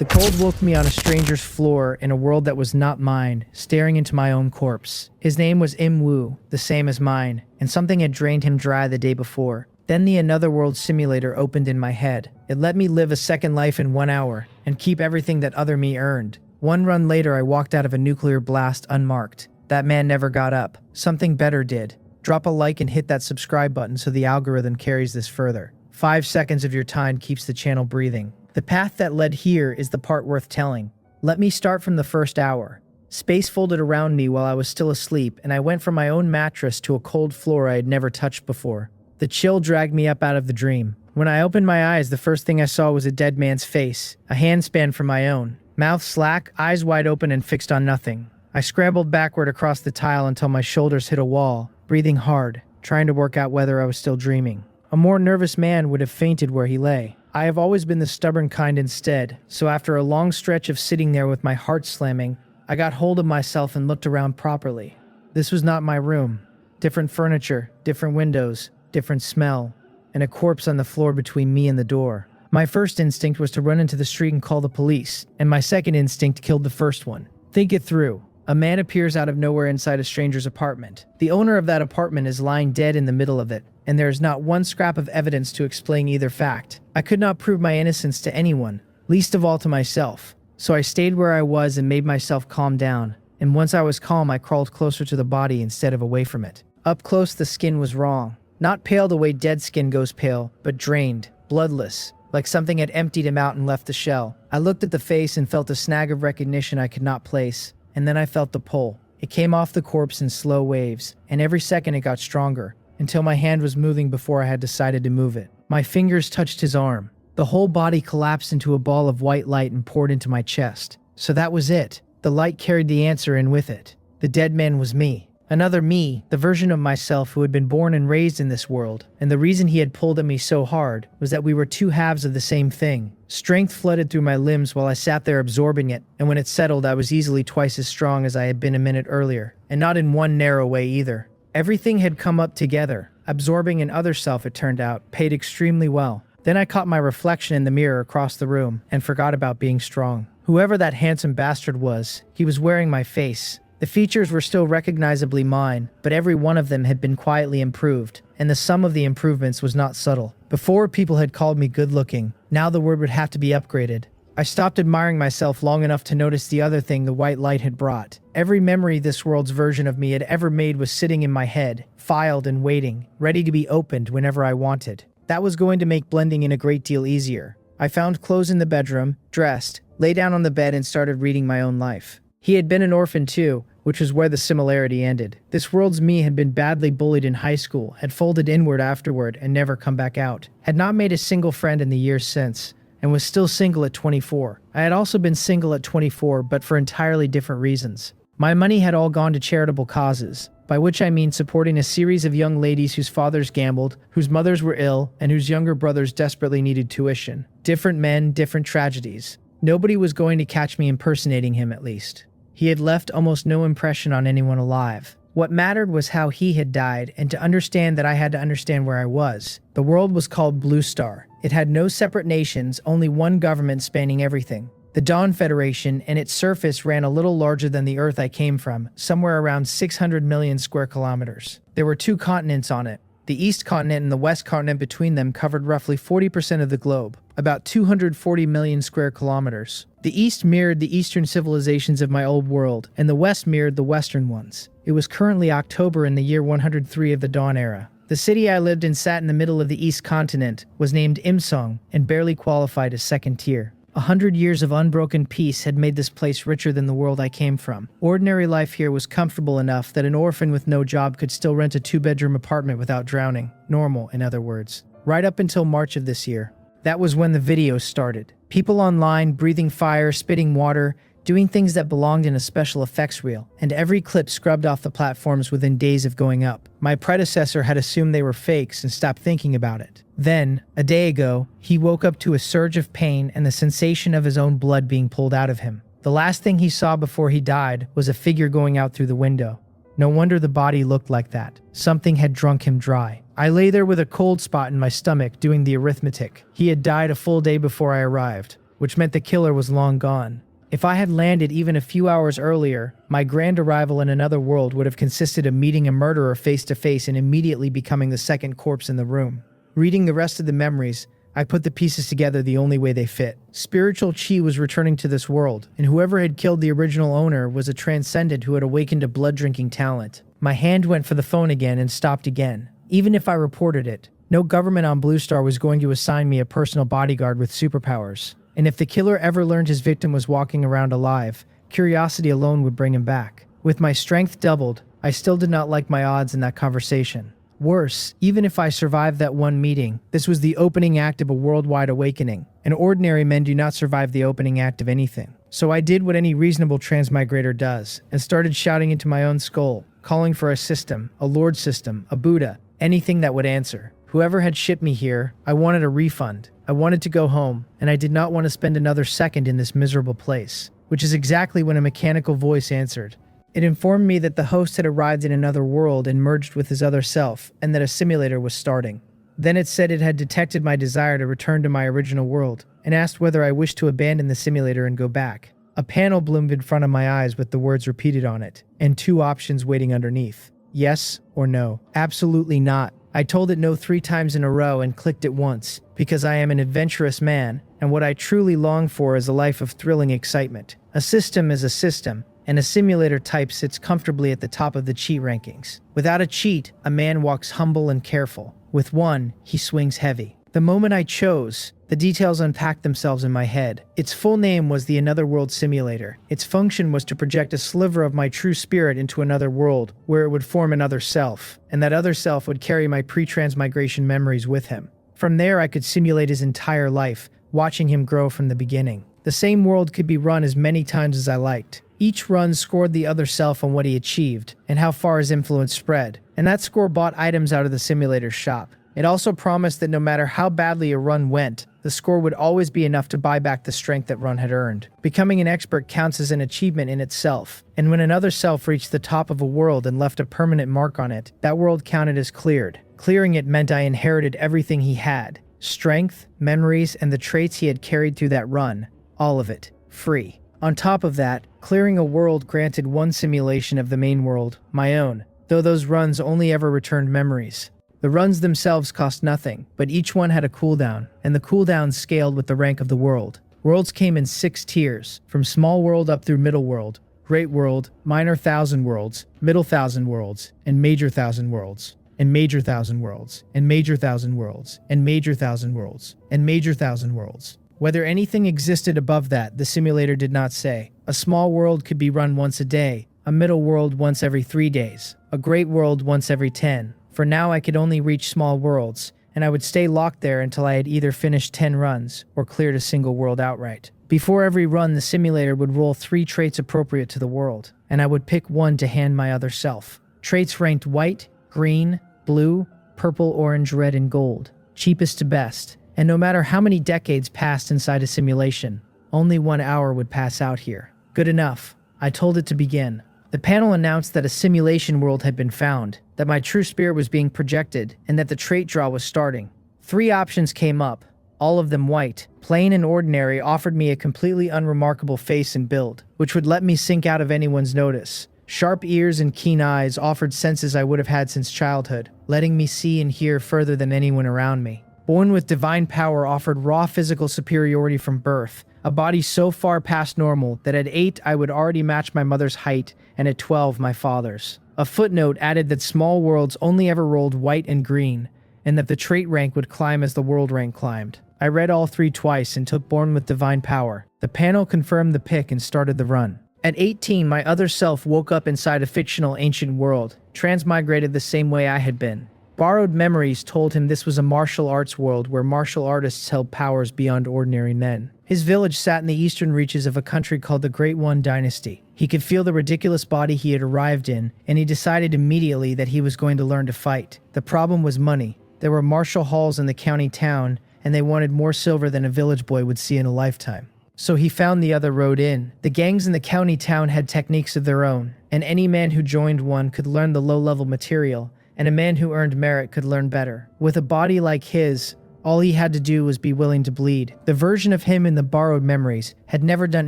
The cold woke me on a stranger's floor in a world that was not mine, staring into my own corpse. His name was Im-Woo, the same as mine, and something had drained him dry the day before. Then the Another World simulator opened in my head. It let me live a second life in 1 hour, and keep everything that other me earned. One run later, I walked out of a nuclear blast unmarked. That man never got up. Something better did. Drop a like and hit that subscribe button so the algorithm carries this further. 5 seconds of your time keeps the channel breathing. The path that led here is the part worth telling. Let me start from the first hour. Space folded around me while I was still asleep, and I went from my own mattress to a cold floor I had never touched before. The chill dragged me up out of the dream. When I opened my eyes, the first thing I saw was a dead man's face, a handspan from my own. Mouth slack, eyes wide open and fixed on nothing. I scrambled backward across the tile until my shoulders hit a wall, breathing hard, trying to work out whether I was still dreaming. A more nervous man would have fainted where he lay. I have always been the stubborn kind instead, so after a long stretch of sitting there with my heart slamming, I got hold of myself and looked around properly. This was not my room. Different furniture, different windows, different smell, and a corpse on the floor between me and the door. My first instinct was to run into the street and call the police, and my second instinct killed the first one. Think it through. A man appears out of nowhere inside a stranger's apartment. The owner of that apartment is lying dead in the middle of it, and there is not one scrap of evidence to explain either fact. I could not prove my innocence to anyone, least of all to myself. So I stayed where I was and made myself calm down, and once I was calm, I crawled closer to the body instead of away from it. Up close, the skin was wrong. Not pale the way dead skin goes pale, but drained, bloodless, like something had emptied him out and left the shell. I looked at the face and felt a snag of recognition I could not place, and then I felt the pull. It came off the corpse in slow waves, and every second it got stronger, until my hand was moving before I had decided to move it. My fingers touched his arm. The whole body collapsed into a ball of white light and poured into my chest. So that was it. The light carried the answer in with it. The dead man was me. Another me, the version of myself who had been born and raised in this world, and the reason he had pulled at me so hard was that we were two halves of the same thing. Strength flooded through my limbs while I sat there absorbing it, and when it settled, I was easily twice as strong as I had been a minute earlier, and not in one narrow way either. Everything had come up together. Absorbing an other self, it turned out, paid extremely well. Then I caught my reflection in the mirror across the room and forgot about being strong. Whoever that handsome bastard was, he was wearing my face. The features were still recognizably mine, but every one of them had been quietly improved, and the sum of the improvements was not subtle. Before, people had called me good-looking. Now the word would have to be upgraded. I stopped admiring myself long enough to notice the other thing the white light had brought. Every memory this world's version of me had ever made was sitting in my head, filed and waiting, ready to be opened whenever I wanted. That was going to make blending in a great deal easier. I found clothes in the bedroom, dressed, lay down on the bed and started reading my own life. He had been an orphan too, which was where the similarity ended. This world's me had been badly bullied in high school, had folded inward afterward and never come back out, had not made a single friend in the years since, and was still single at 24. I had also been single at 24, but for entirely different reasons. My money had all gone to charitable causes, by which I mean supporting a series of young ladies whose fathers gambled, whose mothers were ill, and whose younger brothers desperately needed tuition. Different men, different tragedies. Nobody was going to catch me impersonating him, at least. He had left almost no impression on anyone alive. What mattered was how he had died, and to understand that I had to understand where I was. The world was called Blue Star. It had no separate nations, only one government spanning everything. The Dawn Federation, and its surface ran a little larger than the Earth I came from, somewhere around 600 million square kilometers. There were 2 continents on it. The East Continent and the West Continent between them covered roughly 40% of the globe, about 240 million square kilometers. The East mirrored the Eastern civilizations of my old world, and the West mirrored the Western ones. It was currently October in the year 103 of the Dawn Era. The city I lived in sat in the middle of the East Continent, was named Imsong, and barely qualified as second tier. 100 years of unbroken peace had made this place richer than the world I came from. Ordinary life here was comfortable enough that an orphan with no job could still rent a 2-bedroom apartment without drowning. Normal, in other words. Right up until March of this year. That was when the videos started. People online, breathing fire, spitting water, doing things that belonged in a special effects reel, and every clip scrubbed off the platforms within days of going up. My predecessor had assumed they were fakes and stopped thinking about it. Then, a day ago, he woke up to a surge of pain and the sensation of his own blood being pulled out of him. The last thing he saw before he died was a figure going out through the window. No wonder the body looked like that. Something had drunk him dry. I lay there with a cold spot in my stomach doing the arithmetic. He had died a full day before I arrived. which meant the killer was long gone. If I had landed even a few hours earlier, my grand arrival in another world would have consisted of meeting a murderer face to face and immediately becoming the second corpse in the room. Reading the rest of the memories, I put the pieces together the only way they fit. Spiritual chi was returning to this world, and whoever had killed the original owner was a transcendent who had awakened a blood-drinking talent. My hand went for the phone again and stopped again. Even if I reported it, no government on Blue Star was going to assign me a personal bodyguard with superpowers. And if the killer ever learned his victim was walking around alive, curiosity alone would bring him back. With my strength doubled, I still did not like my odds in that conversation. Worse, even if I survived that one meeting, this was the opening act of a worldwide awakening, and ordinary men do not survive the opening act of anything. So I did what any reasonable transmigrator does, and started shouting into my own skull, calling for a system, a lord system, a Buddha, anything that would answer. Whoever had shipped me here, I wanted a refund. I wanted to go home, and I did not want to spend another second in this miserable place, which is exactly when a mechanical voice answered. It informed me that the host had arrived in another world and merged with his other self, and that a simulator was starting. Then it said it had detected my desire to return to my original world, and asked whether I wished to abandon the simulator and go back. A panel bloomed in front of my eyes with the words repeated on it, and two options waiting underneath. Yes or no. Absolutely not. I told it no 3 times in a row and clicked it once, because I am an adventurous man, and what I truly long for is a life of thrilling excitement. A system is a system, and a simulator type sits comfortably at the top of the cheat rankings. Without a cheat, a man walks humble and careful. With one, he swings heavy. The moment I chose, the details unpacked themselves in my head. Its full name was the Another World Simulator. Its function was to project a sliver of my true spirit into another world, where it would form another self, and that other self would carry my pre-transmigration memories with him. From there, I could simulate his entire life, watching him grow from the beginning. The same world could be run as many times as I liked. Each run scored the other self on what he achieved, and how far his influence spread, and that score bought items out of the simulator's shop. It also promised that no matter how badly a run went, the score would always be enough to buy back the strength that run had earned. Becoming an expert counts as an achievement in itself, and when another self reached the top of a world and left a permanent mark on it, that world counted as cleared. Clearing it meant I inherited everything he had. Strength, memories, and the traits he had carried through that run. All of it. Free. On top of that, clearing a world granted one simulation of the main world, my own, though those runs only ever returned memories. The runs themselves cost nothing, but each one had a cooldown, and the cooldowns scaled with the rank of the world. Worlds came in 6 tiers, from small world up through middle world, great world, minor 1,000 worlds, middle 1,000 worlds, and major 1,000 worlds, and major 1,000 worlds, and major 1,000 worlds, and major 1,000 worlds, and major 1,000 worlds. Whether anything existed above that, the simulator did not say. A small world could be run once a day, a middle world once every 3 days, a great world once every 10. For now I could only reach small worlds, and I would stay locked there until I had either finished 10 runs or cleared a single world outright. Before every run, the simulator would roll 3 traits appropriate to the world, and I would pick one to hand my other self. Traits ranked white, green, blue, purple, orange, red, and gold, cheapest to best. And no matter how many decades passed inside a simulation, only 1 hour would pass out here. Good enough. I told it to begin. The panel announced that a simulation world had been found, that my true spirit was being projected, and that the trait draw was starting. 3 options came up, all of them white. Plain and ordinary offered me a completely unremarkable face and build, which would let me sink out of anyone's notice. Sharp ears and keen eyes offered senses I would have had since childhood, letting me see and hear further than anyone around me. Born with divine power offered raw physical superiority from birth, a body so far past normal that at 8 I would already match my mother's height, and at 12 my father's. A footnote added that small worlds only ever rolled white and green, and that the trait rank would climb as the world rank climbed. I read all 3 twice and took Born with Divine Power. The panel confirmed the pick and started the run. At 18, my other self woke up inside a fictional ancient world, transmigrated the same way I had been. Borrowed memories told him this was a martial arts world where martial artists held powers beyond ordinary men. His village sat in the eastern reaches of a country called the Great One Dynasty. He could feel the ridiculous body he had arrived in, and he decided immediately that he was going to learn to fight. The problem was money. There were martial halls in the county town, and they wanted more silver than a village boy would see in a lifetime. So he found the other road in. The gangs in the county town had techniques of their own, and any man who joined one could learn the low-level material, and a man who earned merit could learn better. With a body like his, All he had to do was be willing to bleed. The version of him in the borrowed memories had never done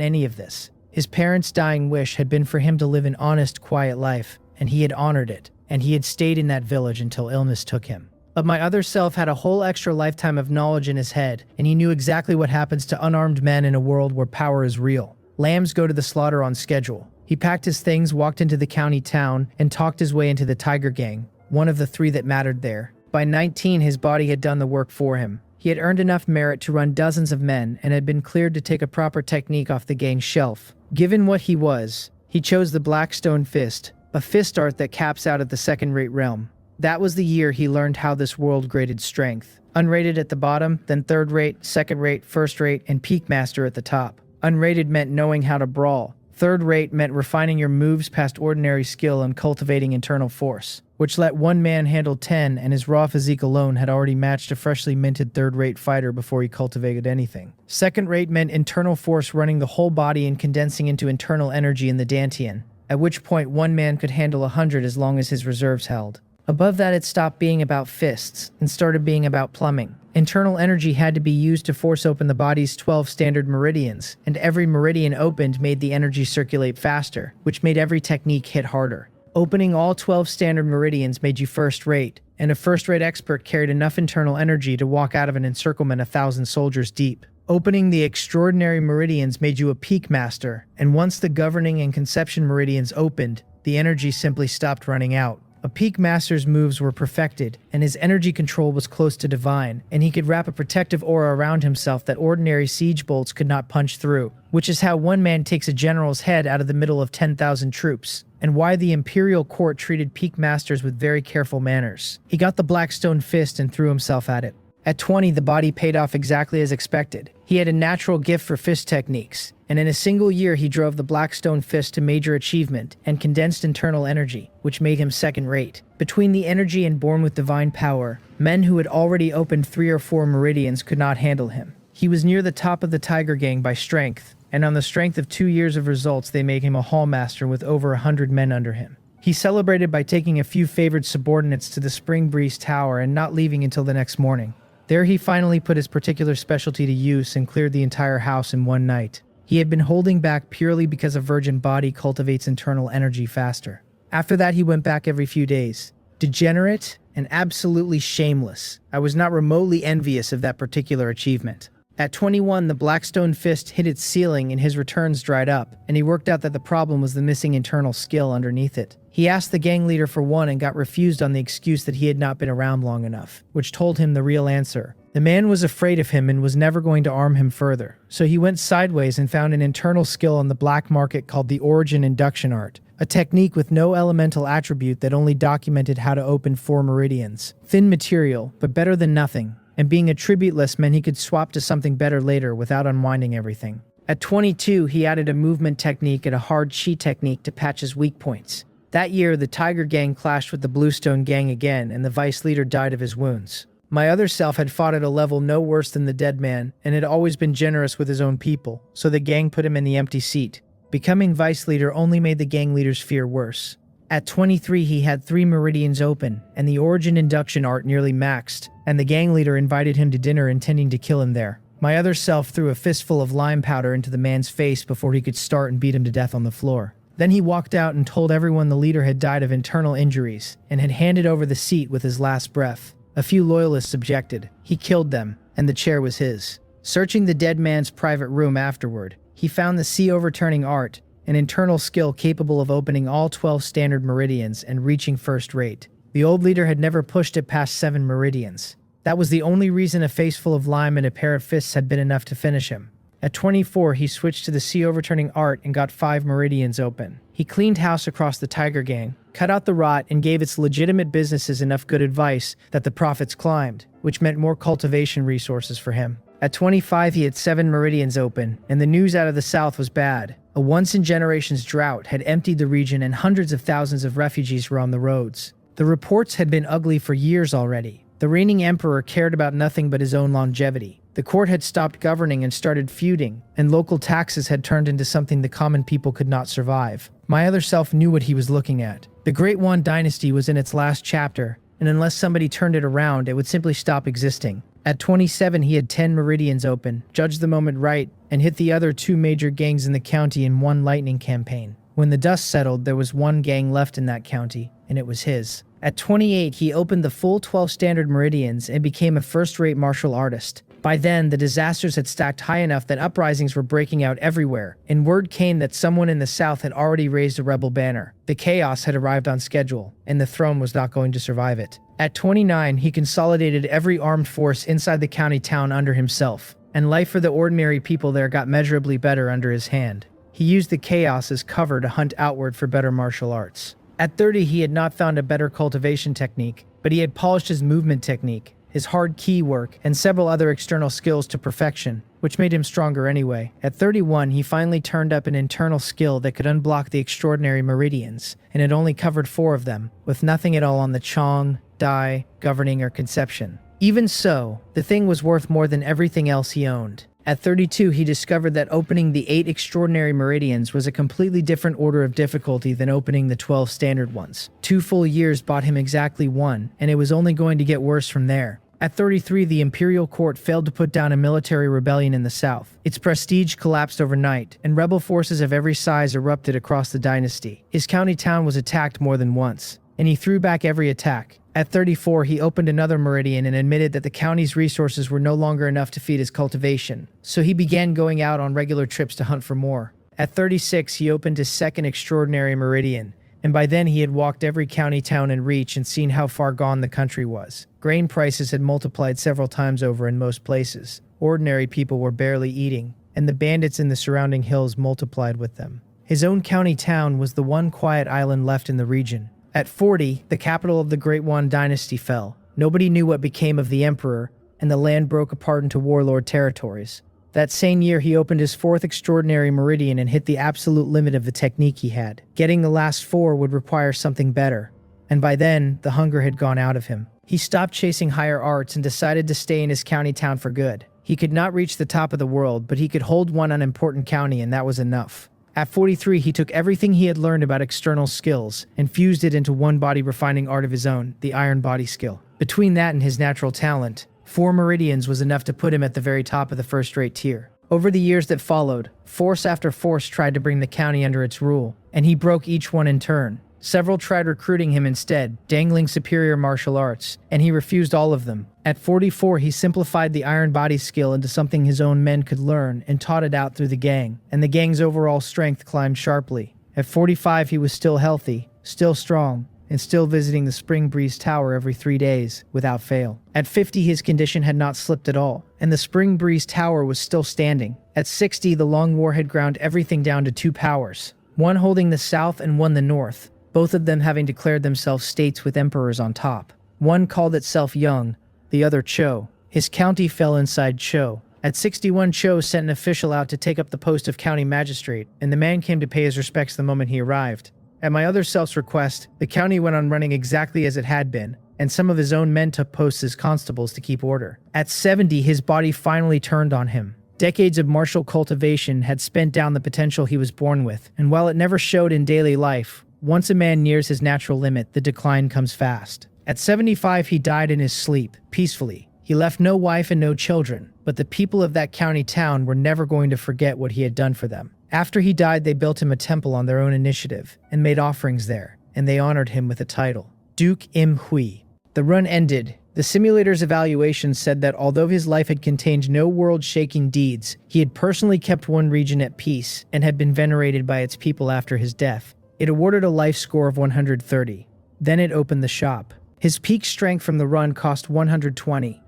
any of this. His parents' dying wish had been for him to live an honest, quiet life, and he had honored it, and he had stayed in that village until illness took him. But my other self had a whole extra lifetime of knowledge in his head, and he knew exactly what happens to unarmed men in a world where power is real. Lambs go to the slaughter on schedule. He packed his things, walked into the county town, and talked his way into the Tiger Gang, one of the 3 that mattered there. By 19, his body had done the work for him. He had earned enough merit to run dozens of men and had been cleared to take a proper technique off the gang's shelf. Given what he was, he chose the Blackstone Fist, a fist art that caps out at the second-rate realm. That was the year he learned how this world graded strength. Unrated at the bottom, then third-rate, second-rate, first-rate, and peak master at the top. Unrated meant knowing how to brawl. Third-rate meant refining your moves past ordinary skill and cultivating internal force, which let one man handle 10, and his raw physique alone had already matched a freshly minted third-rate fighter before he cultivated anything. Second-rate meant internal force running the whole body and condensing into internal energy in the Dantian, at which point one man could handle 100 as long as his reserves held. Above that, it stopped being about fists and started being about plumbing. Internal energy had to be used to force open the body's 12 standard meridians, and every meridian opened made the energy circulate faster, which made every technique hit harder. Opening all 12 standard meridians made you first-rate, and a first-rate expert carried enough internal energy to walk out of an encirclement 1,000 soldiers deep. Opening the extraordinary meridians made you a peak master, and once the governing and conception meridians opened, the energy simply stopped running out. A peak master's moves were perfected, and his energy control was close to divine, and he could wrap a protective aura around himself that ordinary siege bolts could not punch through, which is how one man takes a general's head out of the middle of 10,000 troops, and why the imperial court treated peak masters with very careful manners. He got the Blackstone Fist and threw himself at it. At 20, the body paid off exactly as expected. He had a natural gift for fist techniques, and in a single year he drove the Blackstone Fist to major achievement and condensed internal energy, which made him second-rate. Between the energy and born with divine power, men who had already opened 3 or 4 meridians could not handle him. He was near the top of the Tiger Gang by strength, and on the strength of 2 years of results they made him a hallmaster with over 100 men under him. He celebrated by taking a few favored subordinates to the Spring Breeze Tower and not leaving until the next morning. There he finally put his particular specialty to use and cleared the entire house in one night. He had been holding back purely because a virgin body cultivates internal energy faster. After that, he went back every few days. Degenerate and absolutely shameless. I was not remotely envious of that particular achievement. At 21, the Blackstone Fist hit its ceiling and his returns dried up, and he worked out that the problem was the missing internal skill underneath it. He asked the gang leader for one and got refused on the excuse that he had not been around long enough, which told him the real answer. The man was afraid of him and was never going to arm him further, so he went sideways and found an internal skill on the black market called the Origin Induction Art, a technique with no elemental attribute that only documented how to open 4 meridians. Thin material, but better than nothing, and being attributeless meant he could swap to something better later without unwinding everything. At 22, he added a movement technique and a hard chi technique to patch his weak points. That year, the Tiger Gang clashed with the Bluestone Gang again, and the vice leader died of his wounds. My other self had fought at a level no worse than the dead man, and had always been generous with his own people, so the gang put him in the empty seat. Becoming vice leader only made the gang leader's fear worse. At 23, he had 3 meridians open, and the Origin Induction Art nearly maxed, and the gang leader invited him to dinner intending to kill him there. My other self threw a fistful of lime powder into the man's face before he could start and beat him to death on the floor. Then he walked out and told everyone the leader had died of internal injuries, and had handed over the seat with his last breath. A few loyalists objected. He killed them, and the chair was his. Searching the dead man's private room afterward, he found the sea overturning art, an internal skill capable of opening all 12 standard meridians and reaching first-rate. The old leader had never pushed it past 7 meridians. That was the only reason a face full of lime and a pair of fists had been enough to finish him. At 24, he switched to the sea overturning art and got 5 meridians open. He cleaned house across the Tiger Gang, cut out the rot, and gave its legitimate businesses enough good advice that the profits climbed, which meant more cultivation resources for him. At 25, he had 7 meridians open, and the news out of the south was bad. A once-in-generations drought had emptied the region and hundreds of thousands of refugees were on the roads. The reports had been ugly for years already. The reigning emperor cared about nothing but his own longevity. The court had stopped governing and started feuding, and local taxes had turned into something the common people could not survive. My other self knew what he was looking at. The Great Wan dynasty was in its last chapter, and unless somebody turned it around, it would simply stop existing. At 27, he had 10 meridians open, judged the moment right, and hit the other 2 major gangs in the county in one lightning campaign. When the dust settled, there was one gang left in that county, and it was his. At 28, he opened the full 12 standard meridians and became a first-rate martial artist. By then, the disasters had stacked high enough that uprisings were breaking out everywhere, and word came that someone in the south had already raised a rebel banner. The chaos had arrived on schedule, and the throne was not going to survive it. At 29, he consolidated every armed force inside the county town under himself, and life for the ordinary people there got measurably better under his hand. He used the chaos as cover to hunt outward for better martial arts. At 30, he had not found a better cultivation technique, but he had polished his movement technique, his hard key work, and several other external skills to perfection, which made him stronger anyway. At 31, he finally turned up an internal skill that could unblock the extraordinary meridians, and it only covered 4 of them, with nothing at all on the Chong, Dai, Governing, or Conception. Even so, the thing was worth more than everything else he owned. At 32, he discovered that opening the 8 extraordinary meridians was a completely different order of difficulty than opening the 12 standard ones. 2 full years bought him exactly 1, and it was only going to get worse from there. At 33, the imperial court failed to put down a military rebellion in the south. Its prestige collapsed overnight, and rebel forces of every size erupted across the dynasty. His county town was attacked more than once, and he threw back every attack. At 34, he opened another meridian and admitted that the county's resources were no longer enough to feed his cultivation, so he began going out on regular trips to hunt for more. At 36, he opened his second extraordinary meridian, and by then he had walked every county town in reach and seen how far gone the country was. Grain prices had multiplied several times over in most places. Ordinary people were barely eating, and the bandits in the surrounding hills multiplied with them. His own county town was the one quiet island left in the region. At 40, the capital of the Great Wan dynasty fell. Nobody knew what became of the emperor, and the land broke apart into warlord territories. That same year, he opened his 4th extraordinary meridian and hit the absolute limit of the technique he had. Getting the last 4 would require something better, and by then, the hunger had gone out of him. He stopped chasing higher arts and decided to stay in his county town for good. He could not reach the top of the world, but he could hold one unimportant county, and that was enough. At 43, he took everything he had learned about external skills and fused it into one body refining art of his own, the iron body skill. Between that and his natural talent, 4 meridians was enough to put him at the very top of the first-rate tier. Over the years that followed, force after force tried to bring the county under its rule, and he broke each one in turn. Several tried recruiting him instead, dangling superior martial arts, and he refused all of them. At 44, he simplified the iron body skill into something his own men could learn and taught it out through the gang, and the gang's overall strength climbed sharply. At 45, he was still healthy, still strong, and still visiting the Spring Breeze Tower every 3 days, without fail. At 50, his condition had not slipped at all, and the Spring Breeze Tower was still standing. At 60, the Long War had ground everything down to 2 powers, one holding the south and one the north, both of them having declared themselves states with emperors on top. One called itself Young, the other Cho. His county fell inside Cho. At 61, Cho sent an official out to take up the post of county magistrate, and the man came to pay his respects the moment he arrived. At my other self's request, the county went on running exactly as it had been, and some of his own men took posts as constables to keep order. At 70, his body finally turned on him. Decades of martial cultivation had spent down the potential he was born with, and while it never showed in daily life, once a man nears his natural limit, the decline comes fast. At 75, he died in his sleep, peacefully. He left no wife and no children, but the people of that county town were never going to forget what he had done for them. After he died, they built him a temple on their own initiative and made offerings there, and they honored him with a title, Duke Im Hui. The run ended. The simulator's evaluation said that although his life had contained no world-shaking deeds, he had personally kept one region at peace and had been venerated by its people after his death. It awarded a life score of 130. Then it opened the shop. His peak strength from the run cost 120.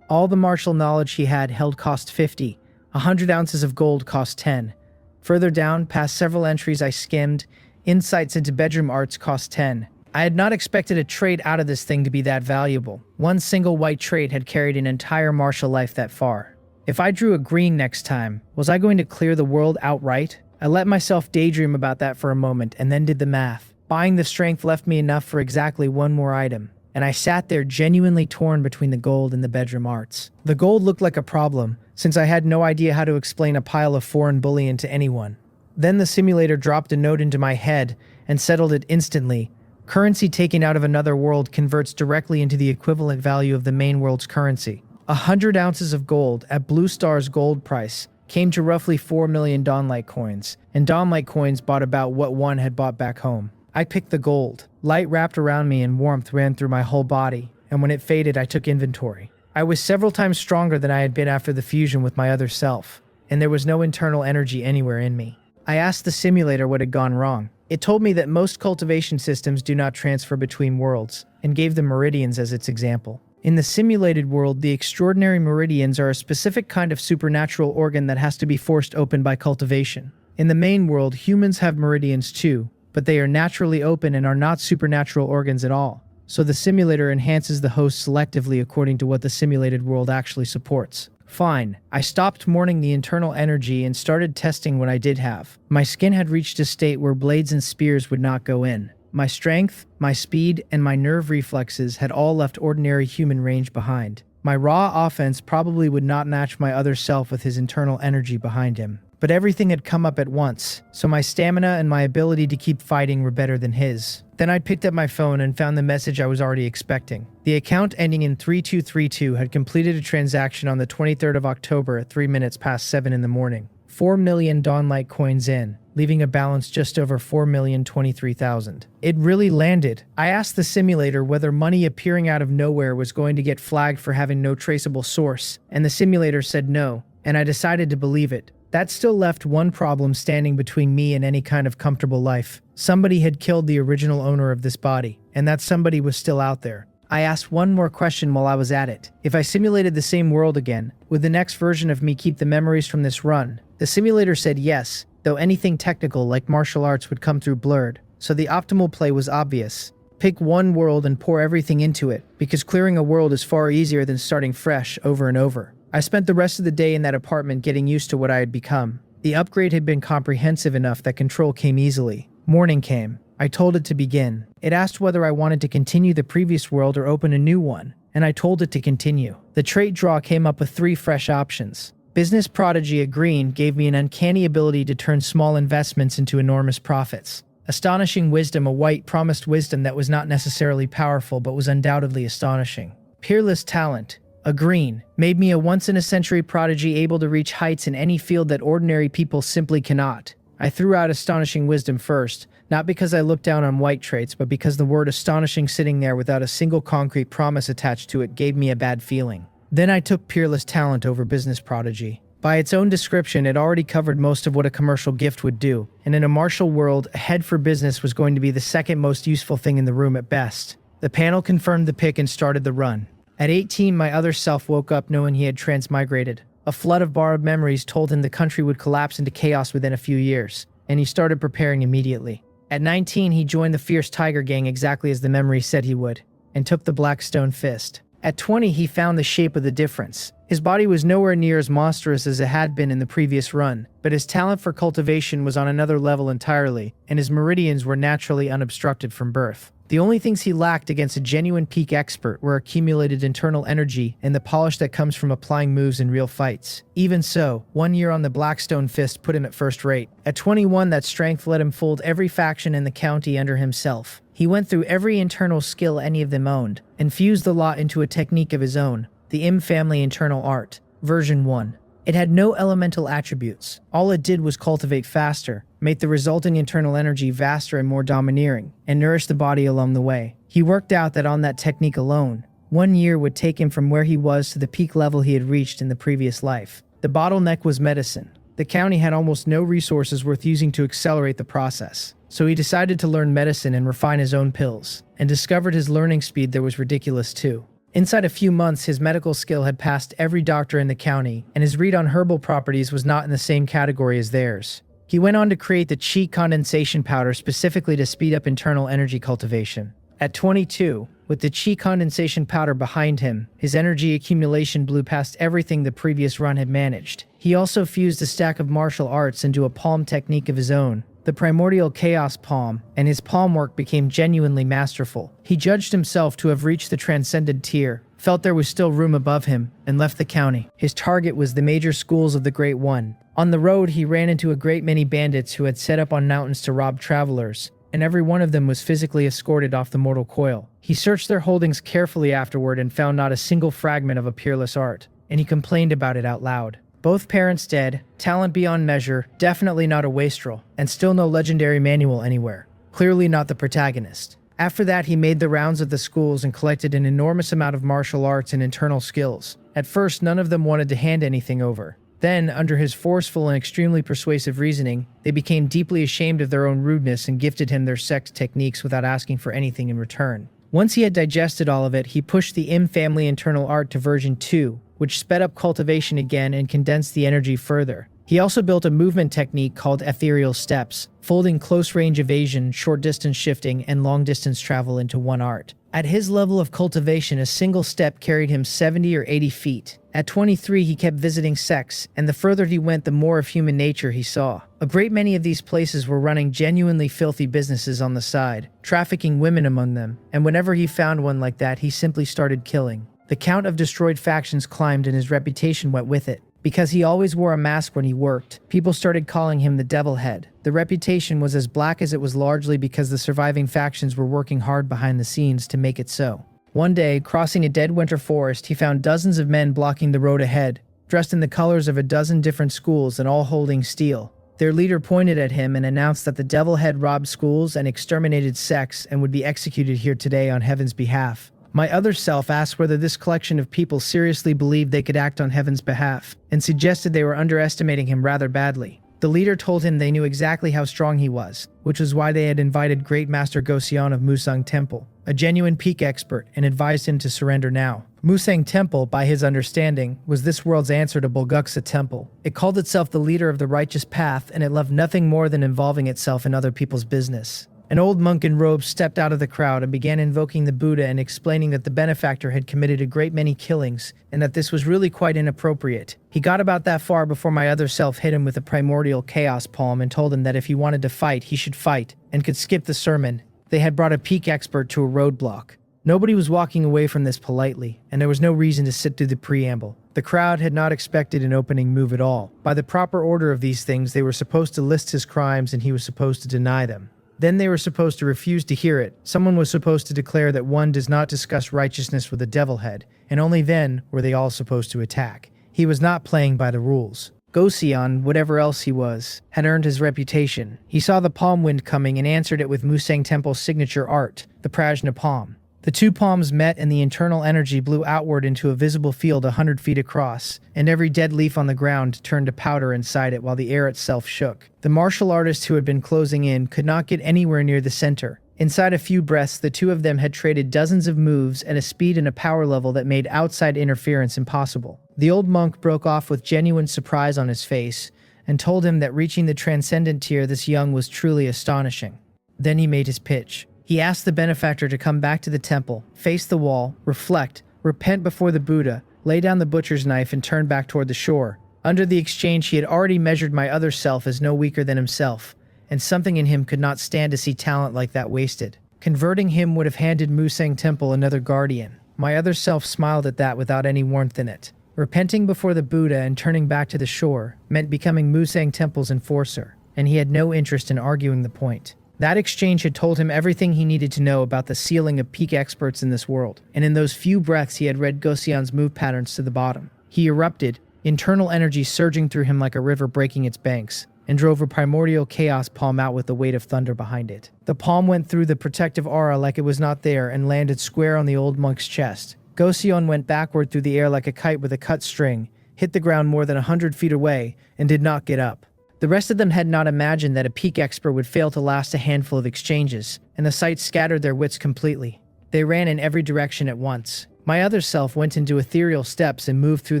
All the martial knowledge he had held cost 50. 100 ounces of gold cost 10. Further down, past several entries I skimmed, insights into bedroom arts cost 10. I had not expected a trade out of this thing to be that valuable. One single white trade had carried an entire martial life that far. If I drew a green next time, was I going to clear the world outright? I let myself daydream about that for a moment and then did the math. Buying the strength left me enough for exactly one more item, and I sat there genuinely torn between the gold and the bedroom arts. The gold looked like a problem, since I had no idea how to explain a pile of foreign bullion to anyone. Then the simulator dropped a note into my head and settled it instantly. Currency taken out of another world converts directly into the equivalent value of the main world's currency. 100 ounces of gold at Blue Star's gold price came to roughly 4 million Dawnlight coins, and Dawnlight coins bought about what one had bought back home. I picked the gold. Light wrapped around me and warmth ran through my whole body, and when it faded, I took inventory. I was several times stronger than I had been after the fusion with my other self, and there was no internal energy anywhere in me. I asked the simulator what had gone wrong. It told me that most cultivation systems do not transfer between worlds, and gave the meridians as its example. In the simulated world, the extraordinary meridians are a specific kind of supernatural organ that has to be forced open by cultivation. In the main world, humans have meridians too, but they are naturally open and are not supernatural organs at all. So the simulator enhances the host selectively according to what the simulated world actually supports. Fine. I stopped mourning the internal energy and started testing what I did have. My skin had reached a state where blades and spears would not go in. My strength, my speed, and my nerve reflexes had all left ordinary human range behind. My raw offense probably would not match my other self with his internal energy behind him. But everything had come up at once, so my stamina and my ability to keep fighting were better than his. Then I picked up my phone and found the message I was already expecting. The account ending in 3232 had completed a transaction on the 23rd of October at 3 minutes past 7 in the morning. 4 million Dawnlight coins in, leaving a balance just over 4,023,000. It really landed. I asked the simulator whether money appearing out of nowhere was going to get flagged for having no traceable source, and the simulator said no, and I decided to believe it. That still left one problem standing between me and any kind of comfortable life. Somebody had killed the original owner of this body, and that somebody was still out there. I asked one more question while I was at it. If I simulated the same world again, would the next version of me keep the memories from this run? The simulator said yes, though anything technical like martial arts would come through blurred, so the optimal play was obvious. Pick one world and pour everything into it, because clearing a world is far easier than starting fresh over and over. I spent the rest of the day in that apartment getting used to what I had become. The upgrade had been comprehensive enough that control came easily. Morning came. I told it to begin. It asked whether I wanted to continue the previous world or open a new one, and I told it to continue. The trait draw came up with 3 fresh options. Business Prodigy, a green, gave me an uncanny ability to turn small investments into enormous profits. Astonishing Wisdom, a white, promised wisdom that was not necessarily powerful but was undoubtedly astonishing. Peerless Talent, a green, made me a once-in-a-century prodigy able to reach heights in any field that ordinary people simply cannot. I threw out Astonishing Wisdom first, not because I looked down on white traits, but because the word astonishing sitting there without a single concrete promise attached to it gave me a bad feeling. Then I took Peerless Talent over Business Prodigy. By its own description, it already covered most of what a commercial gift would do, and in a martial world, a head for business was going to be the second most useful thing in the room at best. The panel confirmed the pick and started the run. At 18, my other self woke up knowing he had transmigrated. A flood of borrowed memories told him the country would collapse into chaos within a few years, and he started preparing immediately. At 19, he joined the Fierce Tiger Gang exactly as the memory said he would, and took the Black Stone Fist. At 20, he found the shape of the difference. His body was nowhere near as monstrous as it had been in the previous run, but his talent for cultivation was on another level entirely, and his meridians were naturally unobstructed from birth. The only things he lacked against a genuine peak expert were accumulated internal energy and the polish that comes from applying moves in real fights. Even so, 1 year on the Blackstone Fist put him at first rate. At 21, that strength let him fold every faction in the county under himself. He went through every internal skill any of them owned, and fused the lot into a technique of his own, the Im family internal art, version 1. It had no elemental attributes. All it did was cultivate faster, make the resulting internal energy vaster and more domineering, and nourish the body along the way. He worked out that on that technique alone, 1 year would take him from where he was to the peak level he had reached in the previous life. The bottleneck was medicine. The county had almost no resources worth using to accelerate the process, so he decided to learn medicine and refine his own pills, and discovered his learning speed there was ridiculous too. Inside a few months, his medical skill had passed every doctor in the county, and his read on herbal properties was not in the same category as theirs. He went on to create the chi condensation powder specifically to speed up internal energy cultivation. At 22, with the chi condensation powder behind him, his energy accumulation blew past everything the previous run had managed. He also fused a stack of martial arts into a palm technique of his own, the primordial chaos palm, and his palm work became genuinely masterful. He judged himself to have reached the transcended tier, felt there was still room above him, and left the county. His target was the major schools of the Great One. On the road, he ran into a great many bandits who had set up on mountains to rob travelers, and every one of them was physically escorted off the mortal coil. He searched their holdings carefully afterward and found not a single fragment of a peerless art, and he complained about it out loud. Both parents dead, talent beyond measure, definitely not a wastrel, and still no legendary manual anywhere. Clearly not the protagonist. After that, he made the rounds of the schools and collected an enormous amount of martial arts and internal skills. At first, none of them wanted to hand anything over. Then, under his forceful and extremely persuasive reasoning, they became deeply ashamed of their own rudeness and gifted him their sex techniques without asking for anything in return. Once he had digested all of it, he pushed the Im family internal art to version 2, which sped up cultivation again and condensed the energy further. He also built a movement technique called ethereal steps, folding close-range evasion, short-distance shifting, and long-distance travel into one art. At his level of cultivation, a single step carried him 70 or 80 feet. At 23, he kept visiting sects, and the further he went, the more of human nature he saw. A great many of these places were running genuinely filthy businesses on the side, trafficking women among them, and whenever he found one like that, he simply started killing. The count of destroyed factions climbed and his reputation went with it. Because he always wore a mask when he worked, people started calling him the Devil Head. The reputation was as black as it was largely because the surviving factions were working hard behind the scenes to make it so. One day, crossing a dead winter forest, he found dozens of men blocking the road ahead, dressed in the colors of a dozen different schools and all holding steel. Their leader pointed at him and announced that the Devil Head robbed schools and exterminated sects and would be executed here today on Heaven's behalf. My other self asked whether this collection of people seriously believed they could act on Heaven's behalf, and suggested they were underestimating him rather badly. The leader told him they knew exactly how strong he was, which was why they had invited Great Master Goseon of Musang Temple, a genuine peak expert, and advised him to surrender now. Musang Temple, by his understanding, was this world's answer to Bulguksa Temple. It called itself the leader of the righteous path, and it loved nothing more than involving itself in other people's business. An old monk in robes stepped out of the crowd and began invoking the Buddha and explaining that the benefactor had committed a great many killings and that this was really quite inappropriate. He got about that far before my other self hit him with a primordial chaos palm and told him that if he wanted to fight, he should fight and could skip the sermon. They had brought a peak expert to a roadblock. Nobody was walking away from this politely, and there was no reason to sit through the preamble. The crowd had not expected an opening move at all. By the proper order of these things, they were supposed to list his crimes and he was supposed to deny them. Then they were supposed to refuse to hear it. Someone was supposed to declare that one does not discuss righteousness with a devil head, and only then were they all supposed to attack. He was not playing by the rules. Goseon, whatever else he was, had earned his reputation. He saw the palm wind coming and answered it with Musang Temple's signature art, the Prajna palm. The two palms met and the internal energy blew outward into a visible field 100 feet across, and every dead leaf on the ground turned to powder inside it while the air itself shook. The martial artist who had been closing in could not get anywhere near the center. Inside a few breaths, the two of them had traded dozens of moves at a speed and a power level that made outside interference impossible. The old monk broke off with genuine surprise on his face and told him that reaching the transcendent tier this young was truly astonishing. Then he made his pitch. He asked the benefactor to come back to the temple, face the wall, reflect, repent before the Buddha, lay down the butcher's knife, and turn back toward the shore. Under the exchange, he had already measured my other self as no weaker than himself, and something in him could not stand to see talent like that wasted. Converting him would have handed Musang Temple another guardian. My other self smiled at that without any warmth in it. Repenting before the Buddha and turning back to the shore meant becoming Musang Temple's enforcer, and he had no interest in arguing the point. That exchange had told him everything he needed to know about the ceiling of peak experts in this world, and in those few breaths he had read Goseon's move patterns to the bottom. He erupted, internal energy surging through him like a river breaking its banks, and drove a primordial chaos palm out with the weight of thunder behind it. The palm went through the protective aura like it was not there and landed square on the old monk's chest. Goseon went backward through the air like a kite with a cut string, hit the ground more than 100 feet away, and did not get up. The rest of them had not imagined that a peak expert would fail to last a handful of exchanges, and the sight scattered their wits completely. They ran in every direction at once. My other self went into ethereal steps and moved through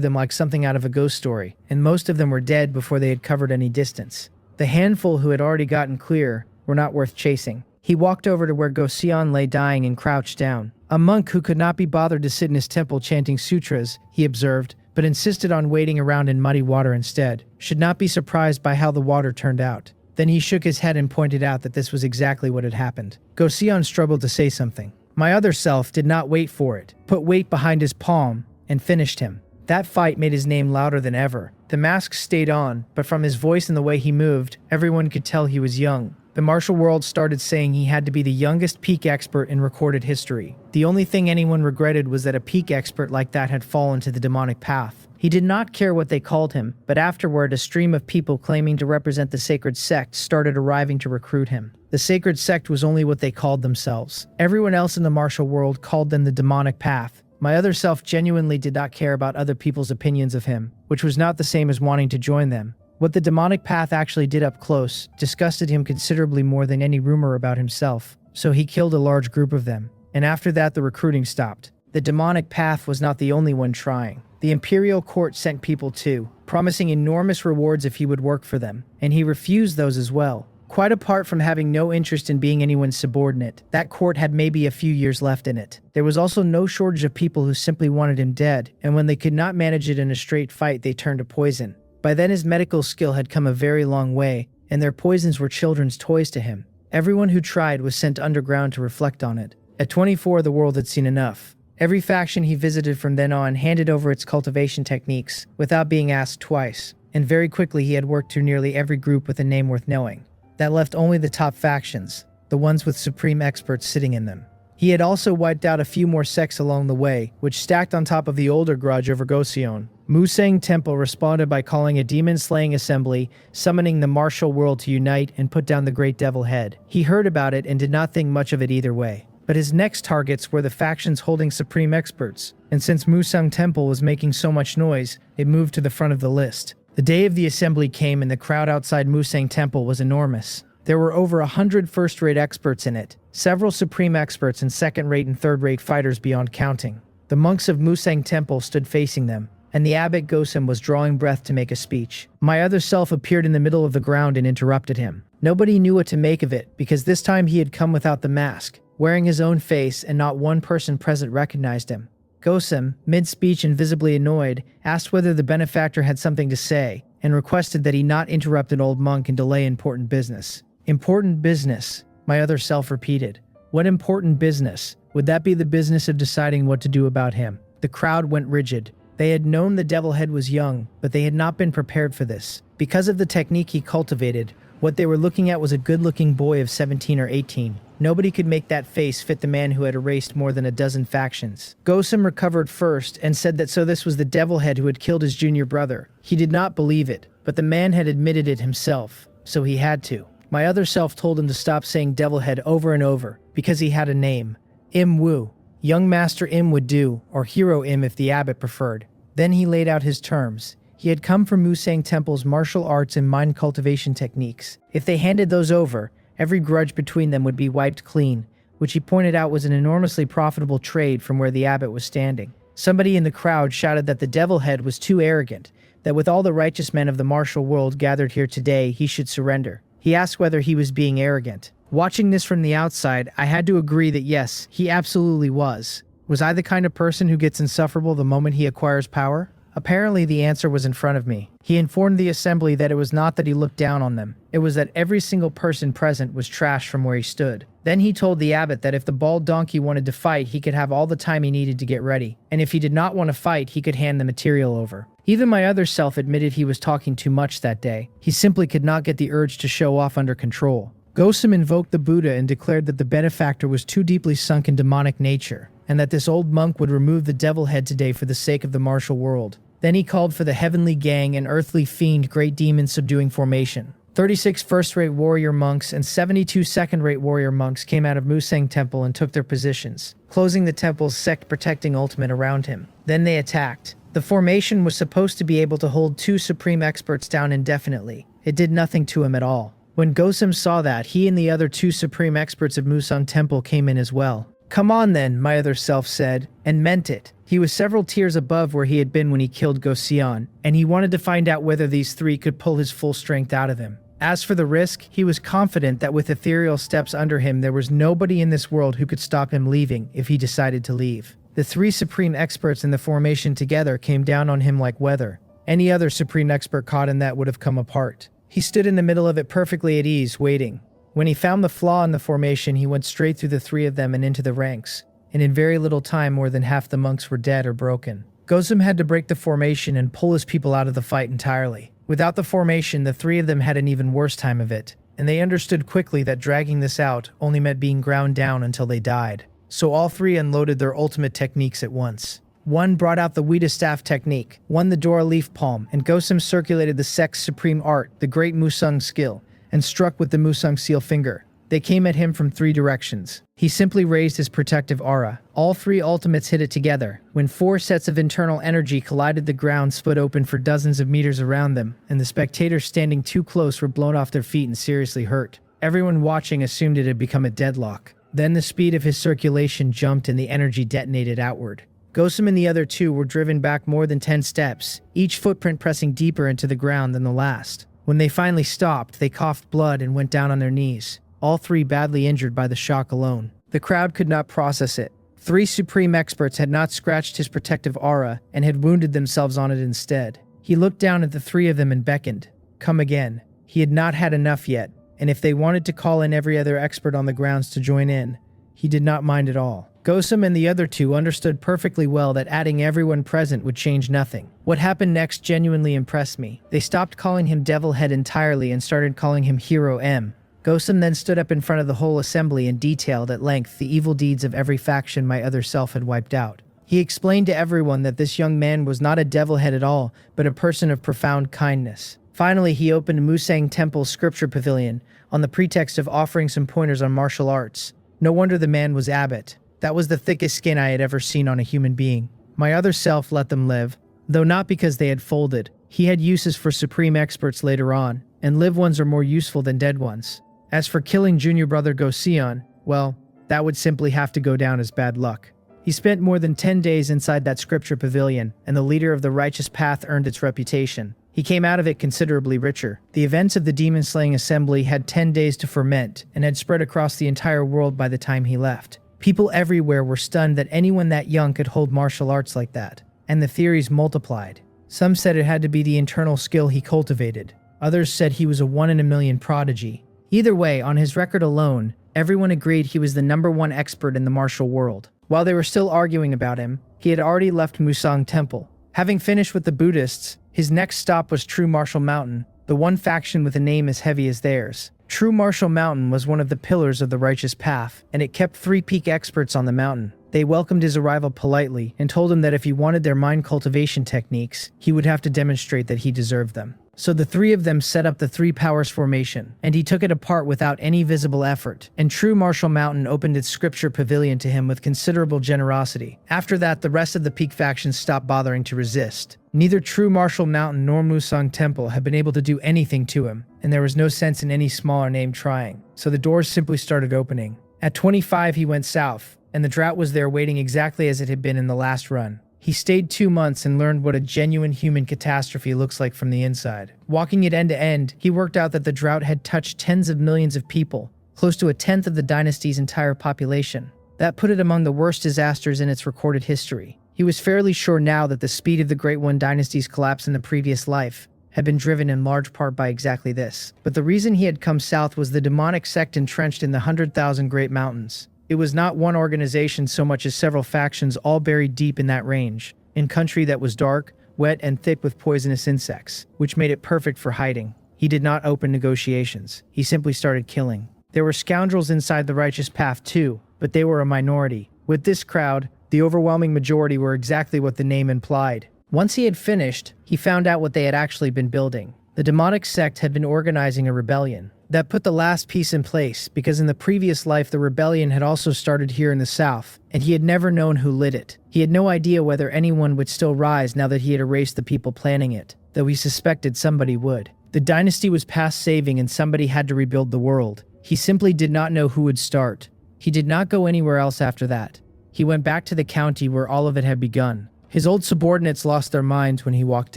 them like something out of a ghost story, and most of them were dead before they had covered any distance. The handful who had already gotten clear were not worth chasing. He walked over to where Goseon lay dying and crouched down. A monk who could not be bothered to sit in his temple chanting sutras, he observed, but insisted on wading around in muddy water instead, should not be surprised by how the water turned out. Then he shook his head and pointed out that this was exactly what had happened. Goseon struggled to say something. My other self did not wait for it, put weight behind his palm, and finished him. That fight made his name louder than ever. The mask stayed on, but from his voice and the way he moved, everyone could tell he was young. The martial world started saying he had to be the youngest peak expert in recorded history. The only thing anyone regretted was that a peak expert like that had fallen to the demonic path. He did not care what they called him, but afterward a stream of people claiming to represent the sacred sect started arriving to recruit him. The sacred sect was only what they called themselves. Everyone else in the martial world called them the demonic path. My other self genuinely did not care about other people's opinions of him, which was not the same as wanting to join them. What the demonic path actually did up close disgusted him considerably more than any rumor about himself, so he killed a large group of them. And after that the recruiting stopped. The demonic path was not the only one trying. The imperial court sent people too, promising enormous rewards if he would work for them, and he refused those as well. Quite apart from having no interest in being anyone's subordinate, that court had maybe a few years left in it. There was also no shortage of people who simply wanted him dead, and when they could not manage it in a straight fight they turned to poison. By then his medical skill had come a very long way, and their poisons were children's toys to him. Everyone who tried was sent underground to reflect on it. At 24 the world had seen enough. Every faction he visited from then on handed over its cultivation techniques, without being asked twice, and very quickly he had worked through nearly every group with a name worth knowing. That left only the top factions, the ones with supreme experts sitting in them. He had also wiped out a few more sects along the way, which stacked on top of the older grudge over Goseon. Musang Temple responded by calling a demon-slaying assembly, summoning the martial world to unite and put down the great devil head. He heard about it and did not think much of it either way. But his next targets were the factions holding supreme experts, and since Musang Temple was making so much noise, it moved to the front of the list. The day of the assembly came and the crowd outside Musang Temple was enormous. There were over 100 first-rate experts in it, several supreme experts and second-rate and third-rate fighters beyond counting. The monks of Musang Temple stood facing them, and the abbot Gosem was drawing breath to make a speech. My other self appeared in the middle of the ground and interrupted him. Nobody knew what to make of it, because this time he had come without the mask, wearing his own face, and not one person present recognized him. Gosem, mid-speech and visibly annoyed, asked whether the benefactor had something to say, and requested that he not interrupt an old monk and delay important business. Important business, my other self repeated. What important business? Would that be the business of deciding what to do about him? The crowd went rigid. They had known the devil head was young, but they had not been prepared for this. Because of the technique he cultivated, what they were looking at was a good-looking boy of 17 or 18. Nobody could make that face fit the man who had erased more than a dozen factions. Gosem recovered first and said that so this was the devil head who had killed his junior brother. He did not believe it, but the man had admitted it himself, so he had to. My other self told him to stop saying devil head over and over, because he had a name. Im Wu. Young Master Im would do, or Hero Im if the abbot preferred. Then he laid out his terms. He had come from Musang Temple's martial arts and mind cultivation techniques. If they handed those over, every grudge between them would be wiped clean, which he pointed out was an enormously profitable trade from where the abbot was standing. Somebody in the crowd shouted that the devil head was too arrogant, that with all the righteous men of the martial world gathered here today, he should surrender. He asked whether he was being arrogant. Watching this from the outside, I had to agree that yes, he absolutely was. Was I the kind of person who gets insufferable the moment he acquires power? Apparently the answer was in front of me. He informed the assembly that it was not that he looked down on them. It was that every single person present was trash from where he stood. Then he told the abbot that if the bald donkey wanted to fight, he could have all the time he needed to get ready. And if he did not want to fight, he could hand the material over. Even my other self admitted he was talking too much that day. He simply could not get the urge to show off under control. Gosem invoked the Buddha and declared that the benefactor was too deeply sunk in demonic nature, and that this old monk would remove the devil head today for the sake of the martial world. Then he called for the heavenly gang and earthly fiend great demon subduing formation. 36 first-rate warrior monks and 72 second-rate warrior monks came out of Musang Temple and took their positions, closing the temple's sect-protecting ultimate around him. Then they attacked. The formation was supposed to be able to hold 2 supreme experts down indefinitely. It did nothing to him at all. When Gosem saw that, he and the other 2 supreme experts of Musang Temple came in as well. "Come on then," my other self said, and meant it. He was several tiers above where he had been when he killed Goseon, and he wanted to find out whether these 3 could pull his full strength out of him. As for the risk, he was confident that with ethereal steps under him there was nobody in this world who could stop him leaving if he decided to leave. The 3 supreme experts in the formation together came down on him like weather. Any other supreme expert caught in that would have come apart. He stood in the middle of it perfectly at ease, waiting. When he found the flaw in the formation, he went straight through the 3 of them and into the ranks, and in very little time more than half the monks were dead or broken. Gosem had to break the formation and pull his people out of the fight entirely. Without the formation, the 3 of them had an even worse time of it. and they understood quickly that dragging this out only meant being ground down until they died. So all three unloaded their ultimate techniques at once. One brought out the Weta Staff technique, one the Dora Leaf Palm, and Gosum circulated the sect's supreme art, the Great Musang skill, and struck with the Musang Seal Finger. They came at him from three directions. He simply raised his protective aura. All three ultimates hit it together. When four sets of internal energy collided, the ground split open for dozens of meters around them, and the spectators standing too close were blown off their feet and seriously hurt. Everyone watching assumed it had become a deadlock. Then the speed of his circulation jumped and the energy detonated outward. Gosum and the other two were driven back more than 10 steps, each footprint pressing deeper into the ground than the last. When they finally stopped, they coughed blood and went down on their knees, all three badly injured by the shock alone. The crowd could not process it. Three supreme experts had not scratched his protective aura and had wounded themselves on it instead. He looked down at the three of them and beckoned. Come again. He had not had enough yet, and if they wanted to call in every other expert on the grounds to join in, he did not mind at all. Gosum and the other two understood perfectly well that adding everyone present would change nothing. What happened next genuinely impressed me. They stopped calling him Devil Head entirely and started calling him Hero M. Gosum then stood up in front of the whole assembly and detailed at length the evil deeds of every faction my other self had wiped out. He explained to everyone that this young man was not a devil head at all, but a person of profound kindness. Finally, he opened Musang Temple's scripture pavilion on the pretext of offering some pointers on martial arts. No wonder the man was abbot. That was the thickest skin I had ever seen on a human being. My other self let them live, though not because they had folded. He had uses for supreme experts later on, and live ones are more useful than dead ones. As for killing junior brother Goseon, well, that would simply have to go down as bad luck. He spent more than 10 days inside that scripture pavilion, and the leader of the righteous path earned its reputation. He came out of it considerably richer. The events of the demon-slaying assembly had 10 days to ferment, and had spread across the entire world by the time he left. People everywhere were stunned that anyone that young could hold martial arts like that, and the theories multiplied. Some said it had to be the internal skill he cultivated. Others said he was a 1 in a million prodigy. Either way, on his record alone, everyone agreed he was the #1 expert in the martial world. While they were still arguing about him, he had already left Musang Temple. Having finished with the Buddhists, his next stop was True Martial Mountain, the one faction with a name as heavy as theirs. True Martial Mountain was one of the pillars of the righteous path, and it kept 3 peak experts on the mountain. They welcomed his arrival politely and told him that if he wanted their mind cultivation techniques, he would have to demonstrate that he deserved them. So the 3 of them set up the 3 powers formation, and he took it apart without any visible effort, and True Martial Mountain opened its scripture pavilion to him with considerable generosity. After that, the rest of the peak factions stopped bothering to resist. Neither True Martial Mountain nor Musang Temple had been able to do anything to him, and there was no sense in any smaller name trying, so the doors simply started opening. At 25, he went south, and the drought was there waiting exactly as it had been in the last run. He stayed 2 months and learned what a genuine human catastrophe looks like from the inside. Walking it end to end, he worked out that the drought had touched tens of millions of people, close to 1/10 of the dynasty's entire population. That put it among the worst disasters in its recorded history. He was fairly sure now that the speed of the Great One dynasty's collapse in the previous life had been driven in large part by exactly this. But the reason he had come south was the demonic sect entrenched in the 100,000 Great Mountains. It was not one organization so much as several factions all buried deep in that range, in country that was dark, wet, and thick with poisonous insects, which made it perfect for hiding. He did not open negotiations. He simply started killing. There were scoundrels inside the righteous path too, but they were a minority. With this crowd, the overwhelming majority were exactly what the name implied. Once he had finished, he found out what they had actually been building. The demonic sect had been organizing a rebellion. That put the last piece in place, because in the previous life the rebellion had also started here in the south, and he had never known who lit it. He had no idea whether anyone would still rise now that he had erased the people planning it, though he suspected somebody would. The dynasty was past saving and somebody had to rebuild the world. He simply did not know who would start. He did not go anywhere else after that. He went back to the county where all of it had begun. His old subordinates lost their minds when he walked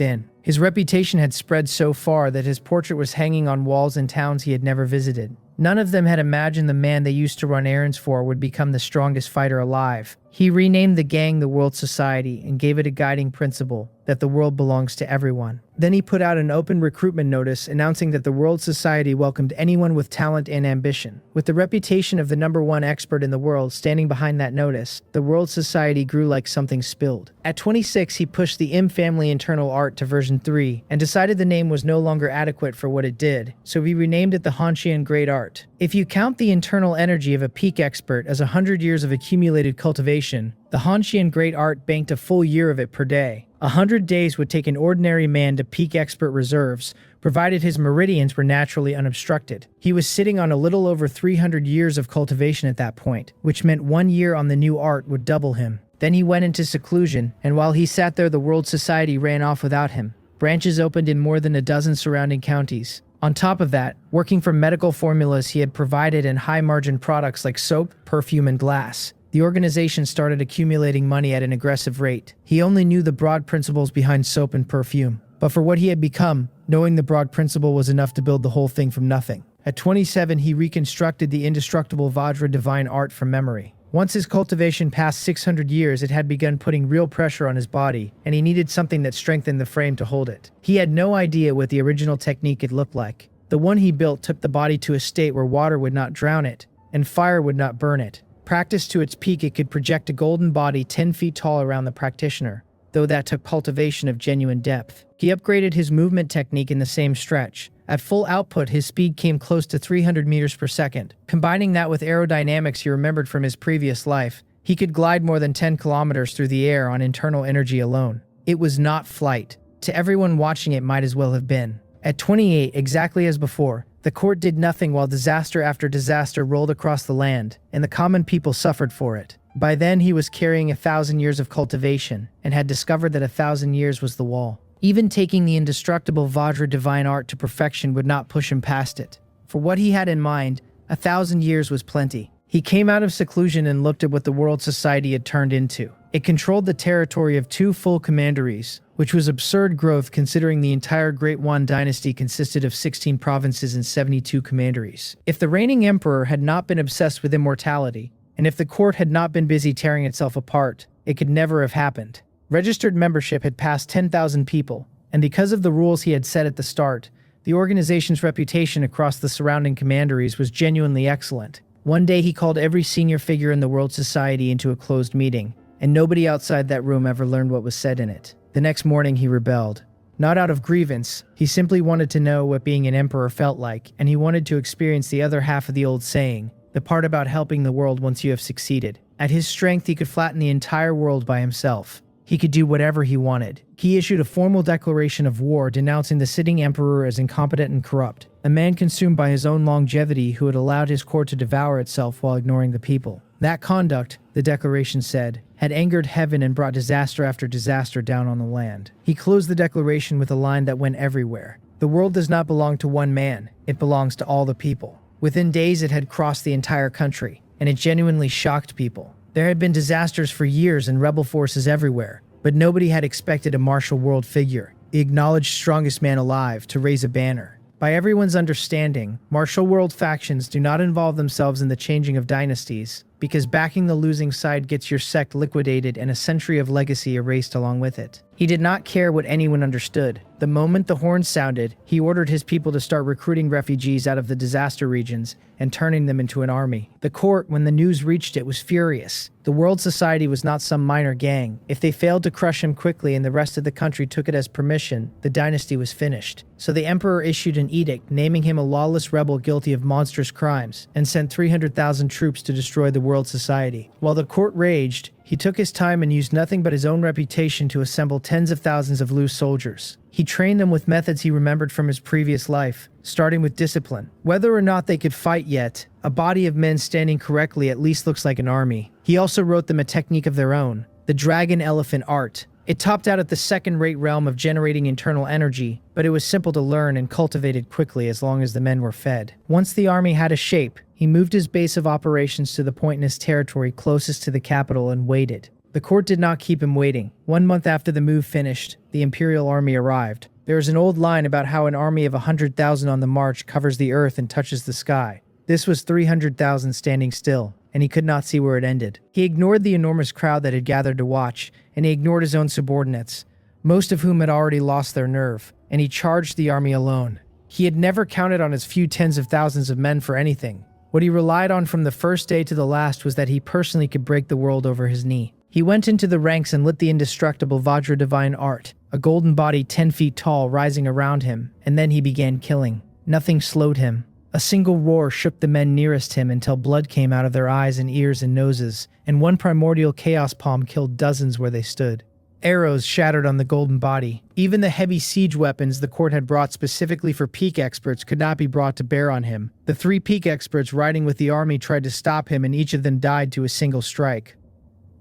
in. His reputation had spread so far that his portrait was hanging on walls in towns he had never visited. None of them had imagined the man they used to run errands for would become the strongest fighter alive. He renamed the gang the World Society and gave it a guiding principle: that the world belongs to everyone. Then he put out an open recruitment notice announcing that the World Society welcomed anyone with talent and ambition. With the reputation of the #1 expert in the world standing behind that notice, the World Society grew like something spilled. At 26, he pushed the Im family internal art to version 3 and decided the name was no longer adequate for what it did, so he renamed it the Hanshian Great Art. If you count the internal energy of a peak expert as 100 years of accumulated cultivation, the Hanshian Great Art banked a full year of it per day. 100 days would take an ordinary man to peak expert reserves, provided his meridians were naturally unobstructed. He was sitting on a little over 300 years of cultivation at that point, which meant 1 year on the new art would double him. Then he went into seclusion, and while he sat there, the World Society ran off without him. Branches opened in more than a dozen surrounding counties. On top of that, working from medical formulas he had provided and high-margin products like soap, perfume, and glass, the organization started accumulating money at an aggressive rate. He only knew the broad principles behind soap and perfume, but for what he had become, knowing the broad principle was enough to build the whole thing from nothing. At 27, he reconstructed the indestructible Vajra divine art from memory. Once his cultivation passed 600 years, it had begun putting real pressure on his body, and he needed something that strengthened the frame to hold it. He had no idea what the original technique had looked like. The one he built took the body to a state where water would not drown it, and fire would not burn it. Practiced to its peak, it could project a golden body 10 feet tall around the practitioner, though that took cultivation of genuine depth. He upgraded his movement technique in the same stretch. At full output, his speed came close to 300 meters per second. Combining that with aerodynamics he remembered from his previous life, he could glide more than 10 kilometers through the air on internal energy alone. It was not flight. To everyone watching, it might as well have been. At 28, exactly as before, the court did nothing while disaster after disaster rolled across the land, and the common people suffered for it. By then, he was carrying 1,000 years of cultivation, and had discovered that 1,000 years was the wall. Even taking the indestructible Vajra divine art to perfection would not push him past it. For what he had in mind, 1,000 years was plenty. He came out of seclusion and looked at what the World Society had turned into. It controlled the territory of 2 full commanderies, which was absurd growth considering the entire Great Yuan dynasty consisted of 16 provinces and 72 commanderies. If the reigning emperor had not been obsessed with immortality, and if the court had not been busy tearing itself apart, it could never have happened. Registered membership had passed 10,000 people, and because of the rules he had set at the start, the organization's reputation across the surrounding commanderies was genuinely excellent. One day he called every senior figure in the World Society into a closed meeting, and nobody outside that room ever learned what was said in it. The next morning he rebelled. Not out of grievance, he simply wanted to know what being an emperor felt like, and he wanted to experience the other half of the old saying, the part about helping the world once you have succeeded. At his strength, he could flatten the entire world by himself. He could do whatever he wanted. He issued a formal declaration of war denouncing the sitting emperor as incompetent and corrupt, a man consumed by his own longevity who had allowed his court to devour itself while ignoring the people. That conduct, the declaration said, had angered heaven and brought disaster after disaster down on the land. He closed the declaration with a line that went everywhere. The world does not belong to one man, it belongs to all the people. Within days it had crossed the entire country, and it genuinely shocked people. There had been disasters for years and rebel forces everywhere, but nobody had expected a martial world figure, the acknowledged strongest man alive, to raise a banner. By everyone's understanding, martial world factions do not involve themselves in the changing of dynasties, because backing the losing side gets your sect liquidated and a century of legacy erased along with it. He did not care what anyone understood. The moment the horn sounded, he ordered his people to start recruiting refugees out of the disaster regions and turning them into an army. The court, when the news reached it, was furious. The World Society was not some minor gang. If they failed to crush him quickly and the rest of the country took it as permission, the dynasty was finished. So the emperor issued an edict naming him a lawless rebel guilty of monstrous crimes and sent 300,000 troops to destroy the World Society. While the court raged, he took his time and used nothing but his own reputation to assemble tens of thousands of loose soldiers. He trained them with methods he remembered from his previous life, starting with discipline. Whether or not they could fight yet, a body of men standing correctly at least looks like an army. He also wrote them a technique of their own, the dragon elephant art. It topped out at the second-rate realm of generating internal energy, but it was simple to learn and cultivated quickly as long as the men were fed. Once the army had a shape, he moved his base of operations to the point in his territory closest to the capital and waited. The court did not keep him waiting. 1 month after the move finished, the imperial army arrived. There is an old line about how an army of 100,000 on the march covers the earth and touches the sky. This was 300,000 standing still, and he could not see where it ended. He ignored the enormous crowd that had gathered to watch, and he ignored his own subordinates. most of whom had already lost their nerve, and he charged the army alone. He had never counted on his few tens of thousands of men for anything. What he relied on from the first day to the last was that he personally could break the world over his knee. He went into the ranks and lit the indestructible Vajra divine art, a golden body 10 feet tall rising around him, and then he began killing. Nothing slowed him. A single roar shook the men nearest him until blood came out of their eyes and ears and noses, and one primordial chaos palm killed dozens where they stood. Arrows shattered on the golden body. Even the heavy siege weapons the court had brought specifically for peak experts could not be brought to bear on him. The 3 peak experts riding with the army tried to stop him, and each of them died to a single strike.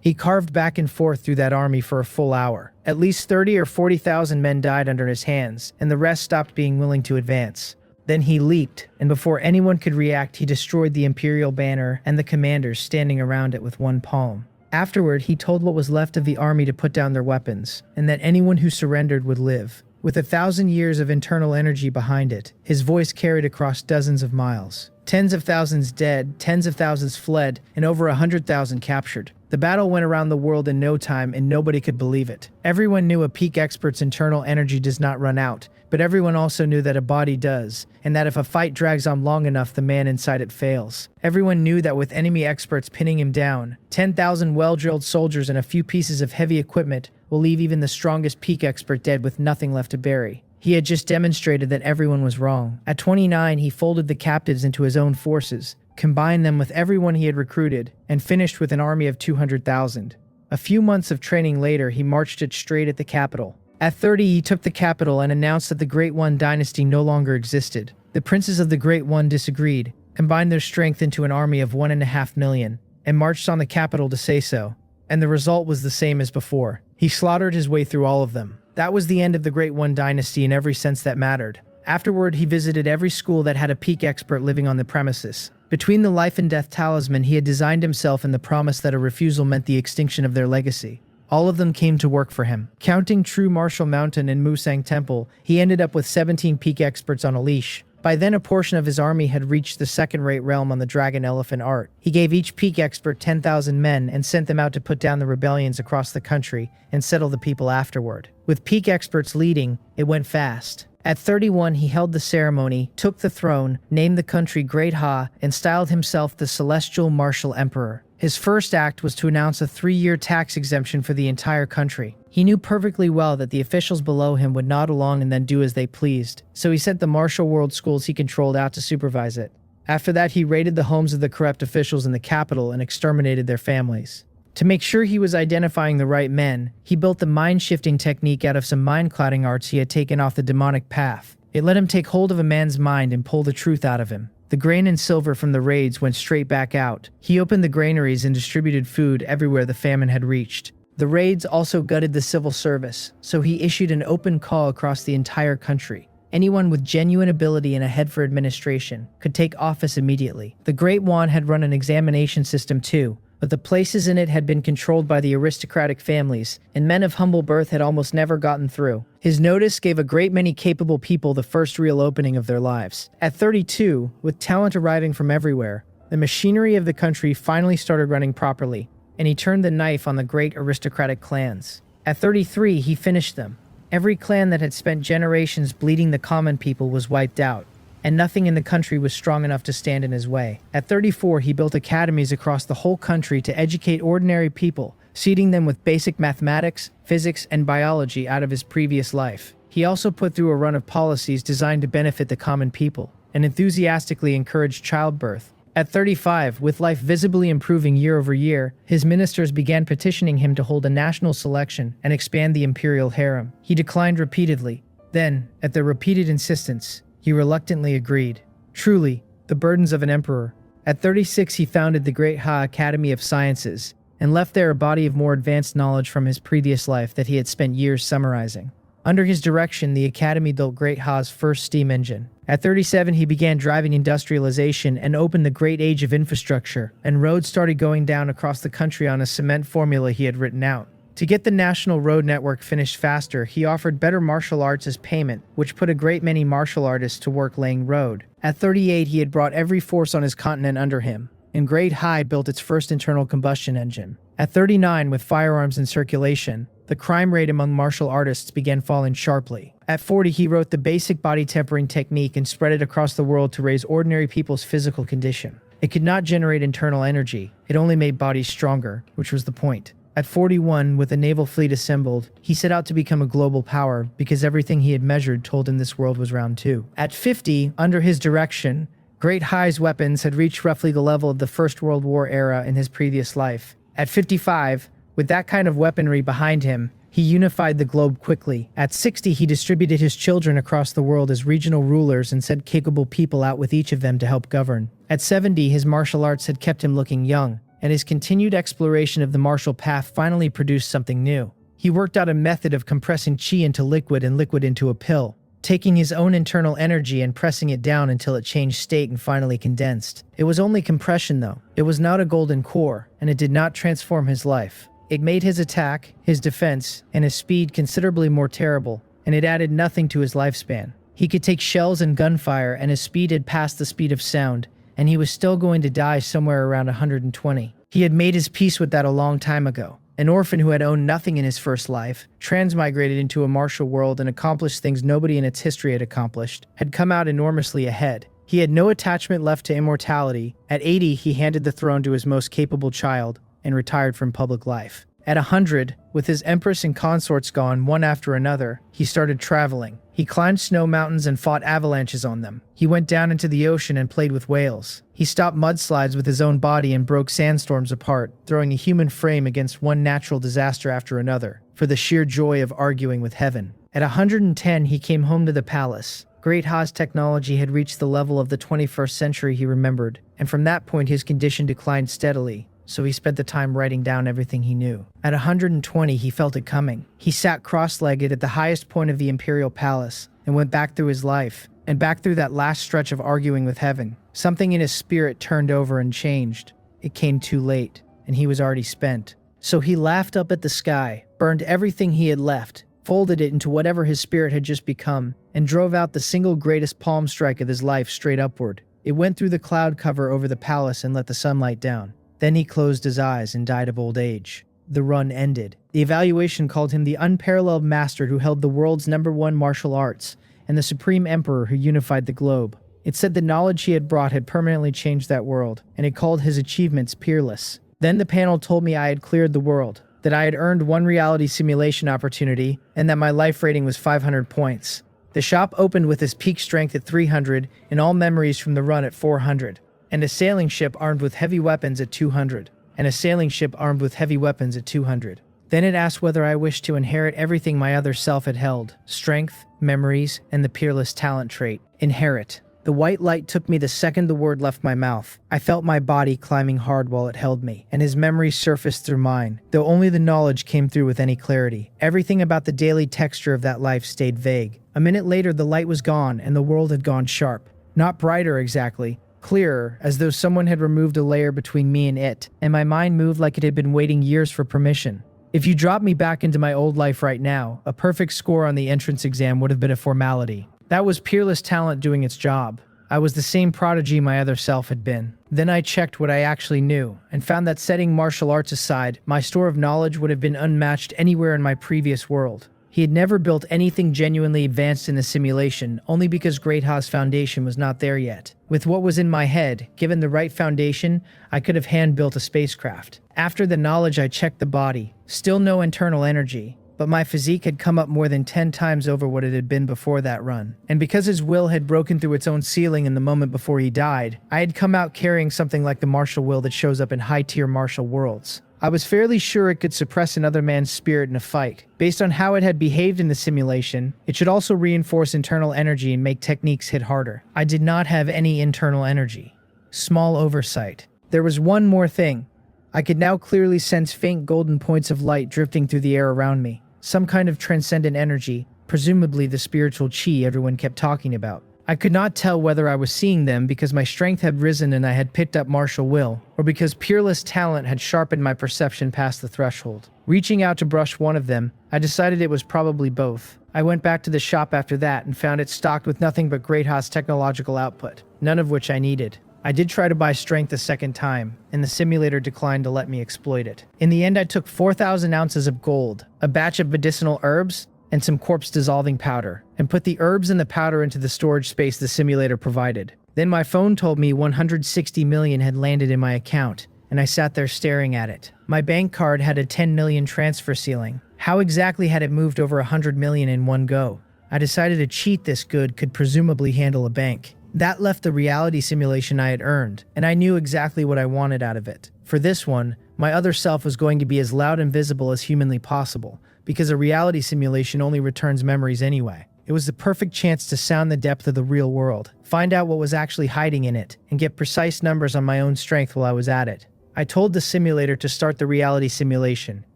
He carved back and forth through that army for a full hour. At least 30 or 40,000 men died under his hands, and the rest stopped being willing to advance. Then he leaped, and before anyone could react, he destroyed the imperial banner and the commanders standing around it with one palm. Afterward, he told what was left of the army to put down their weapons, and that anyone who surrendered would live. With 1,000 years of internal energy behind it, his voice carried across dozens of miles. Tens of thousands dead, tens of thousands fled, and over 100,000 captured. The battle went around the world in no time, and nobody could believe it. Everyone knew a peak expert's internal energy does not run out, but everyone also knew that a body does, and that if a fight drags on long enough, the man inside it fails. Everyone knew that with enemy experts pinning him down, 10,000 well-drilled soldiers and a few pieces of heavy equipment will leave even the strongest peak expert dead with nothing left to bury. He had just demonstrated that everyone was wrong. At 29, he folded the captives into his own forces, combined them with everyone he had recruited, and finished with an army of 200,000. A few months of training later, he marched it straight at the capital. At 30, he took the capital and announced that the Great One dynasty no longer existed. The princes of the Great One disagreed, combined their strength into an army of 1.5 million, and marched on the capital to say so. And the result was the same as before. He slaughtered his way through all of them. That was the end of the Great One dynasty in every sense that mattered. Afterward, he visited every school that had a peak expert living on the premises. Between the life and death talisman he had designed himself and the promise that a refusal meant the extinction of their legacy. All of them came to work for him. Counting True Martial Mountain and Musang Temple, he ended up with 17 peak experts on a leash. By then, a portion of his army had reached the second-rate realm on the Dragon Elephant art. He gave each peak expert 10,000 men and sent them out to put down the rebellions across the country and settle the people afterward. With peak experts leading, it went fast. At 31, he held the ceremony, took the throne, named the country Great Ha, and styled himself the Celestial Martial Emperor. His first act was to announce a 3-year tax exemption for the entire country. He knew perfectly well that the officials below him would nod along and then do as they pleased, so he sent the martial world schools he controlled out to supervise it. After that, he raided the homes of the corrupt officials in the capital and exterminated their families. To make sure he was identifying the right men, he built the mind-shifting technique out of some mind-clouding arts he had taken off the demonic path. It let him take hold of a man's mind and pull the truth out of him. The grain and silver from the raids went straight back out. He opened the granaries and distributed food everywhere the famine had reached. The raids also gutted the civil service, so he issued an open call across the entire country. Anyone with genuine ability and a head for administration could take office immediately. The Great One had run an examination system too, but the places in it had been controlled by the aristocratic families, and men of humble birth had almost never gotten through. His notice gave a great many capable people the first real opening of their lives. At 32, with talent arriving from everywhere, the machinery of the country finally started running properly, and he turned the knife on the great aristocratic clans. At 33, he finished them. Every clan that had spent generations bleeding the common people was wiped out, and nothing in the country was strong enough to stand in his way. At 34, he built academies across the whole country to educate ordinary people, seeding them with basic mathematics, physics, and biology out of his previous life. He also put through a run of policies designed to benefit the common people, and enthusiastically encouraged childbirth. At 35, with life visibly improving year over year, his ministers began petitioning him to hold a national selection and expand the imperial harem. He declined repeatedly. Then, at their repeated insistence, he reluctantly agreed. Truly, the burdens of an emperor. At 36, he founded the Great Ha Academy of Sciences, and left there a body of more advanced knowledge from his previous life that he had spent years summarizing. Under his direction, the Academy built Great Ha's first steam engine. At 37, he began driving industrialization and opened the great age of infrastructure, and roads started going down across the country on a cement formula he had written out. To get the national road network finished faster, he offered better martial arts as payment, which put a great many martial artists to work laying road. At 38, he had brought every force on his continent under him, and Great Ha built its first internal combustion engine. At 39, with firearms in circulation, the crime rate among martial artists began falling sharply. At 40, he wrote the basic body tempering technique and spread it across the world to raise ordinary people's physical condition. It could not generate internal energy, it only made bodies stronger, which was the point. At 41, with a naval fleet assembled, he set out to become a global power because everything he had measured told him this world was round too. At 50, under his direction, Great High's weapons had reached roughly the level of the First World War era in his previous life. At 55, with that kind of weaponry behind him, he unified the globe quickly. At 60, he distributed his children across the world as regional rulers and sent capable people out with each of them to help govern. At 70, his martial arts had kept him looking young, and his continued exploration of the martial path finally produced something new. He worked out a method of compressing chi into liquid and liquid into a pill, taking his own internal energy and pressing it down until it changed state and finally condensed. It was only compression though. It was not a golden core, and it did not transform his life. It made his attack, his defense, and his speed considerably more terrible, and it added nothing to his lifespan. He could take shells and gunfire, and his speed had passed the speed of sound, and he was still going to die somewhere around 120. He had made his peace with that a long time ago. An orphan who had owned nothing in his first life, transmigrated into a martial world and accomplished things nobody in its history had accomplished, had come out enormously ahead. He had no attachment left to immortality. At 80, he handed the throne to his most capable child, and retired from public life. At 100, with his empress and consorts gone one after another, he started traveling. He climbed snow mountains and fought avalanches on them. He went down into the ocean and played with whales. He stopped mudslides with his own body and broke sandstorms apart, throwing a human frame against one natural disaster after another, for the sheer joy of arguing with heaven. At 110, he came home to the palace. Great Ha's technology had reached the level of the 21st century, he remembered, and from that point his condition declined steadily. So he spent the time writing down everything he knew. At 120, he felt it coming. He sat cross-legged at the highest point of the imperial palace and went back through his life, and back through that last stretch of arguing with heaven. Something in his spirit turned over and changed. It came too late, and he was already spent. So he laughed up at the sky, burned everything he had left, folded it into whatever his spirit had just become, and drove out the single greatest palm strike of his life straight upward. It went through the cloud cover over the palace and let the sunlight down. Then he closed his eyes and died of old age. The run ended. The evaluation called him the unparalleled master who held the world's #1 martial arts, and the supreme emperor who unified the globe. It said the knowledge he had brought had permanently changed that world, and it called his achievements peerless. Then the panel told me I had cleared the world, that I had earned one reality simulation opportunity, and that my life rating was 500 points. The shop opened with his peak strength at 300 and all memories from the run at 400. And a sailing ship armed with heavy weapons at 200. And a sailing ship armed with heavy weapons at 200. Then it asked whether I wished to inherit everything my other self had held. Strength, memories, and the peerless talent trait. Inherit. The white light took me the second the word left my mouth. I felt my body climbing hard while it held me, and his memories surfaced through mine, though only the knowledge came through with any clarity. Everything about the daily texture of that life stayed vague. A minute later, the light was gone, and the world had gone sharp. Not brighter exactly, clearer, as though someone had removed a layer between me and it, and my mind moved like it had been waiting years for permission. If you dropped me back into my old life right now, a perfect score on the entrance exam would have been a formality. That was peerless talent doing its job. I was the same prodigy my other self had been. Then I checked what I actually knew, and found that, setting martial arts aside, my store of knowledge would have been unmatched anywhere in my previous world. He had never built anything genuinely advanced in the simulation, only because Great Ha's foundation was not there yet. With what was in my head, given the right foundation, I could have hand-built a spacecraft. After the knowledge, I checked the body. Still no internal energy, but my physique had come up more than 10 times over what it had been before that run. And because his will had broken through its own ceiling in the moment before he died, I had come out carrying something like the martial will that shows up in high-tier martial worlds. I was fairly sure it could suppress another man's spirit in a fight. Based on how it had behaved in the simulation, it should also reinforce internal energy and make techniques hit harder. I did not have any internal energy. Small oversight. There was one more thing. I could now clearly sense faint golden points of light drifting through the air around me. Some kind of transcendent energy, presumably the spiritual chi everyone kept talking about. I could not tell whether I was seeing them because my strength had risen and I had picked up martial will, or because peerless talent had sharpened my perception past the threshold. Reaching out to brush one of them, I decided it was probably both. I went back to the shop after that and found it stocked with nothing but Great Ha's technological output, none of which I needed. I did try to buy strength a second time, and the simulator declined to let me exploit it. In the end, I took 4,000 ounces of gold, a batch of medicinal herbs, and some corpse dissolving powder, and put the herbs and the powder into the storage space the simulator provided. Then my phone told me 160 million had landed in my account, and I sat there staring at it. My bank card had a 10 million transfer ceiling. How exactly had it moved over 100 million in one go? I decided a cheat this good could presumably handle a bank. That left the reality simulation I had earned, and I knew exactly what I wanted out of it. For this one, my other self was going to be as loud and visible as humanly possible, because a reality simulation only returns memories anyway. It was the perfect chance to sound the depth of the real world, find out what was actually hiding in it, and get precise numbers on my own strength while I was at it. I told the simulator to start the reality simulation,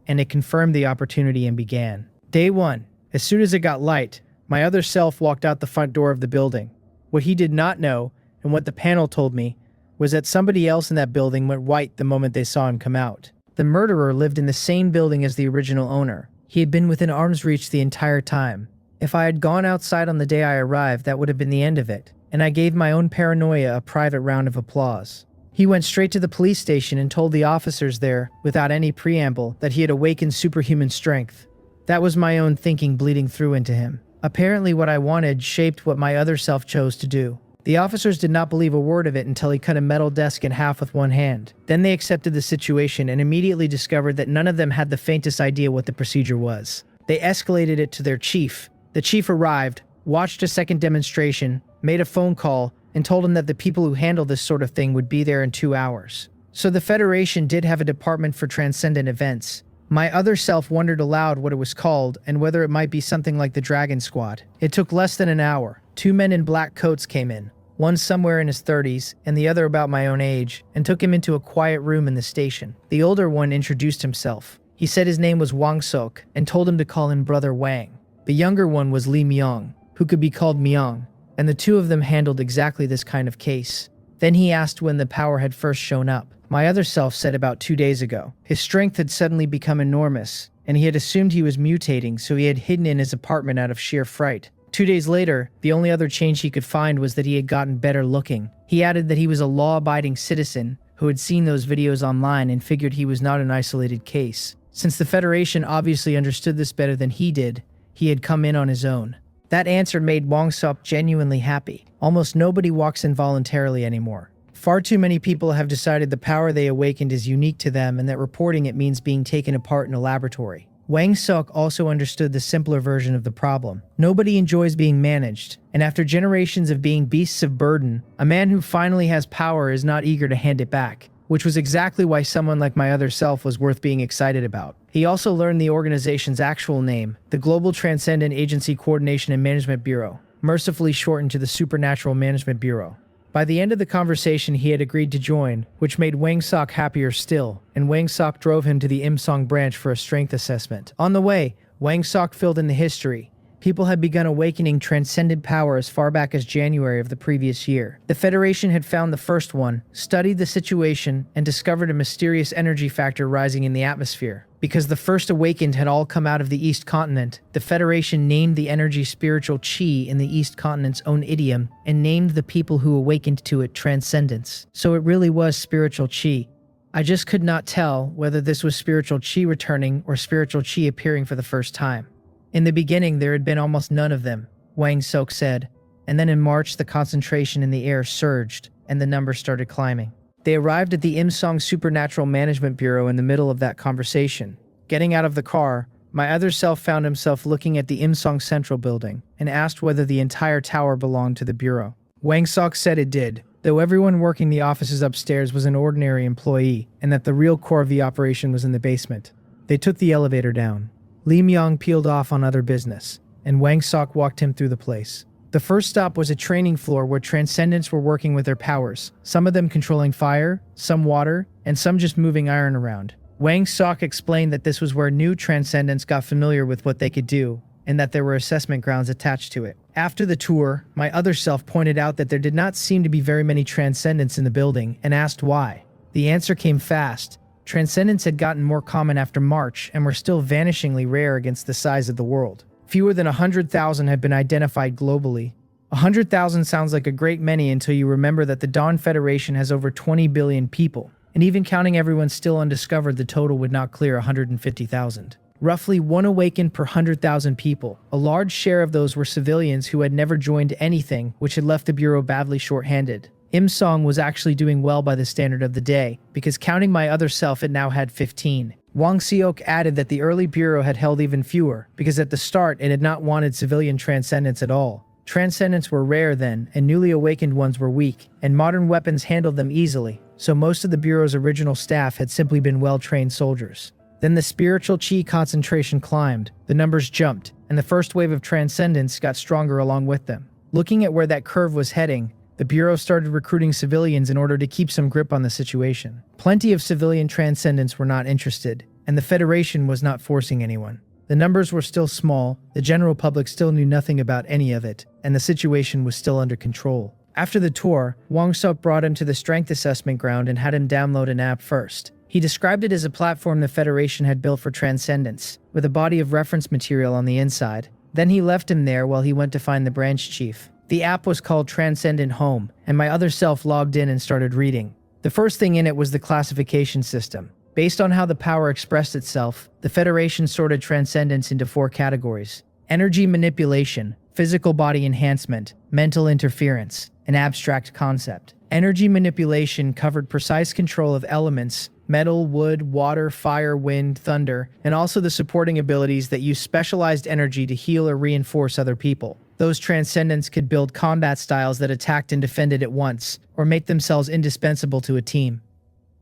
and it confirmed the opportunity and began. Day 1. As soon as it got light, my other self walked out the front door of the building. What he did not know, and what the panel told me, was that somebody else in that building went white the moment they saw him come out. The murderer lived in the same building as the original owner. He had been within arm's reach the entire time. If I had gone outside on the day I arrived, that would have been the end of it, and I gave my own paranoia a private round of applause. He went straight to the police station and told the officers there, without any preamble, that he had awakened superhuman strength. That was my own thinking bleeding through into him. Apparently what I wanted shaped what my other self chose to do. The officers did not believe a word of it until he cut a metal desk in half with one hand. Then they accepted the situation and immediately discovered that none of them had the faintest idea what the procedure was. They escalated it to their chief. The chief arrived, watched a second demonstration, made a phone call, and told him that the people who handle this sort of thing would be there in 2 hours. So the Federation did have a department for transcendent events. My other self wondered aloud what it was called and whether it might be something like the Dragon Squad. It took less than an hour. 2 men in black coats came in, one somewhere in his 30s and the other about my own age, and took him into a quiet room in the station. The older one introduced himself. He said his name was Wang Sok and told him to call him Brother Wang. The younger one was Li Myong, who could be called Myong, and the two of them handled exactly this kind of case. Then he asked when the power had first shown up. My other self said about 2 days ago. His strength had suddenly become enormous, and he had assumed he was mutating, so he had hidden in his apartment out of sheer fright. 2 days later, the only other change he could find was that he had gotten better looking. He added that he was a law-abiding citizen who had seen those videos online and figured he was not an isolated case. Since the Federation obviously understood this better than he did, he had come in on his own. That answer made Wang Sok genuinely happy. Almost nobody walks in voluntarily anymore. Far too many people have decided the power they awakened is unique to them and that reporting it means being taken apart in a laboratory. Wang Sok also understood the simpler version of the problem. Nobody enjoys being managed, and after generations of being beasts of burden, a man who finally has power is not eager to hand it back, which was exactly why someone like my other self was worth being excited about. He also learned the organization's actual name, the Global Transcendent Agency Coordination and Management Bureau, mercifully shortened to the Supernatural Management Bureau. By the end of the conversation, he had agreed to join, which made Wang Sok happier still, and Wang Sok drove him to the Imsong branch for a strength assessment. On the way, Wang Sok filled in the history. People had begun awakening transcendent power as far back as January of the previous year. The Federation had found the first one, studied the situation, and discovered a mysterious energy factor rising in the atmosphere. Because the first awakened had all come out of the East Continent, the Federation named the energy spiritual chi in the East Continent's own idiom, and named the people who awakened to it transcendents. So it really was spiritual chi. I just could not tell whether this was spiritual chi returning or spiritual chi appearing for the first time. In the beginning, there had been almost none of them, Wang Sok said, and then in March the concentration in the air surged, and the numbers started climbing. They arrived at the Imsong Supernatural Management Bureau in the middle of that conversation. Getting out of the car, my other self found himself looking at the Imsong Central building and asked whether the entire tower belonged to the Bureau. Wang Sok said it did, though everyone working the offices upstairs was an ordinary employee and that the real core of the operation was in the basement. They took the elevator down. Li Myong peeled off on other business, and Wang Sok walked him through the place. The first stop was a training floor where transcendents were working with their powers, some of them controlling fire, some water, and some just moving iron around. Wang Sok explained that this was where new transcendents got familiar with what they could do, and that there were assessment grounds attached to it. After the tour, my other self pointed out that there did not seem to be very many transcendents in the building, and asked why. The answer came fast. Transcendents had gotten more common after March, and were still vanishingly rare against the size of the world. Fewer than 100,000 had been identified globally. 100,000 sounds like a great many until you remember that the Dawn Federation has over 20 billion people, and even counting everyone still undiscovered, the total would not clear 150,000. Roughly one awakened per 100,000 people. A large share of those were civilians who had never joined anything, which had left the Bureau badly short-handed. Im Song was actually doing well by the standard of the day, because counting my other self, it now had 15. Wang Seok added that the early Bureau had held even fewer, because at the start it had not wanted civilian transcendents at all. Transcendents were rare then, and newly awakened ones were weak, and modern weapons handled them easily, so most of the Bureau's original staff had simply been well-trained soldiers. Then the spiritual chi concentration climbed, the numbers jumped, and the first wave of transcendents got stronger along with them. Looking at where that curve was heading, the Bureau started recruiting civilians in order to keep some grip on the situation. Plenty of civilian transcendents were not interested, and the Federation was not forcing anyone. The numbers were still small, the general public still knew nothing about any of it, and the situation was still under control. After the tour, Wang Suk brought him to the strength assessment ground and had him download an app first. He described it as a platform the Federation had built for transcendence, with a body of reference material on the inside. Then he left him there while he went to find the branch chief. The app was called Transcendent Home, and my other self logged in and started reading. The first thing in it was the classification system. Based on how the power expressed itself, the Federation sorted transcendence into 4 categories: energy manipulation, physical body enhancement, mental interference, and abstract concept. Energy manipulation covered precise control of elements, metal, wood, water, fire, wind, thunder, and also the supporting abilities that use specialized energy to heal or reinforce other people. Those transcendents could build combat styles that attacked and defended at once, or make themselves indispensable to a team.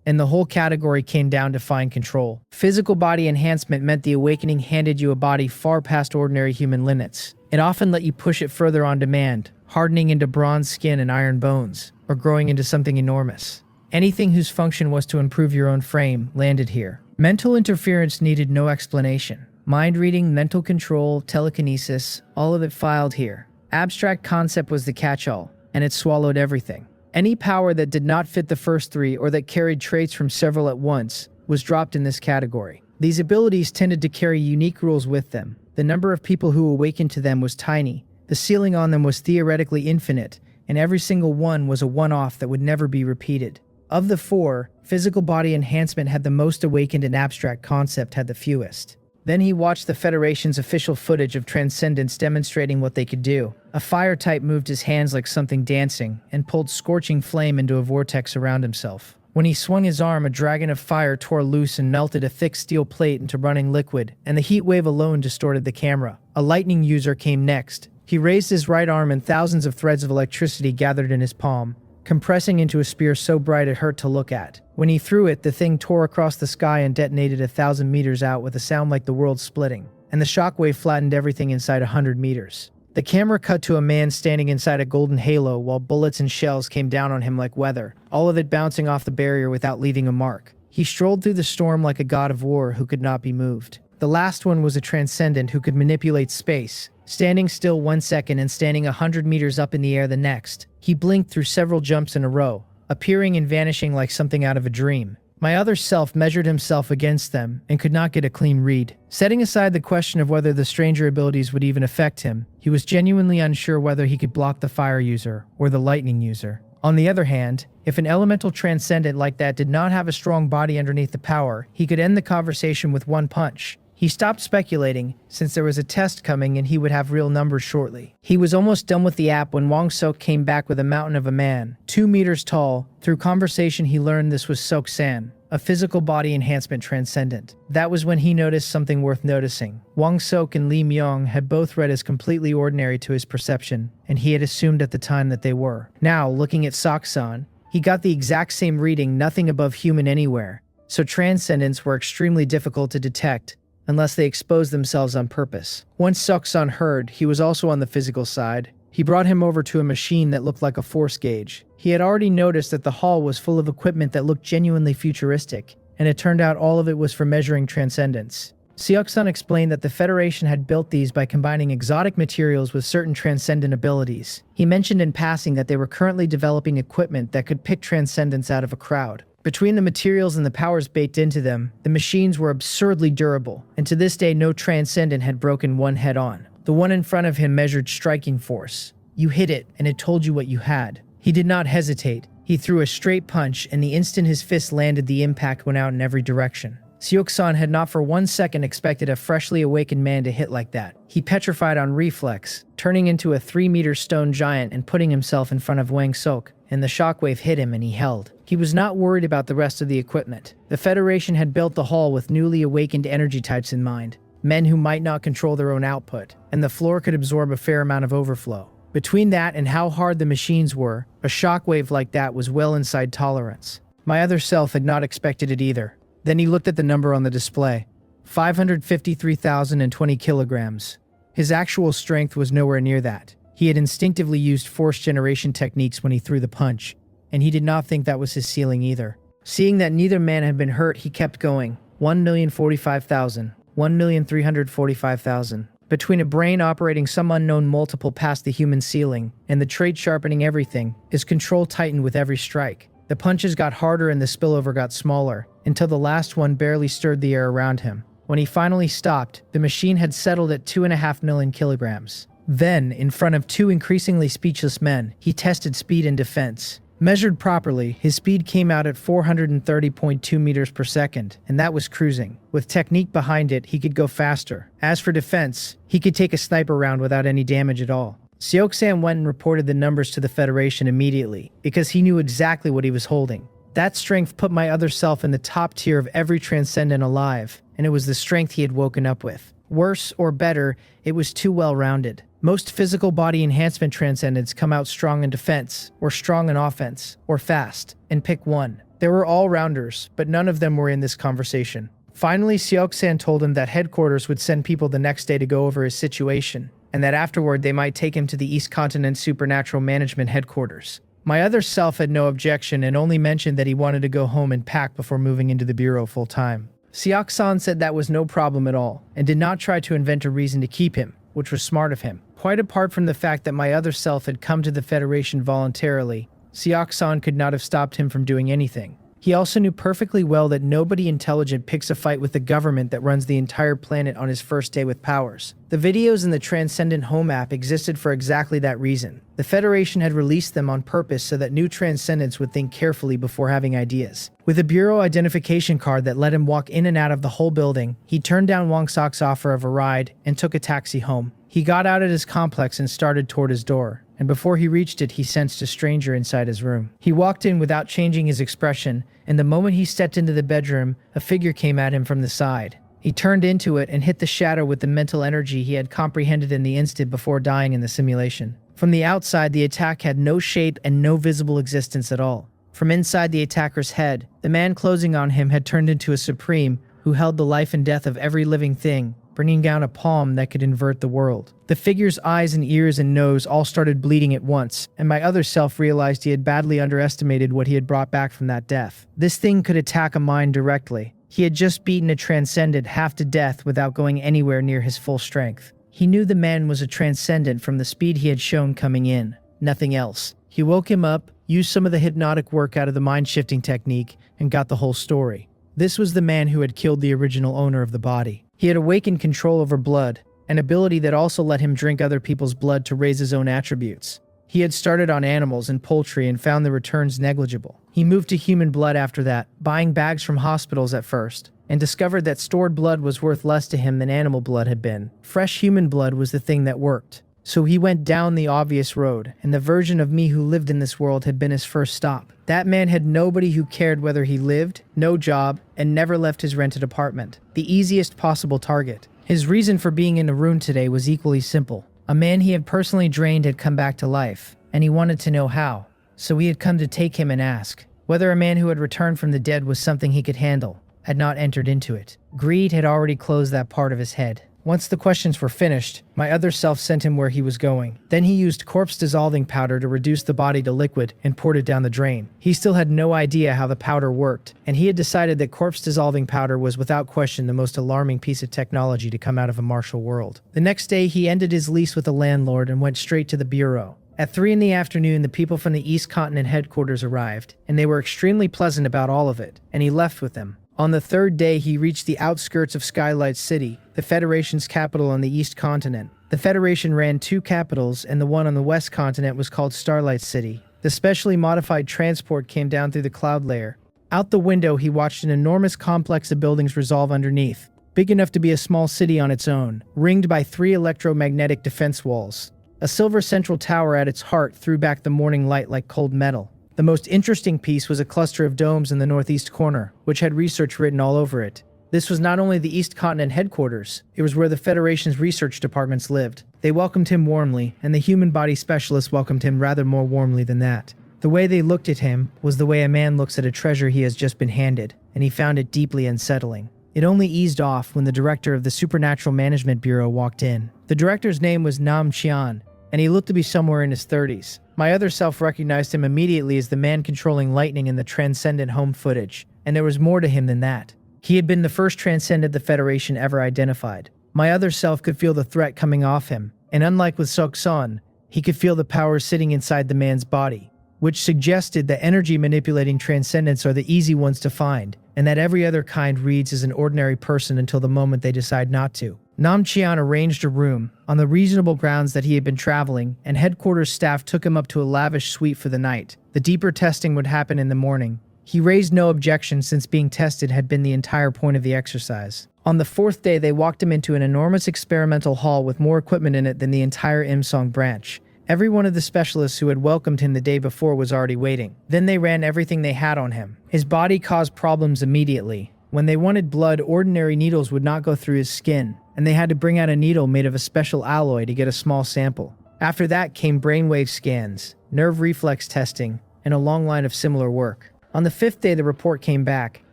And the whole category came down to fine control. Physical body enhancement meant the awakening handed you a body far past ordinary human limits. It often let you push it further on demand, hardening into bronze skin and iron bones, or growing into something enormous. Anything whose function was to improve your own frame landed here. Mental interference needed no explanation. Mind reading, mental control, telekinesis, all of it filed here. Abstract concept was the catch-all, and it swallowed everything. Any power that did not fit the first 3 or that carried traits from several at once was dropped in this category. These abilities tended to carry unique rules with them. The number of people who awakened to them was tiny. The ceiling on them was theoretically infinite, and every single one was a one-off that would never be repeated. Of the 4, physical body enhancement had the most awakened and abstract concept had the fewest. Then he watched the Federation's official footage of transcendence demonstrating what they could do. A fire type moved his hands like something dancing and pulled scorching flame into a vortex around himself. When he swung his arm, a dragon of fire tore loose and melted a thick steel plate into running liquid, and the heat wave alone distorted the camera. A lightning user came next. He raised his right arm and thousands of threads of electricity gathered in his palm, compressing into a spear so bright it hurt to look at. When he threw it, the thing tore across the sky and detonated 1,000 meters out with a sound like the world splitting, and the shockwave flattened everything inside 100 meters. The camera cut to a man standing inside a golden halo while bullets and shells came down on him like weather, all of it bouncing off the barrier without leaving a mark. He strolled through the storm like a god of war who could not be moved. The last one was a transcendent who could manipulate space, standing still 1 second and standing 100 meters up in the air the next. He blinked through several jumps in a row, appearing and vanishing like something out of a dream. My other self measured himself against them and could not get a clean read. Setting aside the question of whether the stranger abilities would even affect him, he was genuinely unsure whether he could block the fire user or the lightning user. On the other hand, if an elemental transcendent like that did not have a strong body underneath the power, he could end the conversation with one punch. He stopped speculating, since there was a test coming and he would have real numbers shortly. He was almost done with the app when Wang Sok came back with a mountain of a man, 2 meters tall. Through conversation he learned this was Sok San, a physical body enhancement transcendent. That was when he noticed something worth noticing. Wang Sok and Li Myung had both read as completely ordinary to his perception, and he had assumed at the time that they were. Now, looking at Sok San, he got the exact same reading, nothing above human anywhere. So transcendents were extremely difficult to detect, unless they exposed themselves on purpose. Once Sok-san heard, he was also on the physical side. He brought him over to a machine that looked like a force gauge. He had already noticed that the hall was full of equipment that looked genuinely futuristic, and it turned out all of it was for measuring transcendence. Seok-san explained that the Federation had built these by combining exotic materials with certain transcendent abilities. He mentioned in passing that they were currently developing equipment that could pick transcendence out of a crowd. Between the materials and the powers baked into them, the machines were absurdly durable, and to this day no transcendent had broken one head-on. The one in front of him measured striking force. You hit it, and it told you what you had. He did not hesitate. He threw a straight punch, and the instant his fist landed, the impact went out in every direction. Seok-san had not for 1 second expected a freshly awakened man to hit like that. He petrified on reflex, turning into a 3-meter stone giant and putting himself in front of Wang Sok, and the shockwave hit him and he held. He was not worried about the rest of the equipment. The Federation had built the hall with newly awakened energy types in mind, men who might not control their own output, and the floor could absorb a fair amount of overflow. Between that and how hard the machines were, a shockwave like that was well inside tolerance. My other self had not expected it either. Then he looked at the number on the display. 553,020 kilograms. His actual strength was nowhere near that. He had instinctively used force generation techniques when he threw the punch, and he did not think that was his ceiling either. Seeing that neither man had been hurt, he kept going. 1,045,000. 1,345,000. Between a brain operating some unknown multiple past the human ceiling, and the trade sharpening everything, his control tightened with every strike. The punches got harder and the spillover got smaller, until the last one barely stirred the air around him. When he finally stopped, the machine had settled at 2.5 million kilograms. Then, in front of two increasingly speechless men, he tested speed and defense. Measured properly, his speed came out at 430.2 meters per second, and that was cruising. With technique behind it, he could go faster. As for defense, he could take a sniper round without any damage at all. Seok-san went and reported the numbers to the Federation immediately, because he knew exactly what he was holding. That strength put my other self in the top tier of every transcendent alive, and it was the strength he had woken up with. Worse or better, it was too well-rounded. Most physical body enhancement transcendents come out strong in defense, or strong in offense, or fast, and pick one. There were all-rounders, but none of them were in this conversation. Finally, Seok-san told him that headquarters would send people the next day to go over his situation, and that afterward they might take him to the East Continent Supernatural Management Headquarters. My other self had no objection and only mentioned that he wanted to go home and pack before moving into the bureau full-time. Seok-san said that was no problem at all, and did not try to invent a reason to keep him, which was smart of him. Quite apart from the fact that my other self had come to the Federation voluntarily, Seok-san could not have stopped him from doing anything. He also knew perfectly well that nobody intelligent picks a fight with the government that runs the entire planet on his first day with powers. The videos in the Transcendent Home app existed for exactly that reason. The Federation had released them on purpose so that new Transcendents would think carefully before having ideas. With a Bureau identification card that let him walk in and out of the whole building, he turned down Wang Sok's offer of a ride and took a taxi home. He got out at his complex and started toward his door, and before he reached it, he sensed a stranger inside his room. He walked in without changing his expression, and the moment he stepped into the bedroom, a figure came at him from the side. He turned into it and hit the shadow with the mental energy he had comprehended in the instant before dying in the simulation. From the outside, the attack had no shape and no visible existence at all. From inside the attacker's head, the man closing on him had turned into a supreme who held the life and death of every living thing, bringing down a palm that could invert the world. The figure's eyes and ears and nose all started bleeding at once, and my other self realized he had badly underestimated what he had brought back from that death. This thing could attack a mind directly. He had just beaten a transcendent half to death without going anywhere near his full strength. He knew the man was a transcendent from the speed he had shown coming in. Nothing else. He woke him up, used some of the hypnotic work out of the mind-shifting technique, and got the whole story. This was the man who had killed the original owner of the body. He had awakened control over blood, an ability that also let him drink other people's blood to raise his own attributes. He had started on animals and poultry and found the returns negligible. He moved to human blood after that, buying bags from hospitals at first, and discovered that stored blood was worth less to him than animal blood had been. Fresh human blood was the thing that worked. So he went down the obvious road, and the version of me who lived in this world had been his first stop. That man had nobody who cared whether he lived, no job, and never left his rented apartment. The easiest possible target. His reason for being in the room today was equally simple. A man he had personally drained had come back to life, and he wanted to know how. So he had come to take him and ask whether a man who had returned from the dead was something he could handle, had not entered into it. Greed had already closed that part of his head. Once the questions were finished, my other self sent him where he was going. Then he used corpse dissolving powder to reduce the body to liquid and poured it down the drain. He still had no idea how the powder worked, and he had decided that corpse dissolving powder was without question the most alarming piece of technology to come out of a martial world. The next day, he ended his lease with the landlord and went straight to the bureau. At 3 in the afternoon, the people from the East Continent headquarters arrived, and they were extremely pleasant about all of it, and he left with them. On the third day, he reached the outskirts of Skylight City, the Federation's capital on the East Continent. The The Federation ran 2 capitals, and the one on the west continent was called Starlight City. The specially modified transport came down through the cloud layer. Out the window, he watched an enormous complex of buildings resolve underneath, big enough to be a small city on its own, ringed by 3 electromagnetic defense walls. A silver central tower at its heart threw back the morning light like cold metal. The most interesting piece was a cluster of domes in the northeast corner, which had research written all over it. This was not only the East Continent headquarters, it was where the Federation's research departments lived. They welcomed him warmly, and the human body specialists welcomed him rather more warmly than that. The way they looked at him was the way a man looks at a treasure he has just been handed, and he found it deeply unsettling. It only eased off when the director of the Supernatural Management Bureau walked in. The director's name was Nam Qian, and he looked to be somewhere in his 30s. My other self recognized him immediately as the man controlling lightning in the Transcendent home footage, and there was more to him than that. He had been the first Transcendent the Federation ever identified. My other self could feel the threat coming off him, and unlike with Sok-san, he could feel the power sitting inside the man's body, which suggested that energy-manipulating transcendents are the easy ones to find, and that every other kind reads as an ordinary person until the moment they decide not to. Nam Qian arranged a room, on the reasonable grounds that he had been traveling, and headquarters staff took him up to a lavish suite for the night. The deeper testing would happen in the morning. He raised no objection since being tested had been the entire point of the exercise. On the 4th day, they walked him into an enormous experimental hall with more equipment in it than the entire Imsong branch. Every one of the specialists who had welcomed him the day before was already waiting. Then they ran everything they had on him. His body caused problems immediately. When they wanted blood, ordinary needles would not go through his skin, and they had to bring out a needle made of a special alloy to get a small sample. After that came brainwave scans, nerve reflex testing, and a long line of similar work. On the 5th day, the report came back,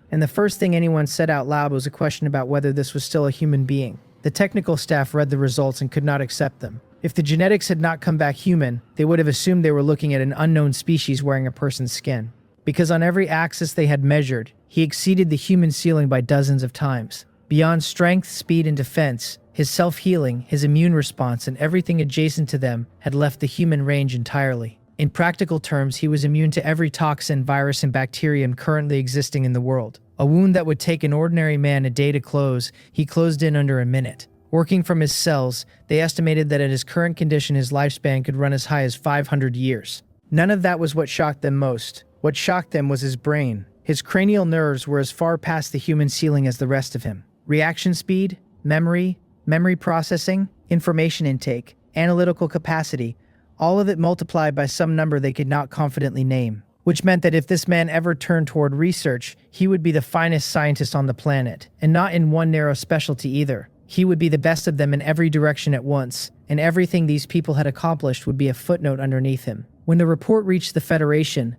and the first thing anyone said out loud was a question about whether this was still a human being. The technical staff read the results and could not accept them. If the genetics had not come back human, they would have assumed they were looking at an unknown species wearing a person's skin. Because on every axis they had measured, he exceeded the human ceiling by dozens of times. Beyond strength, speed, and defense, his self-healing, his immune response, and everything adjacent to them had left the human range entirely. In practical terms, he was immune to every toxin, virus, and bacterium currently existing in the world. A wound that would take an ordinary man a day to close, he closed in under a minute. Working from his cells, they estimated that at his current condition his lifespan could run as high as 500 years. None of that was what shocked them most. What shocked them was his brain. His cranial nerves were as far past the human ceiling as the rest of him. Reaction speed, memory processing, information intake, analytical capacity, all of it multiplied by some number they could not confidently name. Which meant that if this man ever turned toward research, he would be the finest scientist on the planet, and not in one narrow specialty either. He would be the best of them in every direction at once, and everything these people had accomplished would be a footnote underneath him. When the report reached the Federation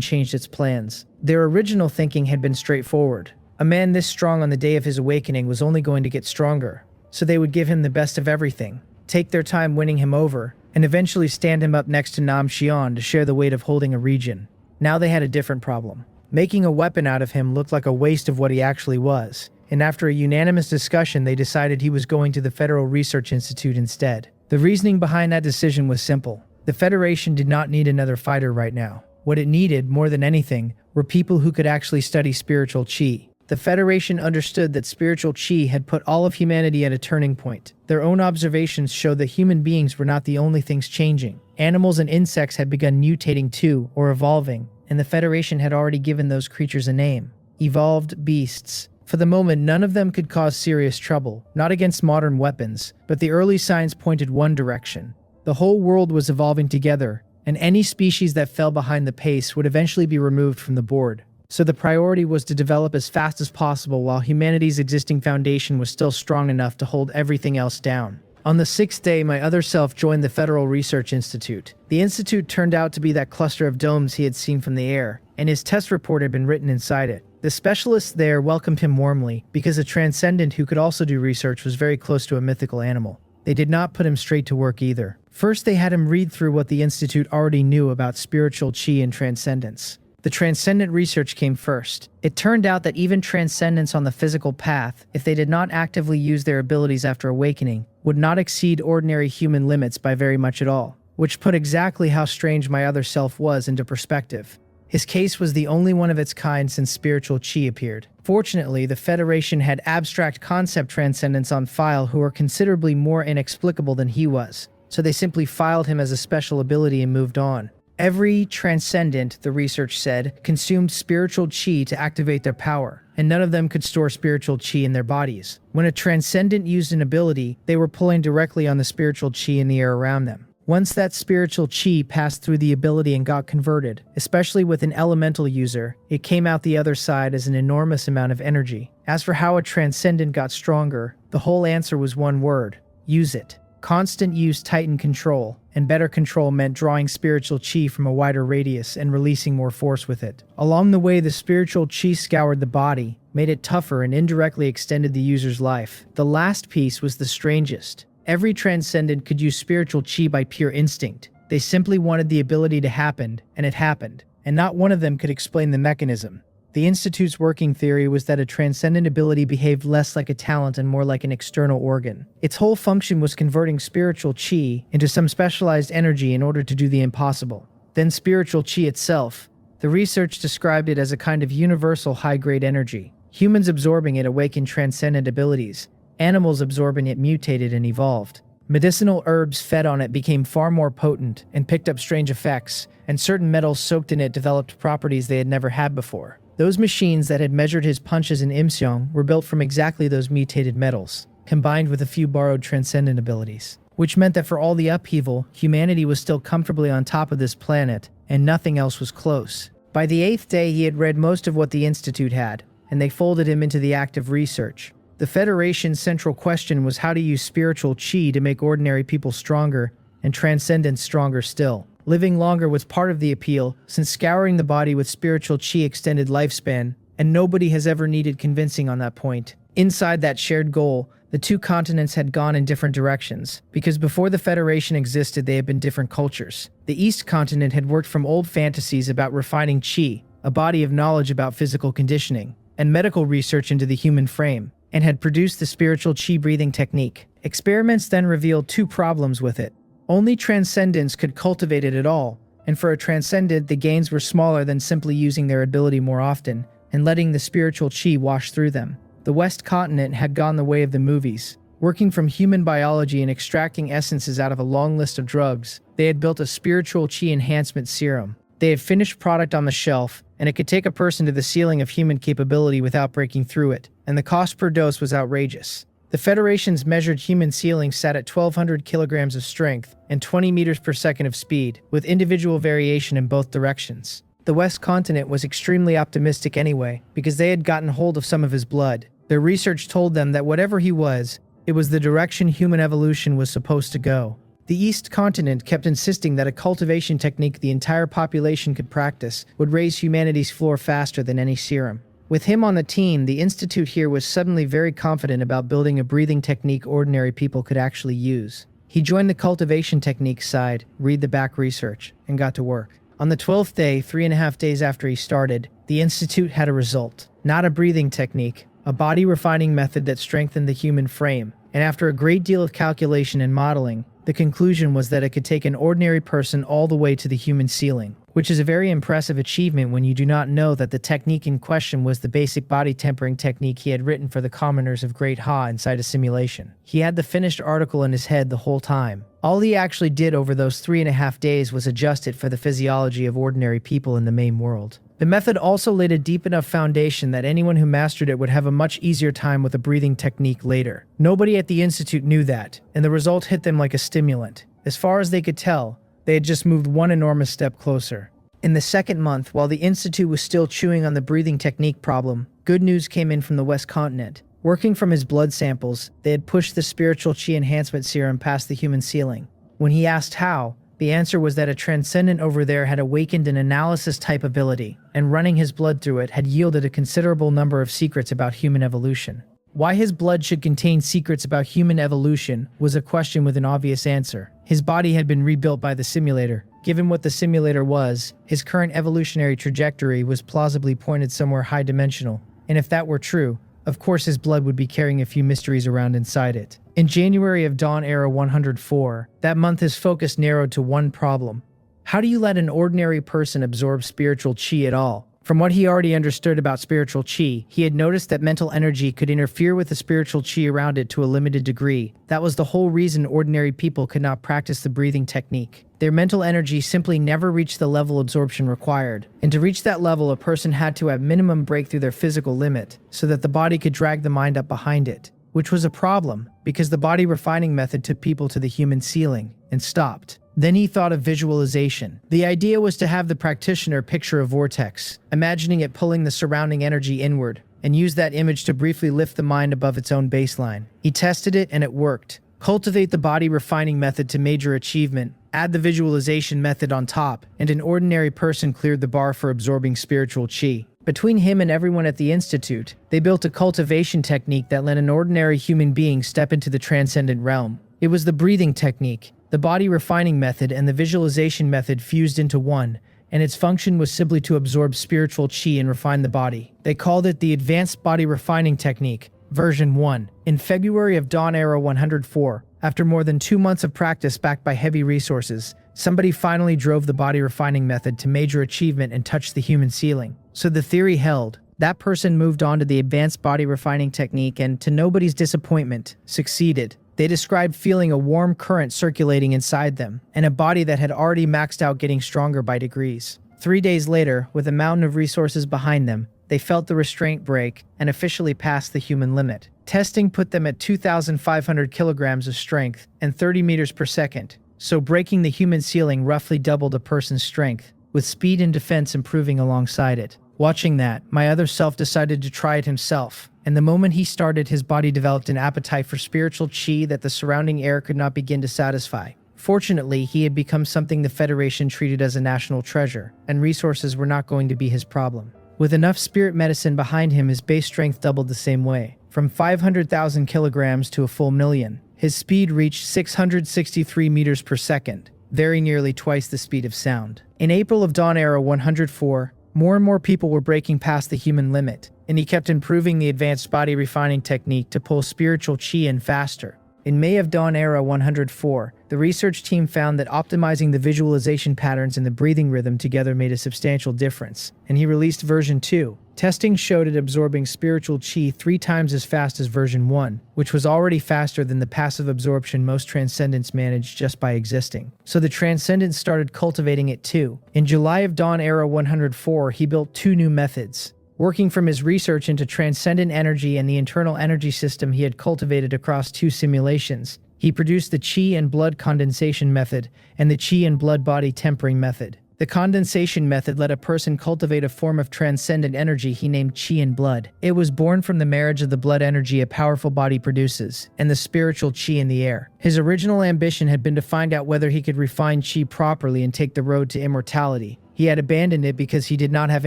changed its plans. Their original thinking had been straightforward. A man this strong on the day of his awakening was only going to get stronger, so they would give him the best of everything, take their time winning him over, and eventually stand him up next to Nam Qian to share the weight of holding a region. Now they had a different problem. Making a weapon out of him looked like a waste of what he actually was, and after a unanimous discussion they decided he was going to the Federal Research Institute instead. The reasoning behind that decision was simple. The Federation did not need another fighter right now. What it needed, more than anything, were people who could actually study spiritual qi. The Federation understood that spiritual qi had put all of humanity at a turning point. Their own observations showed that human beings were not the only things changing. Animals and insects had begun mutating too, or evolving, and the Federation had already given those creatures a name. Evolved beasts. For the moment, none of them could cause serious trouble, not against modern weapons, but the early signs pointed one direction. The whole world was evolving together, and any species that fell behind the pace would eventually be removed from the board. So the priority was to develop as fast as possible while humanity's existing foundation was still strong enough to hold everything else down. On the 6th day, my other self joined the Federal Research Institute. The institute turned out to be that cluster of domes he had seen from the air, and his test report had been written inside it. The specialists there welcomed him warmly because a transcendent who could also do research was very close to a mythical animal. They did not put him straight to work either. First, they had him read through what the institute already knew about spiritual qi and transcendence. The transcendent research came first. It turned out that even transcendents on the physical path, if they did not actively use their abilities after awakening, would not exceed ordinary human limits by very much at all, which put exactly how strange my other self was into perspective. His case was the only one of its kind since spiritual chi appeared. Fortunately, the Federation had abstract concept transcendents on file who were considerably more inexplicable than he was, so they simply filed him as a special ability and moved on. Every transcendent, the research said, consumed spiritual chi to activate their power, and none of them could store spiritual chi in their bodies. When a transcendent used an ability, they were pulling directly on the spiritual chi in the air around them. Once that spiritual chi passed through the ability and got converted, especially with an elemental user, it came out the other side as an enormous amount of energy. As for how a transcendent got stronger, the whole answer was one word: use it. Constant use tightened control, and better control meant drawing spiritual chi from a wider radius and releasing more force with it. Along the way, the spiritual chi scoured the body, made it tougher, and indirectly extended the user's life. The last piece was the strangest. Every transcendent could use spiritual chi by pure instinct. They simply wanted the ability to happen, and it happened. And not one of them could explain the mechanism. The Institute's working theory was that a transcendent ability behaved less like a talent and more like an external organ. Its whole function was converting spiritual chi into some specialized energy in order to do the impossible. Then spiritual chi itself. The research described it as a kind of universal high-grade energy. Humans absorbing it awakened transcendent abilities. Animals absorbing it mutated and evolved. Medicinal herbs fed on it became far more potent and picked up strange effects, and certain metals soaked in it developed properties they had never had before. Those machines that had measured his punches in Imseong were built from exactly those mutated metals, combined with a few borrowed transcendent abilities. Which meant that for all the upheaval, humanity was still comfortably on top of this planet, and nothing else was close. By the 8th day, he had read most of what the Institute had, and they folded him into the active research. The Federation's central question was how to use spiritual chi to make ordinary people stronger, and transcendents stronger still. Living longer was part of the appeal, since scouring the body with spiritual chi extended lifespan, and nobody has ever needed convincing on that point. Inside that shared goal, the two continents had gone in different directions, because before the Federation existed they had been different cultures. The East continent had worked from old fantasies about refining chi, a body of knowledge about physical conditioning, and medical research into the human frame, and had produced the spiritual chi breathing technique. Experiments then revealed two problems with it. Only transcendents could cultivate it at all, and for a transcendent, the gains were smaller than simply using their ability more often and letting the spiritual chi wash through them. The West continent had gone the way of the movies. Working from human biology and extracting essences out of a long list of drugs, they had built a spiritual chi enhancement serum. They had finished product on the shelf, and it could take a person to the ceiling of human capability without breaking through it, and the cost per dose was outrageous. The Federation's measured human ceiling sat at 1,200 kilograms of strength and 20 meters per second of speed, with individual variation in both directions. The West continent was extremely optimistic anyway, because they had gotten hold of some of his blood. Their research told them that whatever he was, it was the direction human evolution was supposed to go. The East continent kept insisting that a cultivation technique the entire population could practice would raise humanity's floor faster than any serum. With him on the team, the Institute here was suddenly very confident about building a breathing technique ordinary people could actually use. He joined the cultivation technique side, read the back research, and got to work. On the 12th day, 3.5 days after he started, the Institute had a result. Not a breathing technique, a body refining method that strengthened the human frame. And after a great deal of calculation and modeling, the conclusion was that it could take an ordinary person all the way to the human ceiling, which is a very impressive achievement when you do not know that the technique in question was the basic body tempering technique he had written for the commoners of Great Ha inside a simulation. He had the finished article in his head the whole time. All he actually did over those 3.5 days was adjust it for the physiology of ordinary people in the main world. The method also laid a deep enough foundation that anyone who mastered it would have a much easier time with a breathing technique later. Nobody at the Institute knew that, and the result hit them like a stimulant. As far as they could tell, they had just moved one enormous step closer. In the second month, while the Institute was still chewing on the breathing technique problem, good news came in from the West continent. Working from his blood samples, they had pushed the spiritual chi enhancement serum past the human ceiling. When he asked how, the answer was that a transcendent over there had awakened an analysis-type ability, and running his blood through it had yielded a considerable number of secrets about human evolution. Why his blood should contain secrets about human evolution was a question with an obvious answer. His body had been rebuilt by the simulator. Given what the simulator was, his current evolutionary trajectory was plausibly pointed somewhere high-dimensional, and if that were true, of course his blood would be carrying a few mysteries around inside it. In January of Dawn Era 104, that month his focus narrowed to one problem. How do you let an ordinary person absorb spiritual chi at all? From what he already understood about spiritual chi, he had noticed that mental energy could interfere with the spiritual chi around it to a limited degree. That was the whole reason ordinary people could not practice the breathing technique. Their mental energy simply never reached the level absorption required. And to reach that level, a person had to at minimum break through their physical limit, so that the body could drag the mind up behind it. Which was a problem, because the body refining method took people to the human ceiling, and stopped. Then he thought of visualization. The idea was to have the practitioner picture a vortex, imagining it pulling the surrounding energy inward, and use that image to briefly lift the mind above its own baseline. He tested it and it worked. Cultivate the body refining method to major achievement, add the visualization method on top, and an ordinary person cleared the bar for absorbing spiritual chi. Between him and everyone at the Institute, they built a cultivation technique that let an ordinary human being step into the transcendent realm. It was the breathing technique, the body refining method, and the visualization method fused into one, and its function was simply to absorb spiritual chi and refine the body. They called it the Advanced Body Refining Technique, version 1. In February of Dawn Era 104, after more than 2 months of practice backed by heavy resources, somebody finally drove the body refining method to major achievement and touched the human ceiling. So the theory held. That person moved on to the Advanced Body Refining Technique and, to nobody's disappointment, succeeded. They described feeling a warm current circulating inside them, and a body that had already maxed out getting stronger by degrees. 3 days later, with a mountain of resources behind them, they felt the restraint break and officially passed the human limit. Testing put them at 2,500 kilograms of strength and 30 meters per second, so breaking the human ceiling roughly doubled a person's strength, with speed and defense improving alongside it. Watching that, my other self decided to try it himself, and the moment he started, his body developed an appetite for spiritual chi that the surrounding air could not begin to satisfy. Fortunately, he had become something the Federation treated as a national treasure, and resources were not going to be his problem. With enough spirit medicine behind him, his base strength doubled the same way, from 500,000 kilograms to a full million. His speed reached 663 meters per second, very nearly twice the speed of sound. In April of Dawn Era 104, more and more people were breaking past the human limit, and he kept improving the advanced body refining technique to pull spiritual chi in faster. In May of Dawn Era 104, the research team found that optimizing the visualization patterns and the breathing rhythm together made a substantial difference, and he released version 2. Testing showed it absorbing spiritual chi 3 times as fast as version 1, which was already faster than the passive absorption most transcendents managed just by existing. So the transcendents started cultivating it too. In July of Dawn Era 104, he built 2 new methods. Working from his research into transcendent energy and the internal energy system he had cultivated across 2 simulations, he produced the chi and blood condensation method and the chi and blood body tempering method. The condensation method let a person cultivate a form of transcendent energy he named chi and blood. It was born from the marriage of the blood energy a powerful body produces and the spiritual chi in the air. His original ambition had been to find out whether he could refine chi properly and take the road to immortality. He had abandoned it because he did not have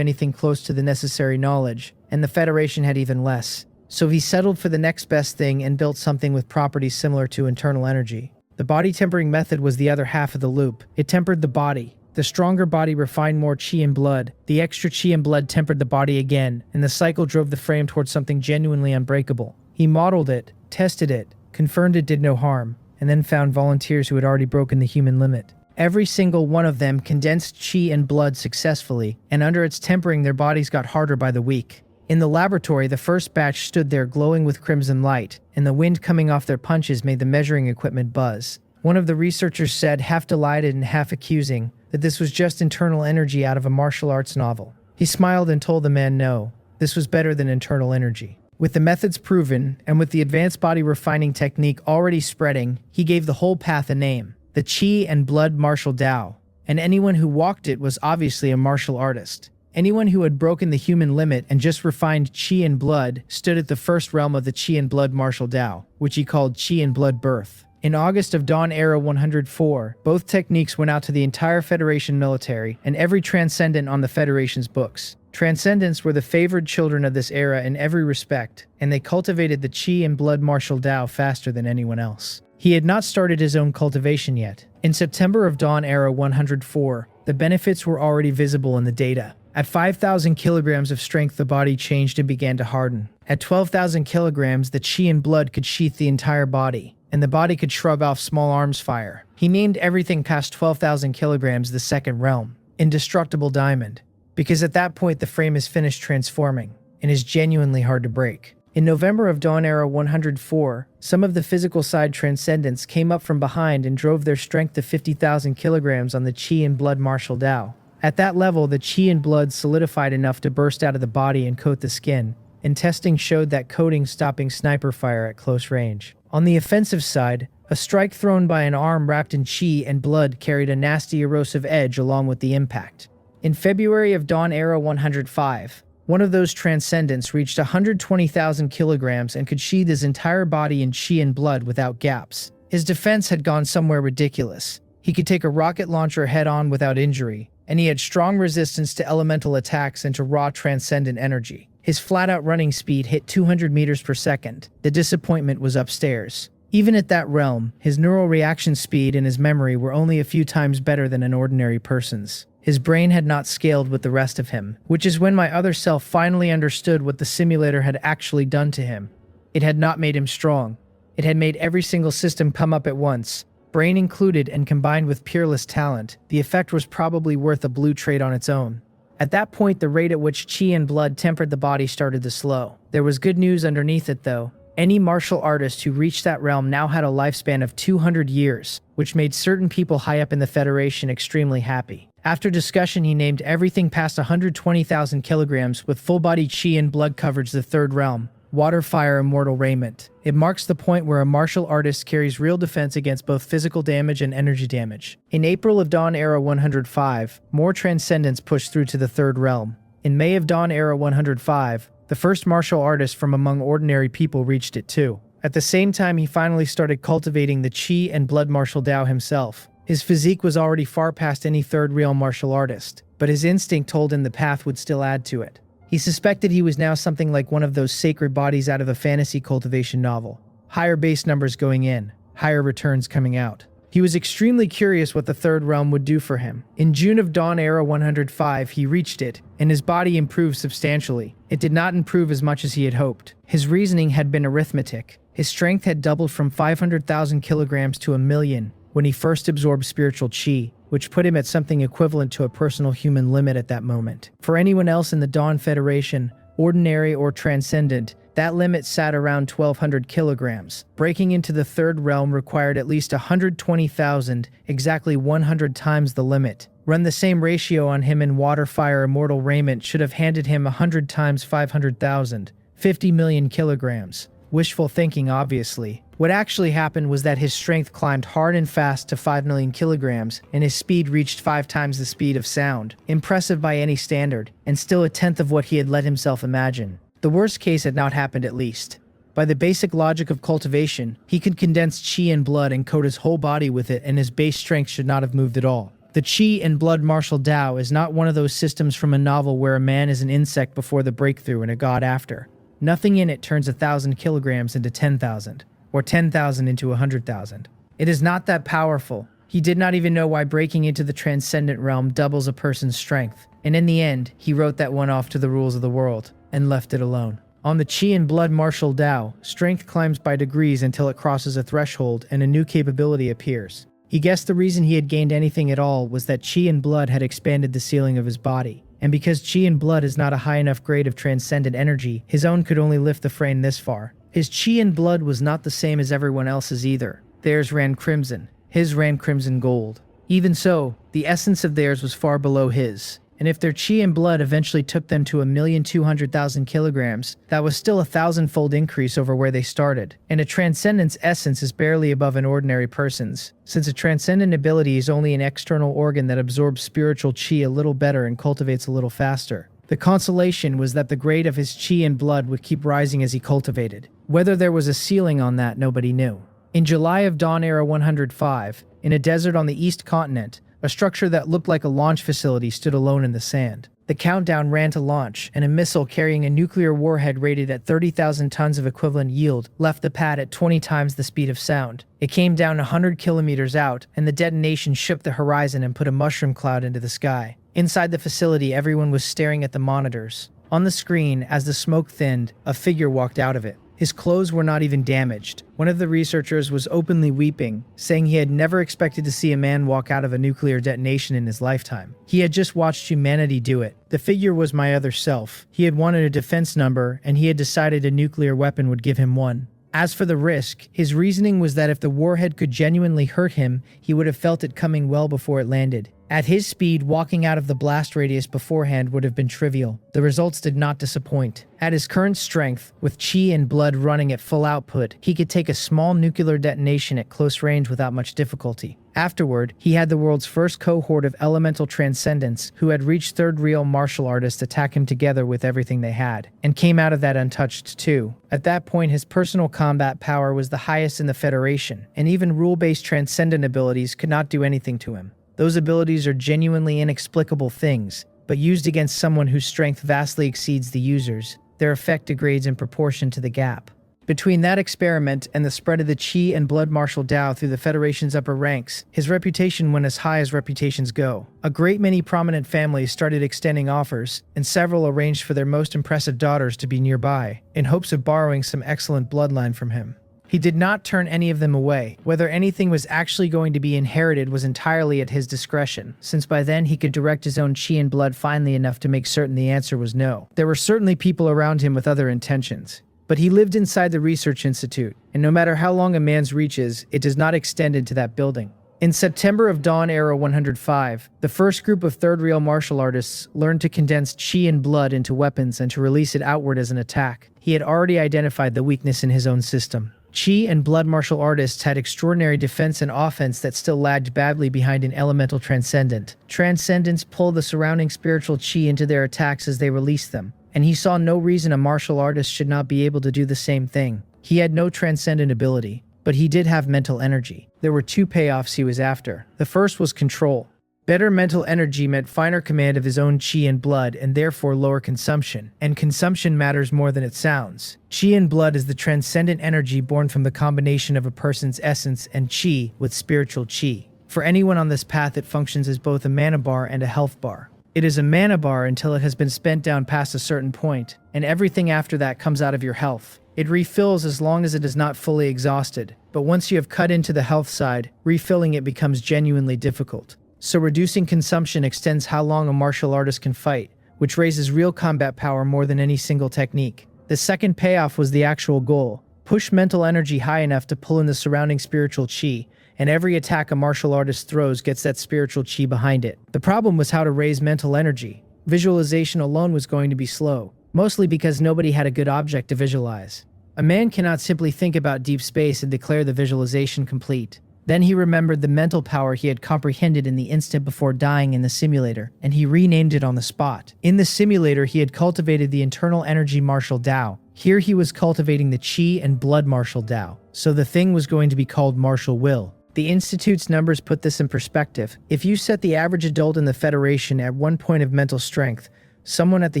anything close to the necessary knowledge, and the Federation had even less. So he settled for the next best thing and built something with properties similar to internal energy. The body tempering method was the other half of the loop. It tempered the body. The stronger body refined more chi and blood. The extra chi and blood tempered the body again, and the cycle drove the frame towards something genuinely unbreakable. He modeled it, tested it, confirmed it did no harm, and then found volunteers who had already broken the human limit. Every single one of them condensed chi and blood successfully, and under its tempering their bodies got harder by the week. In the laboratory, the first batch stood there glowing with crimson light, and the wind coming off their punches made the measuring equipment buzz. One of the researchers said, half delighted and half accusing, that this was just internal energy out of a martial arts novel. He smiled and told the man no, this was better than internal energy. With the methods proven, and with the advanced body refining technique already spreading, he gave the whole path a name. The Chi and Blood Martial Tao, and anyone who walked it was obviously a martial artist. Anyone who had broken the human limit and just refined Chi and Blood stood at the first realm of the Chi and Blood Martial Tao, which he called Chi and Blood Birth. In August of Dawn Era 104, both techniques went out to the entire Federation military and every transcendent on the Federation's books. Transcendents were the favored children of this era in every respect, and they cultivated the Chi and Blood Martial Tao faster than anyone else. He had not started his own cultivation yet. In September of Dawn Era 104, the benefits were already visible in the data. At 5,000 kilograms of strength, the body changed and began to harden. At 12,000 kilograms, the chi and blood could sheath the entire body. and the body could shrug off small arms fire. He named everything past 12,000 kilograms the second realm, indestructible diamond, because at that point the frame is finished transforming and is genuinely hard to break. In November of Dawn Era 104, some of the physical side transcendents came up from behind and drove their strength to 50,000 kilograms on the Qi and Blood Martial Dao. At that level, the Qi and blood solidified enough to burst out of the body and coat the skin, and testing showed that coating stopping sniper fire at close range. On the offensive side, a strike thrown by an arm wrapped in Qi and blood carried a nasty erosive edge along with the impact. In February of Dawn Era 105, one of those transcendents reached 120,000 kilograms and could sheathe his entire body in Qi and blood without gaps. His defense had gone somewhere ridiculous. He could take a rocket launcher head-on without injury, and he had strong resistance to elemental attacks and to raw transcendent energy. His flat-out running speed hit 200 meters per second. The disappointment was upstairs. Even at that realm, his neural reaction speed and his memory were only a few times better than an ordinary person's. His brain had not scaled with the rest of him, which is when my other self finally understood what the simulator had actually done to him. It had not made him strong. It had made every single system come up at once, brain included, and combined with peerless talent. The effect was probably worth a blue trade on its own. At that point, the rate at which Qi and blood tempered the body started to slow. There was good news underneath it, though. Any martial artist who reached that realm now had a lifespan of 200 years, which made certain people high up in the Federation extremely happy. After discussion, he named everything past 120,000 kilograms with full-body Qi and blood coverage the third realm, water, fire, immortal raiment. It marks the point where a martial artist carries real defense against both physical damage and energy damage. In April of Dawn Era 105, more transcendence pushed through to the third realm. In May of Dawn Era 105, the first martial artist from among ordinary people reached it too. At the same time, he finally started cultivating the Qi and blood martial Dao himself. His physique was already far past any third realm martial artist, but his instinct told him the path would still add to it. He suspected he was now something like one of those sacred bodies out of a fantasy cultivation novel. Higher base numbers going in, higher returns coming out. He was extremely curious what the third realm would do for him. In June of Dawn Era 105, he reached it, and his body improved substantially. It did not improve as much as he had hoped. His reasoning had been arithmetic. His strength had doubled from 500,000 kilograms to 1,000,000 when he first absorbed spiritual Qi, which put him at something equivalent to a personal human limit at that moment. For anyone else in the Dawn Federation, ordinary or transcendent, that limit sat around 1,200 kilograms. Breaking into the third realm required at least 120,000, exactly 100 times the limit. Run the same ratio on him and water, fire, immortal raiment should have handed him 100 times 500,000, 50 million kilograms. Wishful thinking, obviously. What actually happened was that his strength climbed hard and fast to 5 million kilograms, and his speed reached 5 times the speed of sound. Impressive by any standard, and still a tenth of what he had let himself imagine. The worst case had not happened, at least. By the basic logic of cultivation, he could condense Qi and blood and coat his whole body with it, and his base strength should not have moved at all. The Qi and blood martial Dao is not one of those systems from a novel where a man is an insect before the breakthrough and a god after. Nothing in it turns 1,000 kilograms into 10,000, or 10,000 into 100,000. It is not that powerful. He did not even know why breaking into the transcendent realm doubles a person's strength, and in the end, he wrote that one off to the rules of the world, and left it alone. On the Qi and blood martial Dao, strength climbs by degrees until it crosses a threshold and a new capability appears. He guessed the reason he had gained anything at all was that Qi and blood had expanded the ceiling of his body. And because Qi and blood is not a high enough grade of transcendent energy, his own could only lift the frame this far. His Qi and blood was not the same as everyone else's either. Theirs ran crimson. His ran crimson gold. Even so, the essence of theirs was far below his. And if their Qi and blood eventually took them to 1,200,000 kilograms, that was still a 1,000-fold increase over where they started. And a transcendent's essence is barely above an ordinary person's, since a transcendent ability is only an external organ that absorbs spiritual Qi a little better and cultivates a little faster. The consolation was that the grade of his Qi and blood would keep rising as he cultivated. Whether there was a ceiling on that, nobody knew. In July of Dawn Era 105, in a desert on the East Continent, a structure that looked like a launch facility stood alone in the sand. The countdown ran to launch, and a missile carrying a nuclear warhead rated at 30,000 tons of equivalent yield left the pad at 20 times the speed of sound. It came down 100 kilometers out, and the detonation shook the horizon and put a mushroom cloud into the sky. Inside the facility, everyone was staring at the monitors. On the screen, as the smoke thinned, a figure walked out of it. His clothes were not even damaged. One of the researchers was openly weeping, saying he had never expected to see a man walk out of a nuclear detonation in his lifetime. He had just watched humanity do it. The figure was my other self. He had wanted a defense number, and he had decided a nuclear weapon would give him one. As for the risk, his reasoning was that if the warhead could genuinely hurt him, he would have felt it coming well before it landed. At his speed, walking out of the blast radius beforehand would have been trivial. The results did not disappoint. At his current strength, with chi and blood running at full output, he could take a small nuclear detonation at close range without much difficulty. Afterward, he had the world's first cohort of elemental transcendents who had reached third real martial artists attack him together with everything they had, and came out of that untouched too. At that point, his personal combat power was the highest in the Federation, and even rule-based transcendent abilities could not do anything to him. Those abilities are genuinely inexplicable things, but used against someone whose strength vastly exceeds the user's, their effect degrades in proportion to the gap. Between that experiment and the spread of the Qi and blood martial Dao through the Federation's upper ranks, his reputation went as high as reputations go. A great many prominent families started extending offers, and several arranged for their most impressive daughters to be nearby, in hopes of borrowing some excellent bloodline from him. He did not turn any of them away. Whether anything was actually going to be inherited was entirely at his discretion, since by then he could direct his own chi and blood finely enough to make certain the answer was no. There were certainly people around him with other intentions. But he lived inside the research institute, and no matter how long a man's reach is, it does not extend into that building. In September of Dawn Era 105, the first group of third real martial artists learned to condense chi and blood into weapons and to release it outward as an attack. He had already identified the weakness in his own system. Chi and blood martial artists had extraordinary defense and offense that still lagged badly behind an elemental transcendent. Transcendents pull the surrounding spiritual chi into their attacks as they release them, and he saw no reason a martial artist should not be able to do the same thing. He had no transcendent ability, but he did have mental energy. There were two payoffs he was after. The first was control. Better mental energy meant finer command of his own chi and blood, and therefore lower consumption. And consumption matters more than it sounds. Chi and blood is the transcendent energy born from the combination of a person's essence and chi with spiritual chi. For anyone on this path, it functions as both a mana bar and a health bar. It is a mana bar until it has been spent down past a certain point, and everything after that comes out of your health. It refills as long as it is not fully exhausted, but once you have cut into the health side, refilling it becomes genuinely difficult. So reducing consumption extends how long a martial artist can fight, which raises real combat power more than any single technique. The second payoff was the actual goal. Push mental energy high enough to pull in the surrounding spiritual chi, and every attack a martial artist throws gets that spiritual chi behind it. The problem was how to raise mental energy. Visualization alone was going to be slow, mostly because nobody had a good object to visualize. A man cannot simply think about deep space and declare the visualization complete. Then he remembered the mental power he had comprehended in the instant before dying in the simulator, and he renamed it on the spot. In the simulator, he had cultivated the internal energy martial Dao. Here he was cultivating the chi and blood martial Dao, so the thing was going to be called martial will. The Institute's numbers put this in perspective. If you set the average adult in the Federation at 1 point of mental strength, someone at the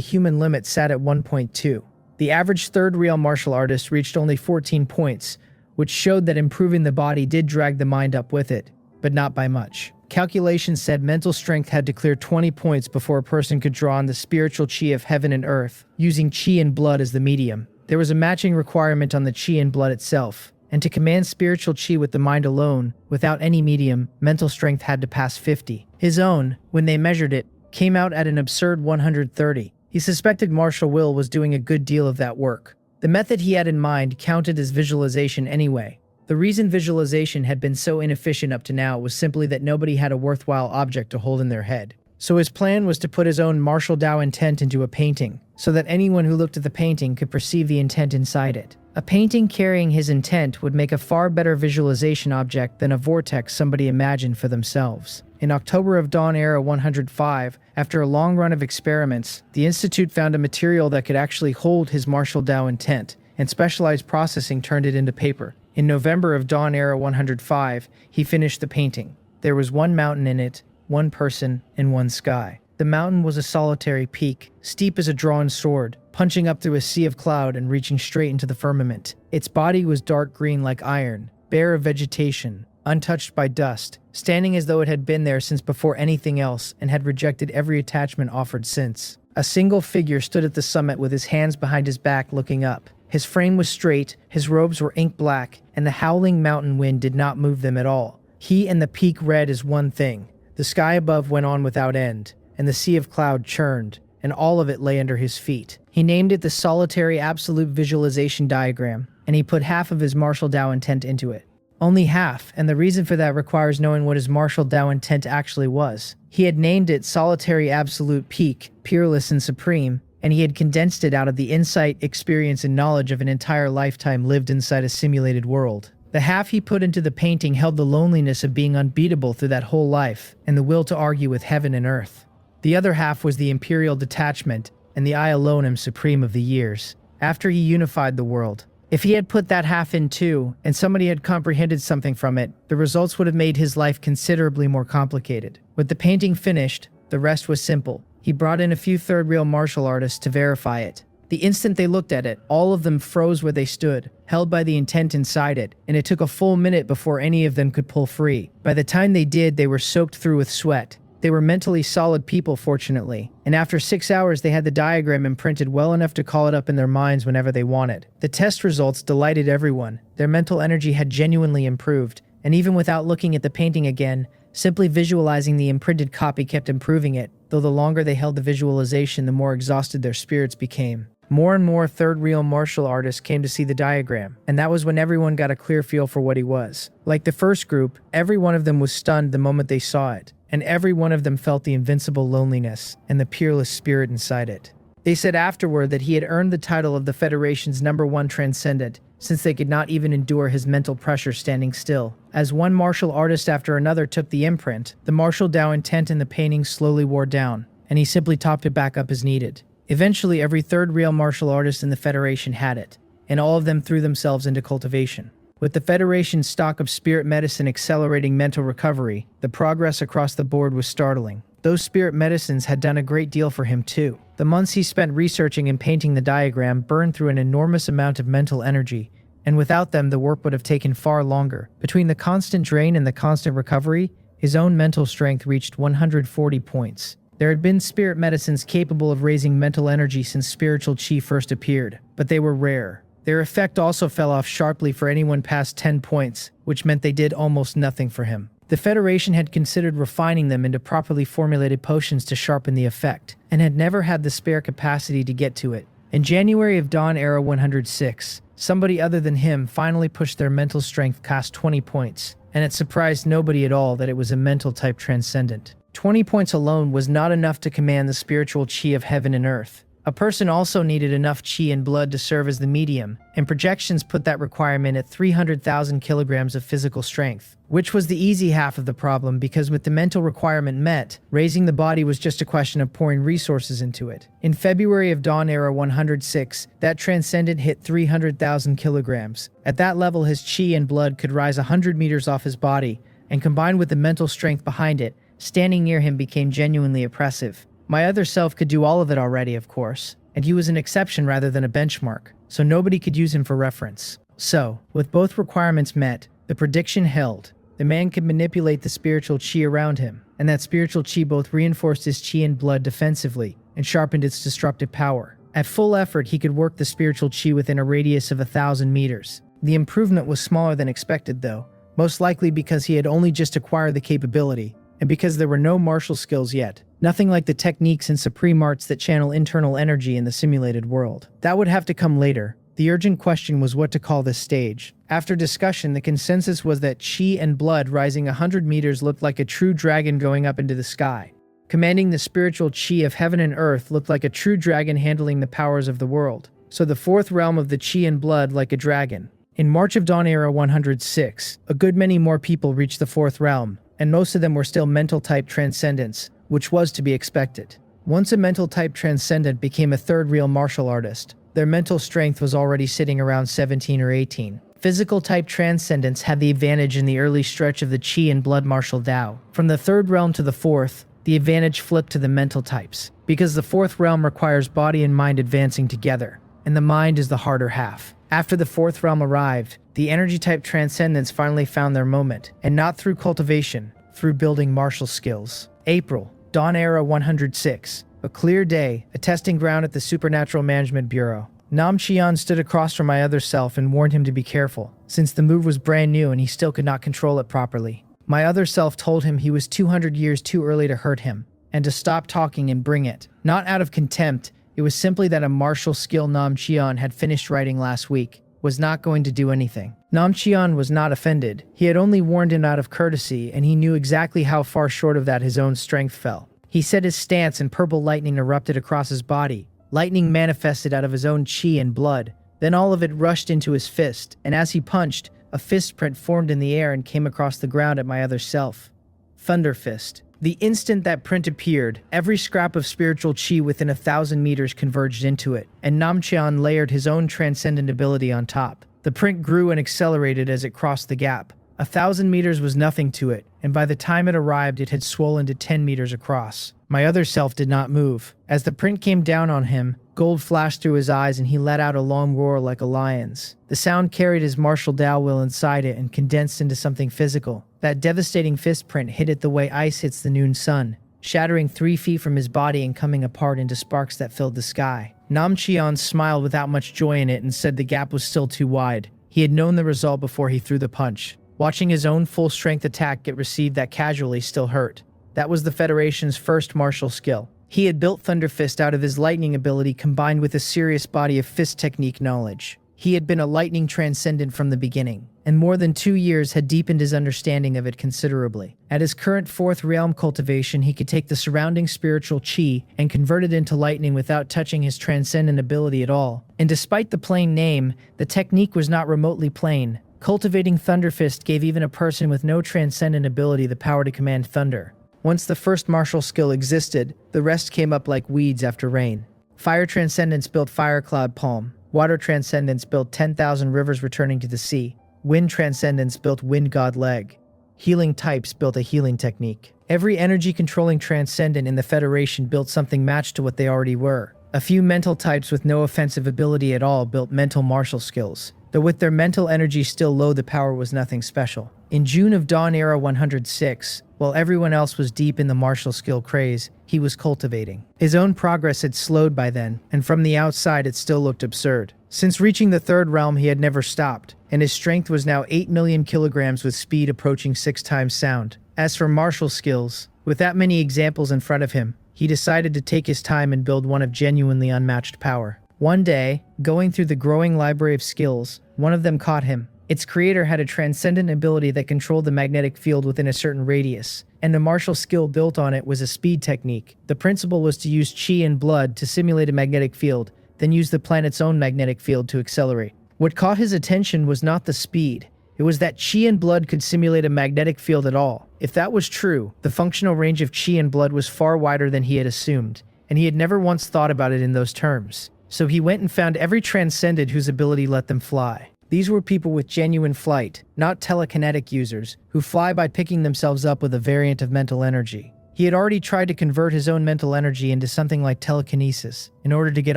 human limit sat at 1.2. The average third real martial artist reached only 14 points, which showed that improving the body did drag the mind up with it, but not by much. Calculations said mental strength had to clear 20 points before a person could draw on the spiritual chi of heaven and earth, using chi and blood as the medium. There was a matching requirement on the chi and blood itself, and to command spiritual chi with the mind alone, without any medium, mental strength had to pass 50. His own, when they measured it, came out at an absurd 130. He suspected martial will was doing a good deal of that work. The method he had in mind counted as visualization anyway. The reason visualization had been so inefficient up to now was simply that nobody had a worthwhile object to hold in their head. So his plan was to put his own martial Dao intent into a painting, so that anyone who looked at the painting could perceive the intent inside it. A painting carrying his intent would make a far better visualization object than a vortex somebody imagined for themselves. In October of Dawn Era 105, after a long run of experiments, the Institute found a material that could actually hold his martial Dao intent, and specialized processing turned it into paper. In November of Dawn Era 105, he finished the painting. There was one mountain in it, one person, and one sky. The mountain was a solitary peak, steep as a drawn sword, punching up through a sea of cloud and reaching straight into the firmament. Its body was dark green like iron, bare of vegetation, untouched by dust, standing as though it had been there since before anything else and had rejected every attachment offered since. A single figure stood at the summit with his hands behind his back looking up. His frame was straight, his robes were ink black, and the howling mountain wind did not move them at all. He and the peak read as one thing. The sky above went on without end, and the sea of cloud churned, and all of it lay under his feet. He named it the Solitary Absolute Visualization Diagram, and he put half of his martial Tao intent into it. Only half, and the reason for that requires knowing what his martial Tao intent actually was. He had named it Solitary Absolute Peak, Peerless and Supreme, and he had condensed it out of the insight, experience, and knowledge of an entire lifetime lived inside a simulated world. The half he put into the painting held the loneliness of being unbeatable through that whole life, and the will to argue with heaven and earth. The other half was the imperial detachment, and the I alone am supreme of the years. After he unified the world. If he had put that half in too, and somebody had comprehended something from it, the results would have made his life considerably more complicated. With the painting finished, the rest was simple. He brought in a few third-reel martial artists to verify it. The instant they looked at it, all of them froze where they stood, held by the intent inside it, and it took a full minute before any of them could pull free. By the time they did, they were soaked through with sweat. They were mentally solid people, fortunately, and after 6 hours they had the diagram imprinted well enough to call it up in their minds whenever they wanted. The test results delighted everyone. Their mental energy had genuinely improved, and even without looking at the painting again, simply visualizing the imprinted copy kept improving it, though the longer they held the visualization, the more exhausted their spirits became. More and more third-reel martial artists came to see the diagram, and that was when everyone got a clear feel for what he was. Like the first group, every one of them was stunned the moment they saw it, and every one of them felt the invincible loneliness and the peerless spirit inside it. They said afterward that he had earned the title of the Federation's #1 transcendent, since they could not even endure his mental pressure standing still. As one martial artist after another took the imprint, the martial Tao intent in the painting slowly wore down, and he simply topped it back up as needed. Eventually, every third-reel martial artist in the Federation had it, and all of them threw themselves into cultivation. With the Federation's stock of spirit medicine accelerating mental recovery, the progress across the board was startling. Those spirit medicines had done a great deal for him too. The months he spent researching and painting the diagram burned through an enormous amount of mental energy, and without them the work would have taken far longer. Between the constant drain and the constant recovery, his own mental strength reached 140 points. There had been spirit medicines capable of raising mental energy since spiritual chi first appeared, but they were rare. Their effect also fell off sharply for anyone past 10 points, which meant they did almost nothing for him. The Federation had considered refining them into properly formulated potions to sharpen the effect, and had never had the spare capacity to get to it. In January of Dawn Era 106, somebody other than him finally pushed their mental strength past 20 points, and it surprised nobody at all that it was a mental-type transcendent. 20 points alone was not enough to command the spiritual chi of heaven and earth. A person also needed enough chi and blood to serve as the medium, and projections put that requirement at 300,000 kilograms of physical strength, which was the easy half of the problem because with the mental requirement met, raising the body was just a question of pouring resources into it. In February of Dawn Era 106, that transcendent hit 300,000 kilograms. At that level, his chi and blood could rise 100 meters off his body, and combined with the mental strength behind it, standing near him became genuinely oppressive. My other self could do all of it already, of course, and he was an exception rather than a benchmark, so nobody could use him for reference. So, with both requirements met, the prediction held. The man could manipulate the spiritual chi around him, and that spiritual chi both reinforced his chi and blood defensively and sharpened its destructive power. At full effort, he could work the spiritual chi within a radius of 1,000 meters. The improvement was smaller than expected, though, most likely because he had only just acquired the capability, and because there were no martial skills yet. Nothing like the techniques and supreme arts that channel internal energy in the simulated world. That would have to come later. The urgent question was what to call this stage. After discussion, the consensus was that chi and blood rising 100 meters looked like a true dragon going up into the sky. Commanding the spiritual chi of heaven and earth looked like a true dragon handling the powers of the world. So the fourth realm of the chi and blood like a dragon. In March of Dawn Era 106, a good many more people reached the fourth realm, and most of them were still mental-type transcendents, which was to be expected. Once a mental-type transcendent became a third-reel martial artist, their mental strength was already sitting around 17 or 18. Physical-type transcendents had the advantage in the early stretch of the chi and blood martial Tao. From the third realm to the fourth, the advantage flipped to the mental types, because the fourth realm requires body and mind advancing together, and the mind is the harder half. After the fourth realm arrived, the energy-type transcendents finally found their moment, and not through cultivation, through building martial skills. April, Dawn Era 106. A clear day, a testing ground at the Supernatural Management Bureau. Nam Qian stood across from my other self and warned him to be careful, since the move was brand new and he still could not control it properly. My other self told him he was 200 years too early to hurt him, and to stop talking and bring it. Not out of contempt, it was simply that a martial skill Nam Qian had finished writing last week was not going to do anything. Nam Qian was not offended. He had only warned him out of courtesy, and he knew exactly how far short of that his own strength fell. He set his stance and purple lightning erupted across his body. Lightning manifested out of his own chi and blood. Then all of it rushed into his fist, and as he punched, a fist print formed in the air and came across the ground at my other self. Thunder Fist. The instant that print appeared, every scrap of spiritual chi within 1,000 meters converged into it, and Nam Qian layered his own transcendent ability on top. The print grew and accelerated as it crossed the gap. 1,000 meters was nothing to it, and by the time it arrived, it had swollen to 10 meters across. My other self did not move. As the print came down on him, gold flashed through his eyes and he let out a long roar like a lion's. The sound carried his martial Tao will inside it and condensed into something physical. That devastating fist print hit it the way ice hits the noon sun, shattering 3 feet from his body and coming apart into sparks that filled the sky. Nam Qian smiled without much joy in it and said the gap was still too wide. He had known the result before he threw the punch. Watching his own full-strength attack get received that casually still hurt. That was the Federation's first martial skill. He had built Thunder Fist out of his lightning ability combined with a serious body of fist technique knowledge. He had been a lightning transcendent from the beginning, and more than 2 years had deepened his understanding of it considerably. At his current 4th realm cultivation, he could take the surrounding spiritual chi and convert it into lightning without touching his transcendent ability at all. And despite the plain name, the technique was not remotely plain. Cultivating Thunder Fist gave even a person with no transcendent ability the power to command thunder. Once the first martial skill existed, the rest came up like weeds after rain. Fire Transcendence built Fire Cloud Palm. Water Transcendence built 10,000 rivers returning to the sea. Wind Transcendence built Wind God Leg. Healing Types built a healing technique. Every energy-controlling Transcendent in the Federation built something matched to what they already were. A few mental types with no offensive ability at all built mental martial skills. Though with their mental energy still low, the power was nothing special. In June of Dawn Era 106, while everyone else was deep in the martial skill craze, he was cultivating. His own progress had slowed by then, and from the outside it still looked absurd. Since reaching the 3rd realm, he had never stopped, and his strength was now 8 million kilograms with speed approaching 6 times sound. As for martial skills, with that many examples in front of him, he decided to take his time and build one of genuinely unmatched power. One day, going through the growing library of skills, one of them caught him. Its creator had a transcendent ability that controlled the magnetic field within a certain radius, and the martial skill built on it was a speed technique. The principle was to use chi and blood to simulate a magnetic field, then use the planet's own magnetic field to accelerate. What caught his attention was not the speed. It was that chi and blood could simulate a magnetic field at all. If that was true, the functional range of chi and blood was far wider than he had assumed, and he had never once thought about it in those terms. So he went and found every transcendent whose ability let them fly. These were people with genuine flight, not telekinetic users, who fly by picking themselves up with a variant of mental energy. He had already tried to convert his own mental energy into something like telekinesis in order to get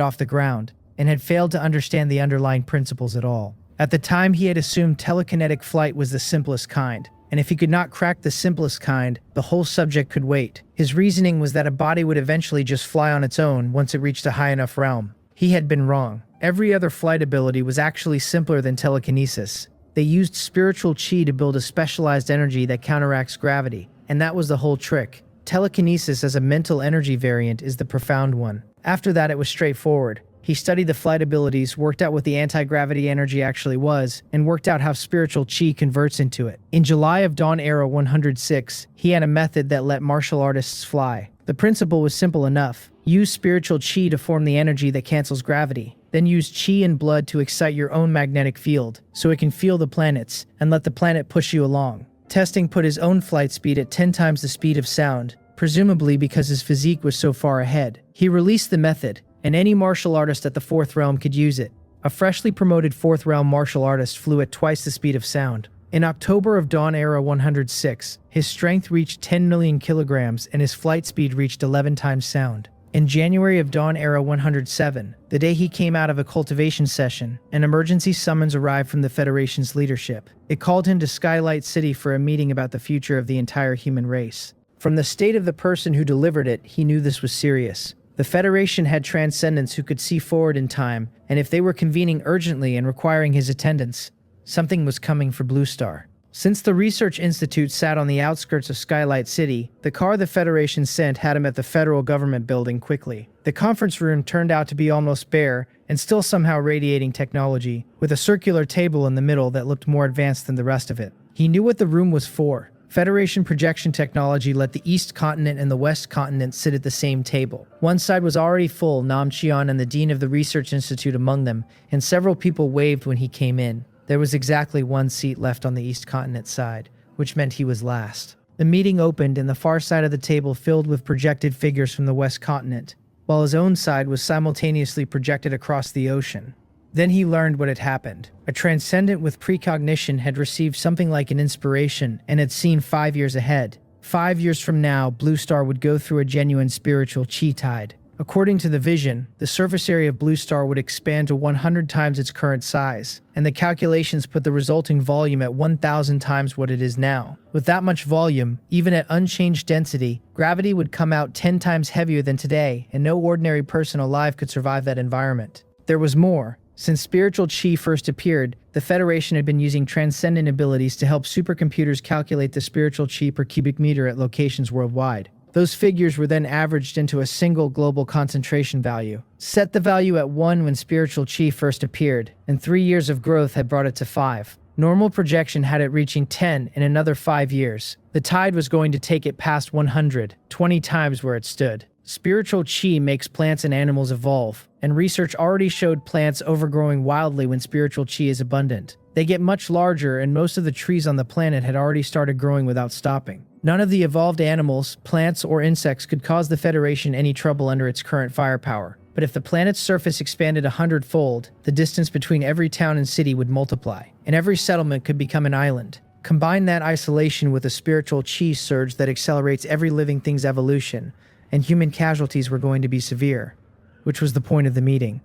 off the ground, and had failed to understand the underlying principles at all. At the time, he had assumed telekinetic flight was the simplest kind, and if he could not crack the simplest kind, the whole subject could wait. His reasoning was that a body would eventually just fly on its own once it reached a high enough realm. He had been wrong. Every other flight ability was actually simpler than telekinesis. They used spiritual chi to build a specialized energy that counteracts gravity, and that was the whole trick. Telekinesis as a mental energy variant is the profound one. After that, it was straightforward. He studied the flight abilities, worked out what the anti-gravity energy actually was, and worked out how spiritual chi converts into it. In July of Dawn Era 106, he had a method that let martial artists fly. The principle was simple enough. Use spiritual chi to form the energy that cancels gravity. Then use chi and blood to excite your own magnetic field, so it can feel the planets, and let the planet push you along. Testing put his own flight speed at 10 times the speed of sound, presumably because his physique was so far ahead. He released the method, and any martial artist at the 4th realm could use it. A freshly promoted 4th realm martial artist flew at twice the speed of sound. In October of Dawn Era 106, his strength reached 10 million kilograms and his flight speed reached 11 times sound. In January of Dawn Era 107, the day he came out of a cultivation session, an emergency summons arrived from the Federation's leadership. It called him to Skylight City for a meeting about the future of the entire human race. From the state of the person who delivered it, he knew this was serious. The Federation had transcendents who could see forward in time, and if they were convening urgently and requiring his attendance, something was coming for Blue Star. Since the Research Institute sat on the outskirts of Skylight City, the car the Federation sent had him at the federal government building quickly. The conference room turned out to be almost bare, and still somehow radiating technology, with a circular table in the middle that looked more advanced than the rest of it. He knew what the room was for. Federation projection technology let the East Continent and the West Continent sit at the same table. One side was already full, Nam Chian and the Dean of the Research Institute among them, and several people waved when he came in. There was exactly one seat left on the East Continent side, which meant he was last. The meeting opened and the far side of the table filled with projected figures from the West Continent, while his own side was simultaneously projected across the ocean. Then he learned what had happened. A transcendent with precognition had received something like an inspiration and had seen 5 years ahead. 5 years from now, Blue Star would go through a genuine spiritual chi tide. According to the vision, the surface area of Blue Star would expand to 100 times its current size, and the calculations put the resulting volume at 1,000 times what it is now. With that much volume, even at unchanged density, gravity would come out 10 times heavier than today, and no ordinary person alive could survive that environment. There was more. Since spiritual chi first appeared, the Federation had been using transcendent abilities to help supercomputers calculate the spiritual chi per cubic meter at locations worldwide. Those figures were then averaged into a single global concentration value. Set the value at 1 when spiritual chi first appeared, and 3 years of growth had brought it to 5. Normal projection had it reaching 10 in another 5 years. The tide was going to take it past 100, 20 times where it stood. Spiritual chi makes plants and animals evolve, and research already showed plants overgrowing wildly when spiritual chi is abundant. They get much larger, and most of the trees on the planet had already started growing without stopping. None of the evolved animals, plants, or insects could cause the Federation any trouble under its current firepower. But if the planet's surface expanded 100-fold, the distance between every town and city would multiply, and every settlement could become an island. Combine that isolation with a spiritual chi surge that accelerates every living thing's evolution, and human casualties were going to be severe, which was the point of the meeting.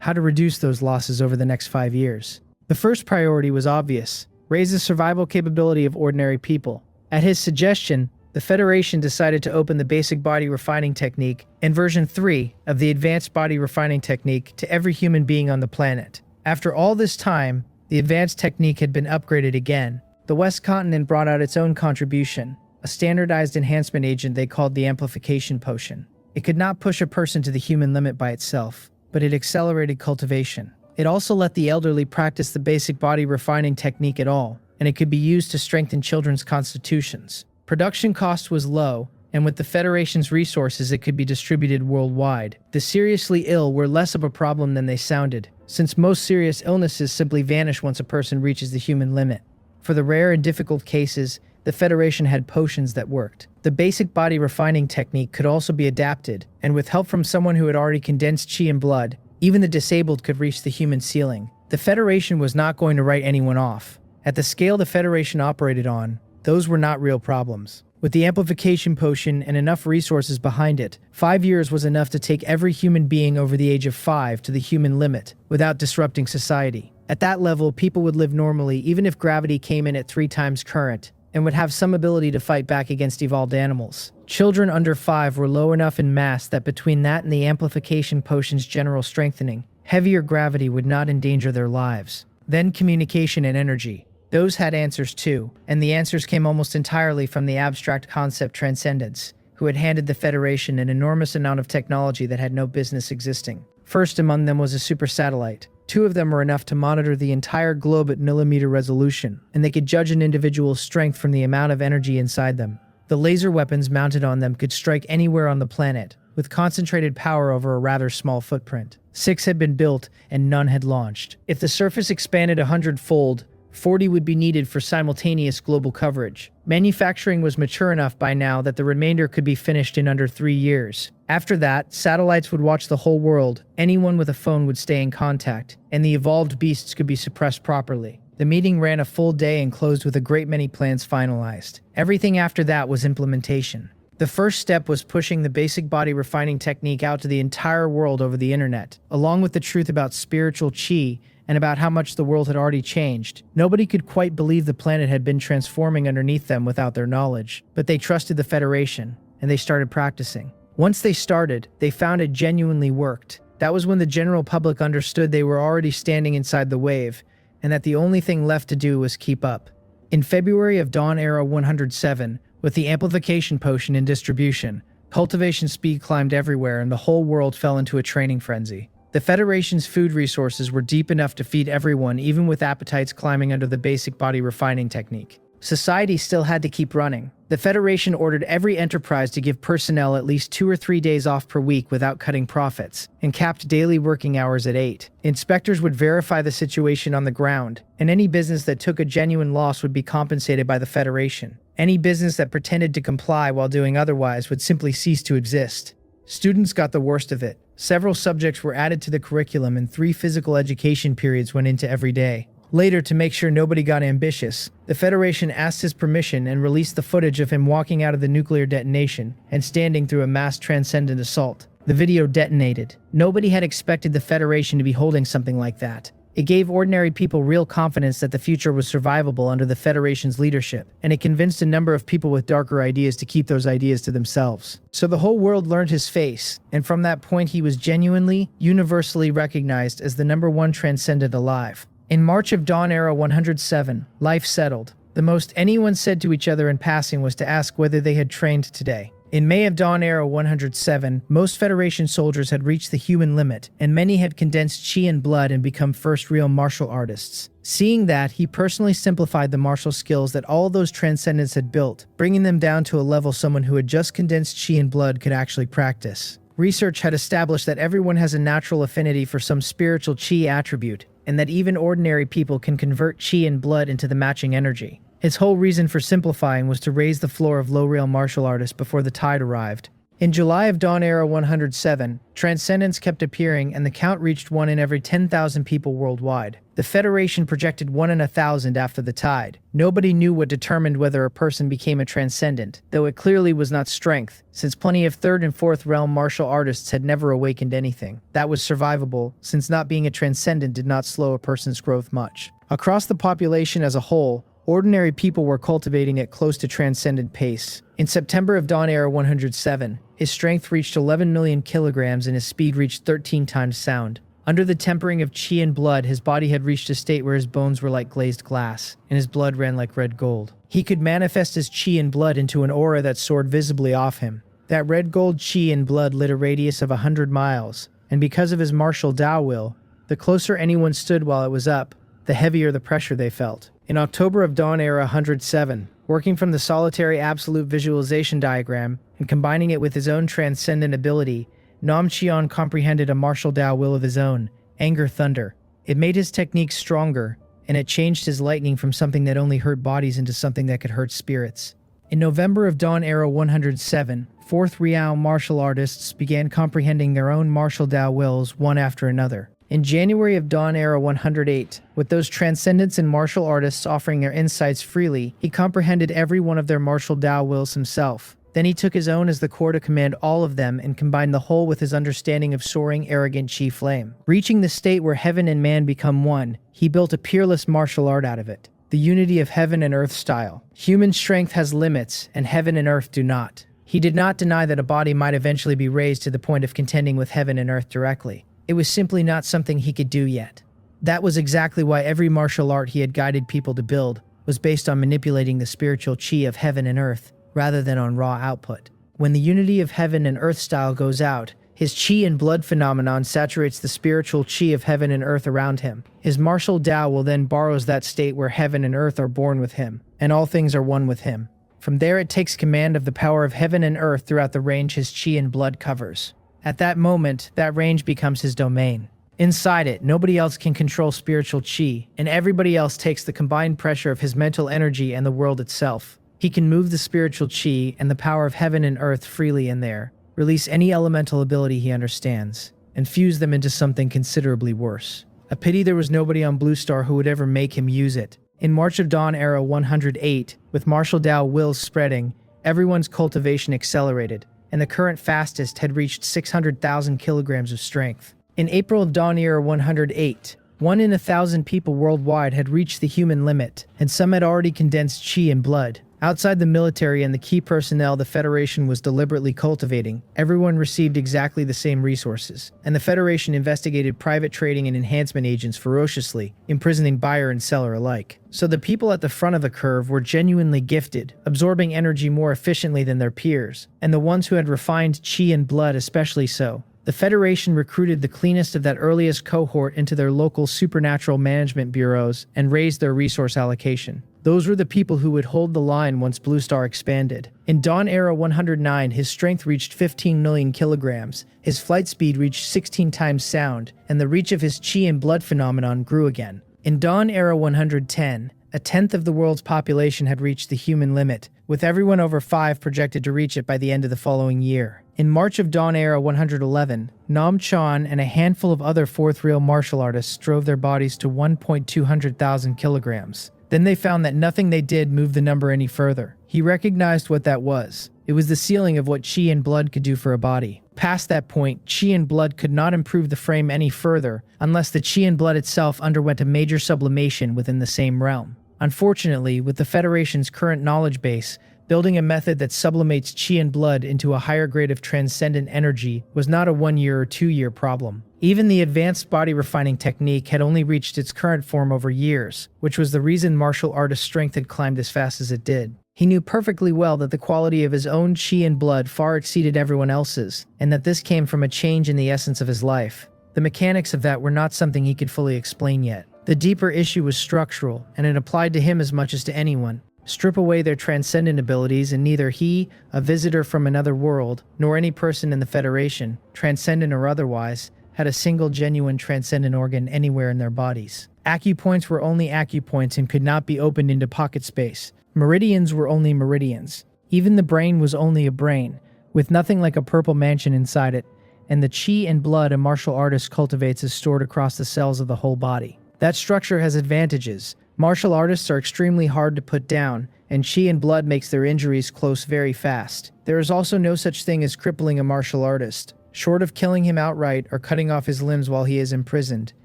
How to reduce those losses over the next 5 years. The first priority was obvious: raise the survival capability of ordinary people. At his suggestion, the Federation decided to open the basic body refining technique and version 3 of the advanced body refining technique to every human being on the planet. After all this time, the advanced technique had been upgraded again. The West Continent brought out its own contribution, a standardized enhancement agent they called the amplification potion. It could not push a person to the human limit by itself, but it accelerated cultivation. It also let the elderly practice the basic body refining technique at all, and it could be used to strengthen children's constitutions. Production cost was low, and with the Federation's resources it could be distributed worldwide. The seriously ill were less of a problem than they sounded, since most serious illnesses simply vanish once a person reaches the human limit. For the rare and difficult cases, the Federation had potions that worked. The basic body refining technique could also be adapted, and with help from someone who had already condensed chi and blood, even the disabled could reach the human ceiling. The Federation was not going to write anyone off. At the scale the Federation operated on, those were not real problems. With the amplification potion and enough resources behind it, 5 years was enough to take every human being over the age of 5 to the human limit without disrupting society. At that level, people would live normally even if gravity came in at 3 times current, and would have some ability to fight back against evolved animals. Children under 5 were low enough in mass that between that and the amplification potion's general strengthening, heavier gravity would not endanger their lives. Then communication and energy. Those had answers too, and the answers came almost entirely from the abstract concept Transcendence, who had handed the Federation an enormous amount of technology that had no business existing. First among them was a super satellite. 2 of them were enough to monitor the entire globe at millimeter resolution, and they could judge an individual's strength from the amount of energy inside them. The laser weapons mounted on them could strike anywhere on the planet, with concentrated power over a rather small footprint. 6 had been built, and none had launched. If the surface expanded 100-fold, 40 would be needed for simultaneous global coverage. Manufacturing was mature enough by now that the remainder could be finished in under 3 years. After that, satellites would watch the whole world, anyone with a phone would stay in contact, and the evolved beasts could be suppressed properly. The meeting ran a full day and closed with a great many plans finalized. Everything after that was implementation. The first step was pushing the basic body refining technique out to the entire world over the internet, along with the truth about spiritual chi and about how much the world had already changed. Nobody could quite believe the planet had been transforming underneath them without their knowledge, but they trusted the Federation, and they started practicing. Once they started, they found it genuinely worked. That was when the general public understood they were already standing inside the wave, and that the only thing left to do was keep up. In February of Dawn Era 107, with the amplification potion in distribution, cultivation speed climbed everywhere and the whole world fell into a training frenzy. The Federation's food resources were deep enough to feed everyone, even with appetites climbing under the basic body refining technique. Society still had to keep running. The Federation ordered every enterprise to give personnel at least 2 or 3 days off per week without cutting profits, and capped daily working hours at 8. Inspectors would verify the situation on the ground, and any business that took a genuine loss would be compensated by the Federation. Any business that pretended to comply while doing otherwise would simply cease to exist. Students got the worst of it. Several subjects were added to the curriculum and 3 physical education periods went into every day. Later, to make sure nobody got ambitious, the Federation asked his permission and released the footage of him walking out of the nuclear detonation and standing through a mass transcendent assault. The video detonated. Nobody had expected the Federation to be holding something like that. It gave ordinary people real confidence that the future was survivable under the Federation's leadership, and it convinced a number of people with darker ideas to keep those ideas to themselves. So the whole world learned his face, and from that point he was genuinely, universally recognized as the #1 transcendent alive. In March of Dawn Era 107, life settled. The most anyone said to each other in passing was to ask whether they had trained today. In May of Dawn Era 107, most Federation soldiers had reached the human limit, and many had condensed chi and blood and become first real martial artists. Seeing that, he personally simplified the martial skills that all those transcendents had built, bringing them down to a level someone who had just condensed chi and blood could actually practice. Research had established that everyone has a natural affinity for some spiritual chi attribute, and that even ordinary people can convert chi and blood into the matching energy. His whole reason for simplifying was to raise the floor of low-rail martial artists before the tide arrived. In July of Dawn Era 107, transcendents kept appearing and the count reached 1 in every 10,000 people worldwide. The Federation projected 1 in 1,000 after the tide. Nobody knew what determined whether a person became a transcendent, though it clearly was not strength, since plenty of 3rd and 4th realm martial artists had never awakened anything. That was survivable, since not being a transcendent did not slow a person's growth much. Across the population as a whole, ordinary people were cultivating at close to transcendent pace. In September of Dawn Era 107, his strength reached 11 million kilograms and his speed reached 13 times sound. Under the tempering of chi and blood, his body had reached a state where his bones were like glazed glass, and his blood ran like red gold. He could manifest his chi and blood into an aura that soared visibly off him. That red gold chi and blood lit a radius of 100 miles, and because of his martial Tao will, the closer anyone stood while it was up, the heavier the pressure they felt. In October of Dawn Era 107, working from the solitary absolute visualization diagram and combining it with his own transcendent ability, Nam Qian comprehended a martial Tao will of his own, Anger Thunder. It made his techniques stronger, and it changed his lightning from something that only hurt bodies into something that could hurt spirits. In November of Dawn Era 107, 4th realm martial artists began comprehending their own martial Tao wills one after another. In January of Dawn Era 108, with those transcendents and martial artists offering their insights freely, he comprehended every one of their martial Tao wills himself. Then he took his own as the core to command all of them and combined the whole with his understanding of soaring, arrogant chi flame. Reaching the state where heaven and man become one, he built a peerless martial art out of it. The unity of heaven and earth style. Human strength has limits, and heaven and earth do not. He did not deny that a body might eventually be raised to the point of contending with heaven and earth directly. It was simply not something he could do yet. That was exactly why every martial art he had guided people to build was based on manipulating the spiritual chi of heaven and earth, rather than on raw output. When the unity of heaven and earth style goes out, his chi and blood phenomenon saturates the spiritual chi of heaven and earth around him. His martial Tao will then borrows that state where heaven and earth are born with him, and all things are one with him. From there it takes command of the power of heaven and earth throughout the range his chi and blood covers. At that moment, that range becomes his domain. Inside it, nobody else can control spiritual chi, and everybody else takes the combined pressure of his mental energy and the world itself. He can move the spiritual chi and the power of heaven and earth freely in there, release any elemental ability he understands, and fuse them into something considerably worse. A pity there was nobody on Blue Star who would ever make him use it. In March of Dawn Era 108, with martial Tao wills spreading, everyone's cultivation accelerated, and the current fastest had reached 600,000 kilograms of strength. In April of Dawn Era 108, 1 in 1,000 people worldwide had reached the human limit, and some had already condensed chi and blood. Outside the military and the key personnel the Federation was deliberately cultivating, everyone received exactly the same resources, and the Federation investigated private trading and enhancement agents ferociously, imprisoning buyer and seller alike. So the people at the front of the curve were genuinely gifted, absorbing energy more efficiently than their peers, and the ones who had refined chi and blood especially so. The Federation recruited the cleanest of that earliest cohort into their local supernatural management bureaus and raised their resource allocation. Those were the people who would hold the line once Blue Star expanded. In Dawn Era 109, his strength reached 15 million kilograms, his flight speed reached 16 times sound, and the reach of his chi and blood phenomenon grew again. In Dawn Era 110, a tenth of the world's population had reached the human limit, with everyone over 5 projected to reach it by the end of the following year. In March of Dawn Era 111, Nam Chan and a handful of other fourth rail martial artists drove their bodies to 1,200,000 kilograms. Then they found that nothing they did moved the number any further. He recognized what that was. It was the ceiling of what chi and blood could do for a body. Past that point, chi and blood could not improve the frame any further unless the chi and blood itself underwent a major sublimation within the same realm. Unfortunately, with the Federation's current knowledge base, building a method that sublimates chi and blood into a higher grade of transcendent energy was not a 1-year or 2-year problem. Even the advanced body refining technique had only reached its current form over years, which was the reason martial artist strength had climbed as fast as it did. He knew perfectly well that the quality of his own chi and blood far exceeded everyone else's, and that this came from a change in the essence of his life. The mechanics of that were not something he could fully explain yet. The deeper issue was structural, and it applied to him as much as to anyone. Strip away their transcendent abilities, and neither he, a visitor from another world, nor any person in the Federation, transcendent or otherwise, had a single genuine transcendent organ anywhere in their bodies. Acupoints were only acupoints and could not be opened into pocket space. Meridians were only meridians. Even the brain was only a brain, with nothing like a purple mansion inside it, and the chi and blood a martial artist cultivates is stored across the cells of the whole body. That structure has advantages. Martial artists are extremely hard to put down, and chi and blood makes their injuries close very fast. There is also no such thing as crippling a martial artist. Short of killing him outright or cutting off his limbs while he is imprisoned,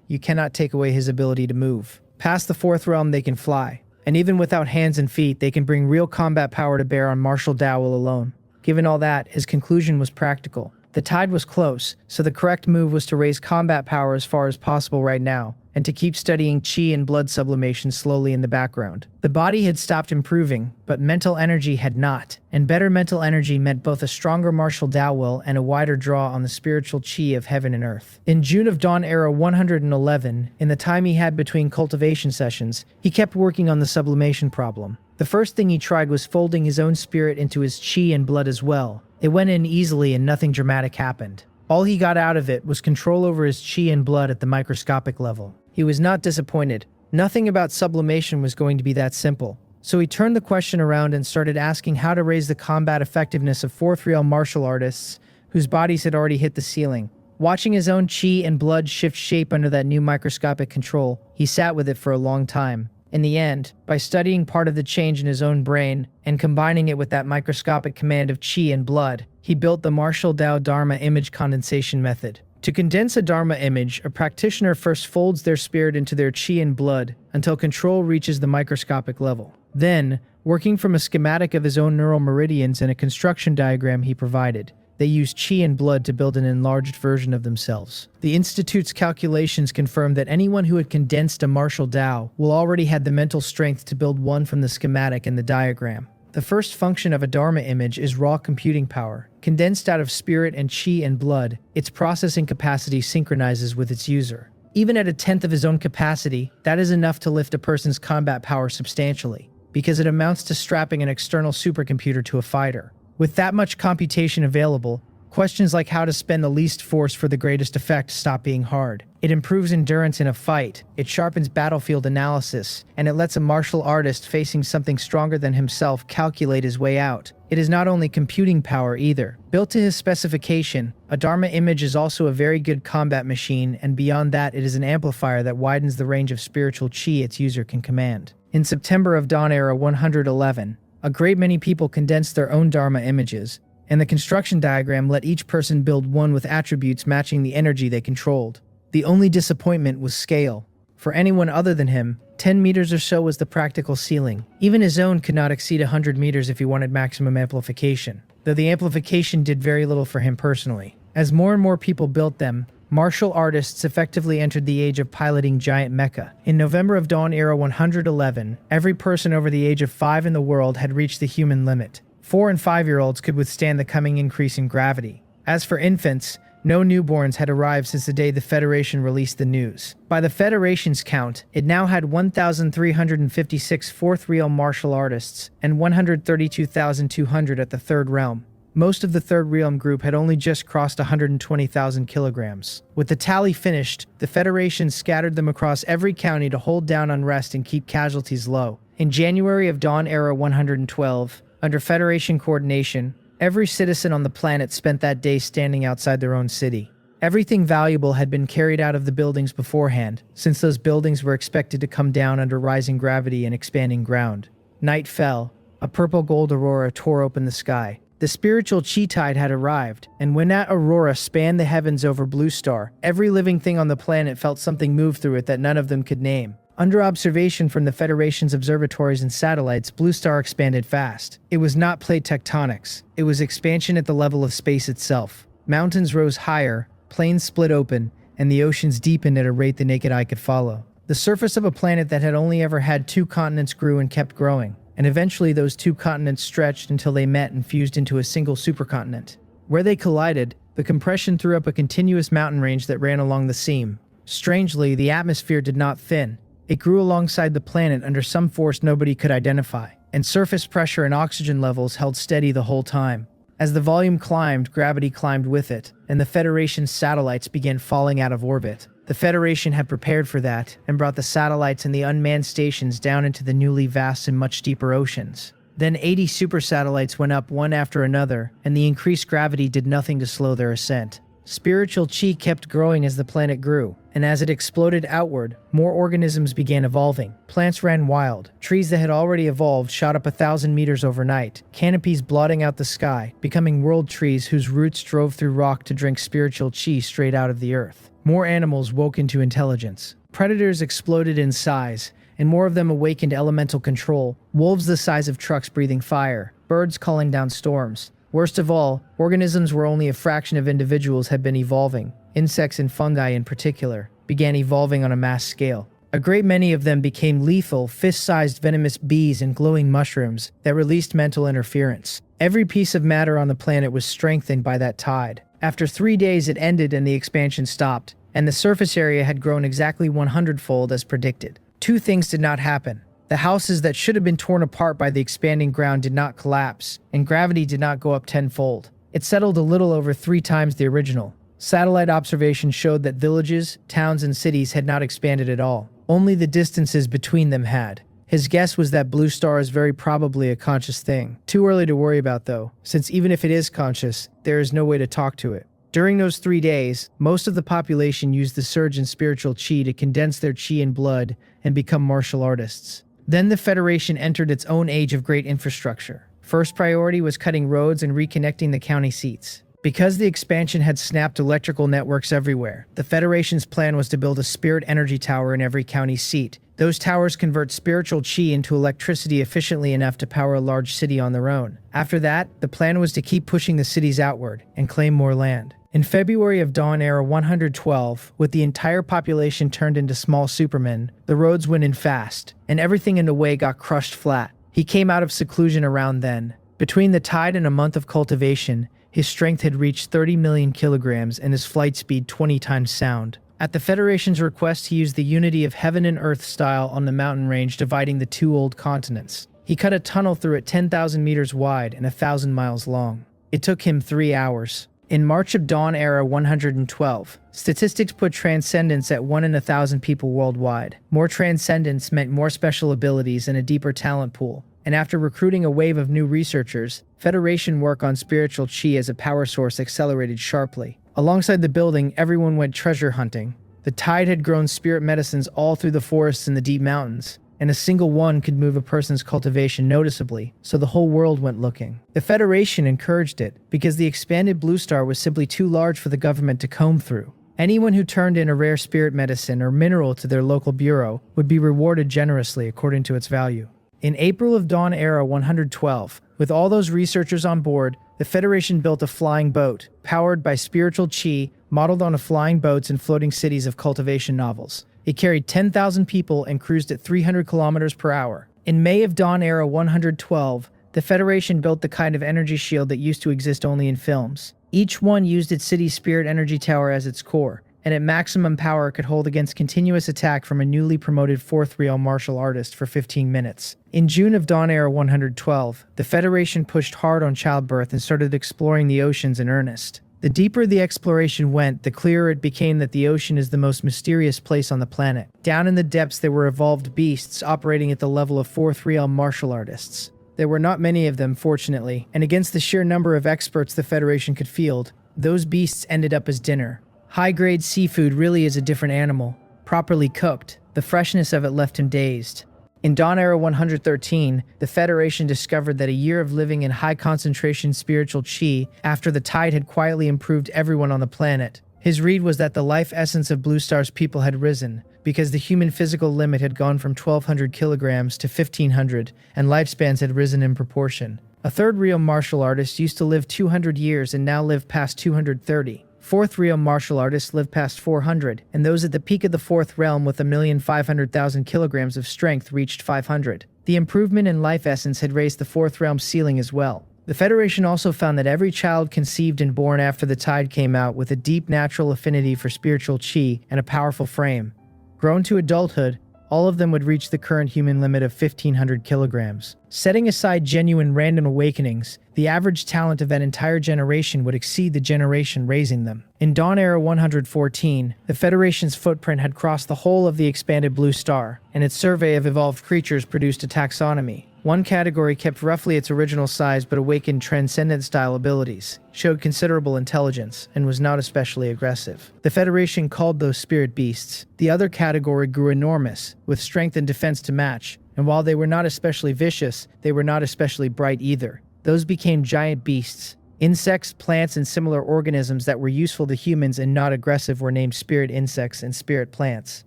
you cannot take away his ability to move. Past the fourth realm they can fly, and even without hands and feet they can bring real combat power to bear on martial dowel alone. Given all that, his conclusion was practical. The tide was close, so the correct move was to raise combat power as far as possible right now, and to keep studying chi and blood sublimation slowly in the background. The body had stopped improving, but mental energy had not, and better mental energy meant both a stronger martial Tao will and a wider draw on the spiritual chi of heaven and earth. In June of Dawn Era 111, in the time he had between cultivation sessions, he kept working on the sublimation problem. The first thing he tried was folding his own spirit into his chi and blood as well. It went in easily and nothing dramatic happened. All he got out of it was control over his chi and blood at the microscopic level. He was not disappointed. Nothing about sublimation was going to be that simple. So he turned the question around and started asking how to raise the combat effectiveness of fourth rail martial artists whose bodies had already hit the ceiling. Watching his own chi and blood shift shape under that new microscopic control, he sat with it for a long time. In the end, by studying part of the change in his own brain and combining it with that microscopic command of chi and blood, he built the martial Tao Dharma image condensation method. To condense a Dharma image, a practitioner first folds their spirit into their chi and blood until control reaches the microscopic level. Then, working from a schematic of his own neural meridians and a construction diagram he provided, they used chi and blood to build an enlarged version of themselves. The Institute's calculations confirmed that anyone who had condensed a martial Tao will already had the mental strength to build one from the schematic and the diagram. The first function of a Dharma image is raw computing power. Condensed out of spirit and chi and blood, its processing capacity synchronizes with its user. Even at a tenth of his own capacity, that is enough to lift a person's combat power substantially, because it amounts to strapping an external supercomputer to a fighter. With that much computation available, questions like how to spend the least force for the greatest effect stop being hard. It improves endurance in a fight, it sharpens battlefield analysis, and it lets a martial artist facing something stronger than himself calculate his way out. It is not only computing power either. Built to his specification, a Dharma image is also a very good combat machine, and beyond that it is an amplifier that widens the range of spiritual chi its user can command. In September of Dawn Era 111, a great many people condensed their own Dharma images, and the construction diagram let each person build one with attributes matching the energy they controlled. The only disappointment was scale. For anyone other than him, 10 meters or so was the practical ceiling. Even his own could not exceed 100 meters if he wanted maximum amplification, though the amplification did very little for him personally. As more and more people built them, martial artists effectively entered the age of piloting giant mecha. In November of Dawn Era 111, every person over the age of 5 in the world had reached the human limit. 4 and 5-year-olds could withstand the coming increase in gravity. As for infants, no newborns had arrived since the day the Federation released the news. By the Federation's count, it now had 1,356 fourth realm martial artists and 132,200 at the third realm. Most of the third realm group had only just crossed 120,000 kilograms. With the tally finished, the Federation scattered them across every county to hold down unrest and keep casualties low. In January of Dawn Era 112, under Federation coordination, every citizen on the planet spent that day standing outside their own city. Everything valuable had been carried out of the buildings beforehand, since those buildings were expected to come down under rising gravity and expanding ground. Night fell. A purple-gold aurora tore open the sky. The spiritual chi tide had arrived, and when that aurora spanned the heavens over Blue Star, every living thing on the planet felt something move through it that none of them could name. Under observation from the Federation's observatories and satellites, Blue Star expanded fast. It was not plate tectonics. It was expansion at the level of space itself. Mountains rose higher, plains split open, and the oceans deepened at a rate the naked eye could follow. The surface of a planet that had only ever had 2 continents grew and kept growing, and eventually those 2 continents stretched until they met and fused into a single supercontinent. Where they collided, the compression threw up a continuous mountain range that ran along the seam. Strangely, the atmosphere did not thin. It grew alongside the planet under some force nobody could identify, and surface pressure and oxygen levels held steady the whole time. As the volume climbed, gravity climbed with it, and the Federation's satellites began falling out of orbit. The Federation had prepared for that, and brought the satellites and the unmanned stations down into the newly vast and much deeper oceans. Then 80 super satellites went up one after another, and the increased gravity did nothing to slow their ascent. Spiritual chi kept growing as the planet grew, and as it exploded outward, more organisms began evolving. Plants ran wild. Trees that had already evolved shot up 1,000 meters overnight, canopies blotting out the sky, becoming world trees whose roots drove through rock to drink spiritual chi straight out of the earth. More animals woke into intelligence. Predators exploded in size, and more of them awakened elemental control. Wolves the size of trucks breathing fire, birds calling down storms. Worst of all, organisms where only a fraction of individuals had been evolving, insects and fungi in particular, began evolving on a mass scale. A great many of them became lethal, fist-sized venomous bees and glowing mushrooms that released mental interference. Every piece of matter on the planet was strengthened by that tide. After 3 days it ended and the expansion stopped, and the surface area had grown exactly 100-fold as predicted. 2 things did not happen. The houses that should have been torn apart by the expanding ground did not collapse, and gravity did not go up 10-fold. It settled a little over 3 times the original. Satellite observations showed that villages, towns, and cities had not expanded at all. Only the distances between them had. His guess was that Blue Star is very probably a conscious thing. Too early to worry about though, since even if it is conscious, there is no way to talk to it. During those 3 days, most of the population used the surge in spiritual chi to condense their chi and blood and become martial artists. Then the Federation entered its own age of great infrastructure. First priority was cutting roads and reconnecting the county seats. Because the expansion had snapped electrical networks everywhere, the Federation's plan was to build a spirit energy tower in every county seat. Those towers convert spiritual chi into electricity efficiently enough to power a large city on their own. After that, the plan was to keep pushing the cities outward and claim more land. In February of Dawn Era 112, with the entire population turned into small supermen, the roads went in fast, and everything in the way got crushed flat. He came out of seclusion around then. Between the tide and a month of cultivation, his strength had reached 30 million kilograms and his flight speed 20 times sound. At the Federation's request, he used the unity of heaven and earth style on the mountain range dividing the 2 old continents. He cut a tunnel through it 10,000 meters wide and 1,000 miles long. It took him 3 hours. In March of Dawn Era 112, statistics put transcendence at 1 in 1,000 people worldwide. More transcendence meant more special abilities and a deeper talent pool. And after recruiting a wave of new researchers, Federation work on spiritual chi as a power source accelerated sharply. Alongside the building, everyone went treasure hunting. The tide had grown spirit medicines all through the forests and the deep mountains, and a single one could move a person's cultivation noticeably, so the whole world went looking. The Federation encouraged it, because the expanded Blue Star was simply too large for the government to comb through. Anyone who turned in a rare spirit medicine or mineral to their local bureau would be rewarded generously according to its value. In April of Dawn Era 112, with all those researchers on board, the Federation built a flying boat, powered by spiritual chi, modeled on flying boats and floating cities of cultivation novels. It carried 10,000 people and cruised at 300 kilometers per hour. In May of Dawn Era 112, the Federation built the kind of energy shield that used to exist only in films. Each one used its city's spirit energy tower as its core, and at maximum power could hold against continuous attack from a newly promoted fourth realm martial artist for 15 minutes. In June of Dawn Era 112, the Federation pushed hard on childbirth and started exploring the oceans in earnest. The deeper the exploration went, the clearer it became that the ocean is the most mysterious place on the planet. Down in the depths there were evolved beasts operating at the level of fourth realm martial artists. There were not many of them, fortunately, and against the sheer number of experts the Federation could field, those beasts ended up as dinner. High-grade seafood really is a different animal. Properly cooked, the freshness of it left him dazed. In Dawn Era 113, the Federation discovered that a year of living in high-concentration spiritual chi after the tide had quietly improved everyone on the planet. His read was that the life essence of Blue Star's people had risen, because the human physical limit had gone from 1,200 kilograms to 1,500, and lifespans had risen in proportion. A third realm martial artist used to live 200 years and now live past 230. Fourth realm martial artists live past 400, and those at the peak of the fourth realm with 1,500,000 kilograms of strength reached 500. The improvement in life essence had raised the fourth realm ceiling as well. The Federation also found that every child conceived and born after the tide came out with a deep natural affinity for spiritual chi and a powerful frame. Grown to adulthood, all of them would reach the current human limit of 1,500 kilograms. Setting aside genuine random awakenings, the average talent of that entire generation would exceed the generation raising them. In Dawn Era 114, the Federation's footprint had crossed the whole of the expanded Blue Star, and its survey of evolved creatures produced a taxonomy. One category kept roughly its original size but awakened transcendent-style abilities, showed considerable intelligence, and was not especially aggressive. The Federation called those spirit beasts. The other category grew enormous, with strength and defense to match, and while they were not especially vicious, they were not especially bright either. Those became giant beasts. Insects, plants, and similar organisms that were useful to humans and not aggressive were named spirit insects and spirit plants.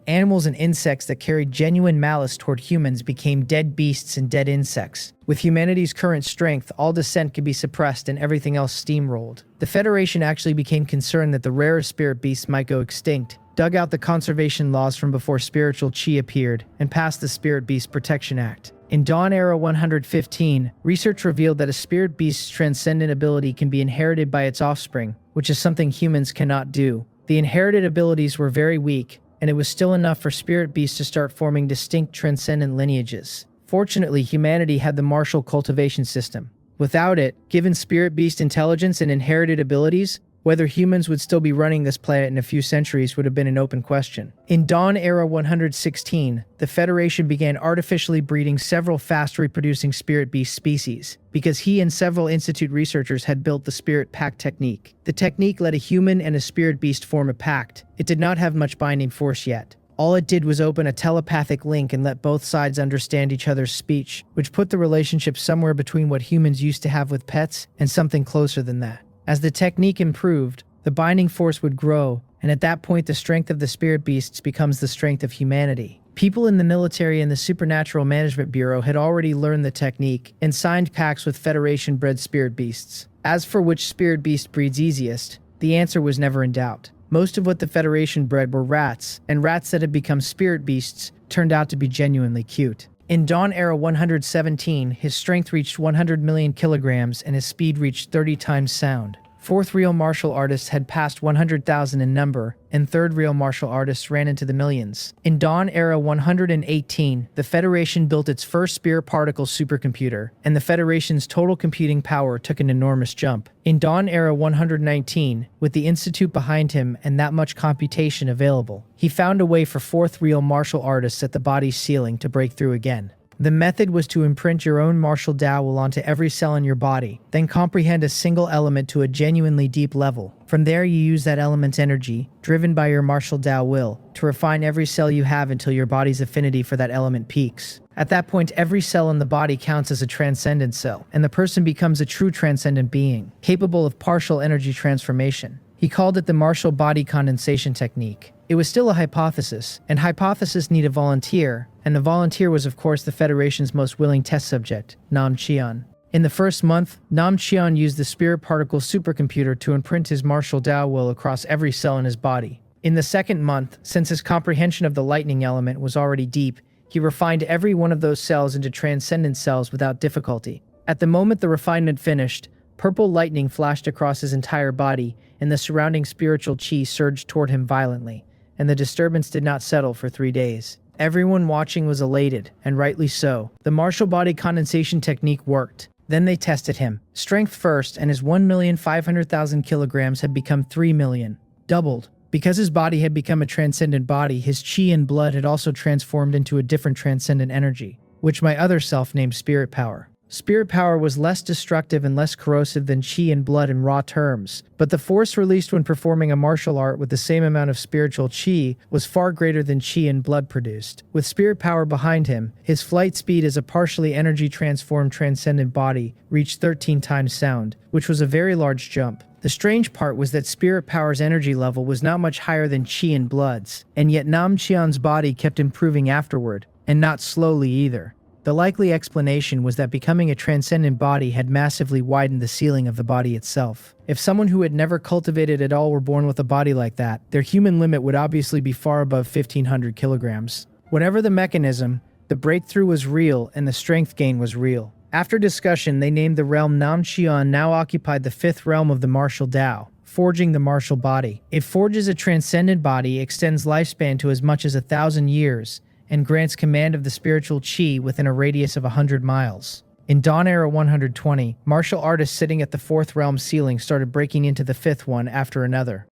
Animals and insects that carried genuine malice toward humans became dead beasts and dead insects. With humanity's current strength, all dissent could be suppressed and everything else steamrolled. The Federation actually became concerned that the rarest spirit beasts might go extinct, dug out the conservation laws from before spiritual chi appeared, and passed the Spirit Beast Protection Act. In Dawn Era 115, research revealed that a spirit beast's transcendent ability can be inherited by its offspring, which is something humans cannot do. The inherited abilities were very weak, and it was still enough for spirit beasts to start forming distinct transcendent lineages. Fortunately, humanity had the martial cultivation system. Without it, given spirit beast intelligence and inherited abilities, whether humans would still be running this planet in a few centuries would have been an open question. In Dawn Era 116, the Federation began artificially breeding several fast-reproducing spirit beast species, because he and several Institute researchers had built the Spirit Pact technique. The technique let a human and a spirit beast form a pact. It did not have much binding force yet. All it did was open a telepathic link and let both sides understand each other's speech, which put the relationship somewhere between what humans used to have with pets and something closer than that. As the technique improved, the binding force would grow, and at that point the strength of the spirit beasts becomes the strength of humanity. People in the military and the Supernatural Management Bureau had already learned the technique and signed pacts with Federation-bred spirit beasts. As for which spirit beast breeds easiest, the answer was never in doubt. Most of what the Federation bred were rats, and rats that had become spirit beasts turned out to be genuinely cute. In Dawn Era 117, his strength reached 100 million kilograms and his speed reached 30 times sound. Fourth real martial artists had passed 100,000 in number, and third real martial artists ran into the millions. In Dawn Era 118, the Federation built its first spirit particle supercomputer, and the Federation's total computing power took an enormous jump. In Dawn Era 119, with the Institute behind him and that much computation available, he found a way for fourth real martial artists at the body's ceiling to break through again. The method was to imprint your own martial dowel onto every cell in your body, then comprehend a single element to a genuinely deep level. From there you use that element's energy, driven by your martial dao will, to refine every cell you have until your body's affinity for that element peaks. At that point, every cell in the body counts as a transcendent cell, and the person becomes a true transcendent being, capable of partial energy transformation. He called it the martial body condensation technique. It was still a hypothesis, and hypothesis need a volunteer, and the volunteer was of course the Federation's most willing test subject, Nam Chian. In the first month, Nam Chian used the spirit particle supercomputer to imprint his martial Tao will across every cell in his body. In the second month, since his comprehension of the lightning element was already deep, he refined every one of those cells into transcendent cells without difficulty. At the moment the refinement finished, purple lightning flashed across his entire body, and the surrounding spiritual chi surged toward him violently, and the disturbance did not settle for 3 days. Everyone watching was elated, and rightly so. The martial body condensation technique worked. Then they tested him. Strength first, and his 1,500,000 kilograms had become 3 million. Doubled. Because his body had become a transcendent body, his chi and blood had also transformed into a different transcendent energy, which my other self named spirit power. Spirit power was less destructive and less corrosive than chi and blood in raw terms, but the force released when performing a martial art with the same amount of spiritual chi was far greater than chi and blood produced. With spirit power behind him, his flight speed as a partially energy transformed transcendent body reached 13 times sound, which was a very large jump. The strange part was that spirit power's energy level was not much higher than chi and blood's, and yet Nam Chian's body kept improving afterward, and not slowly either. The likely explanation was that becoming a transcendent body had massively widened the ceiling of the body itself. If someone who had never cultivated at all were born with a body like that, their human limit would obviously be far above 1,500 kilograms. Whatever the mechanism, the breakthrough was real and the strength gain was real. After discussion, they named the realm Nam Chian now occupied the 5th realm of the martial Tao, forging the martial body. It forges a transcendent body, extends lifespan to as much as 1,000 years, and grants command of the spiritual chi within a radius of 100 miles. In Dawn Era 120, martial artists sitting at the 4th realm ceiling started breaking into the 5th one after another.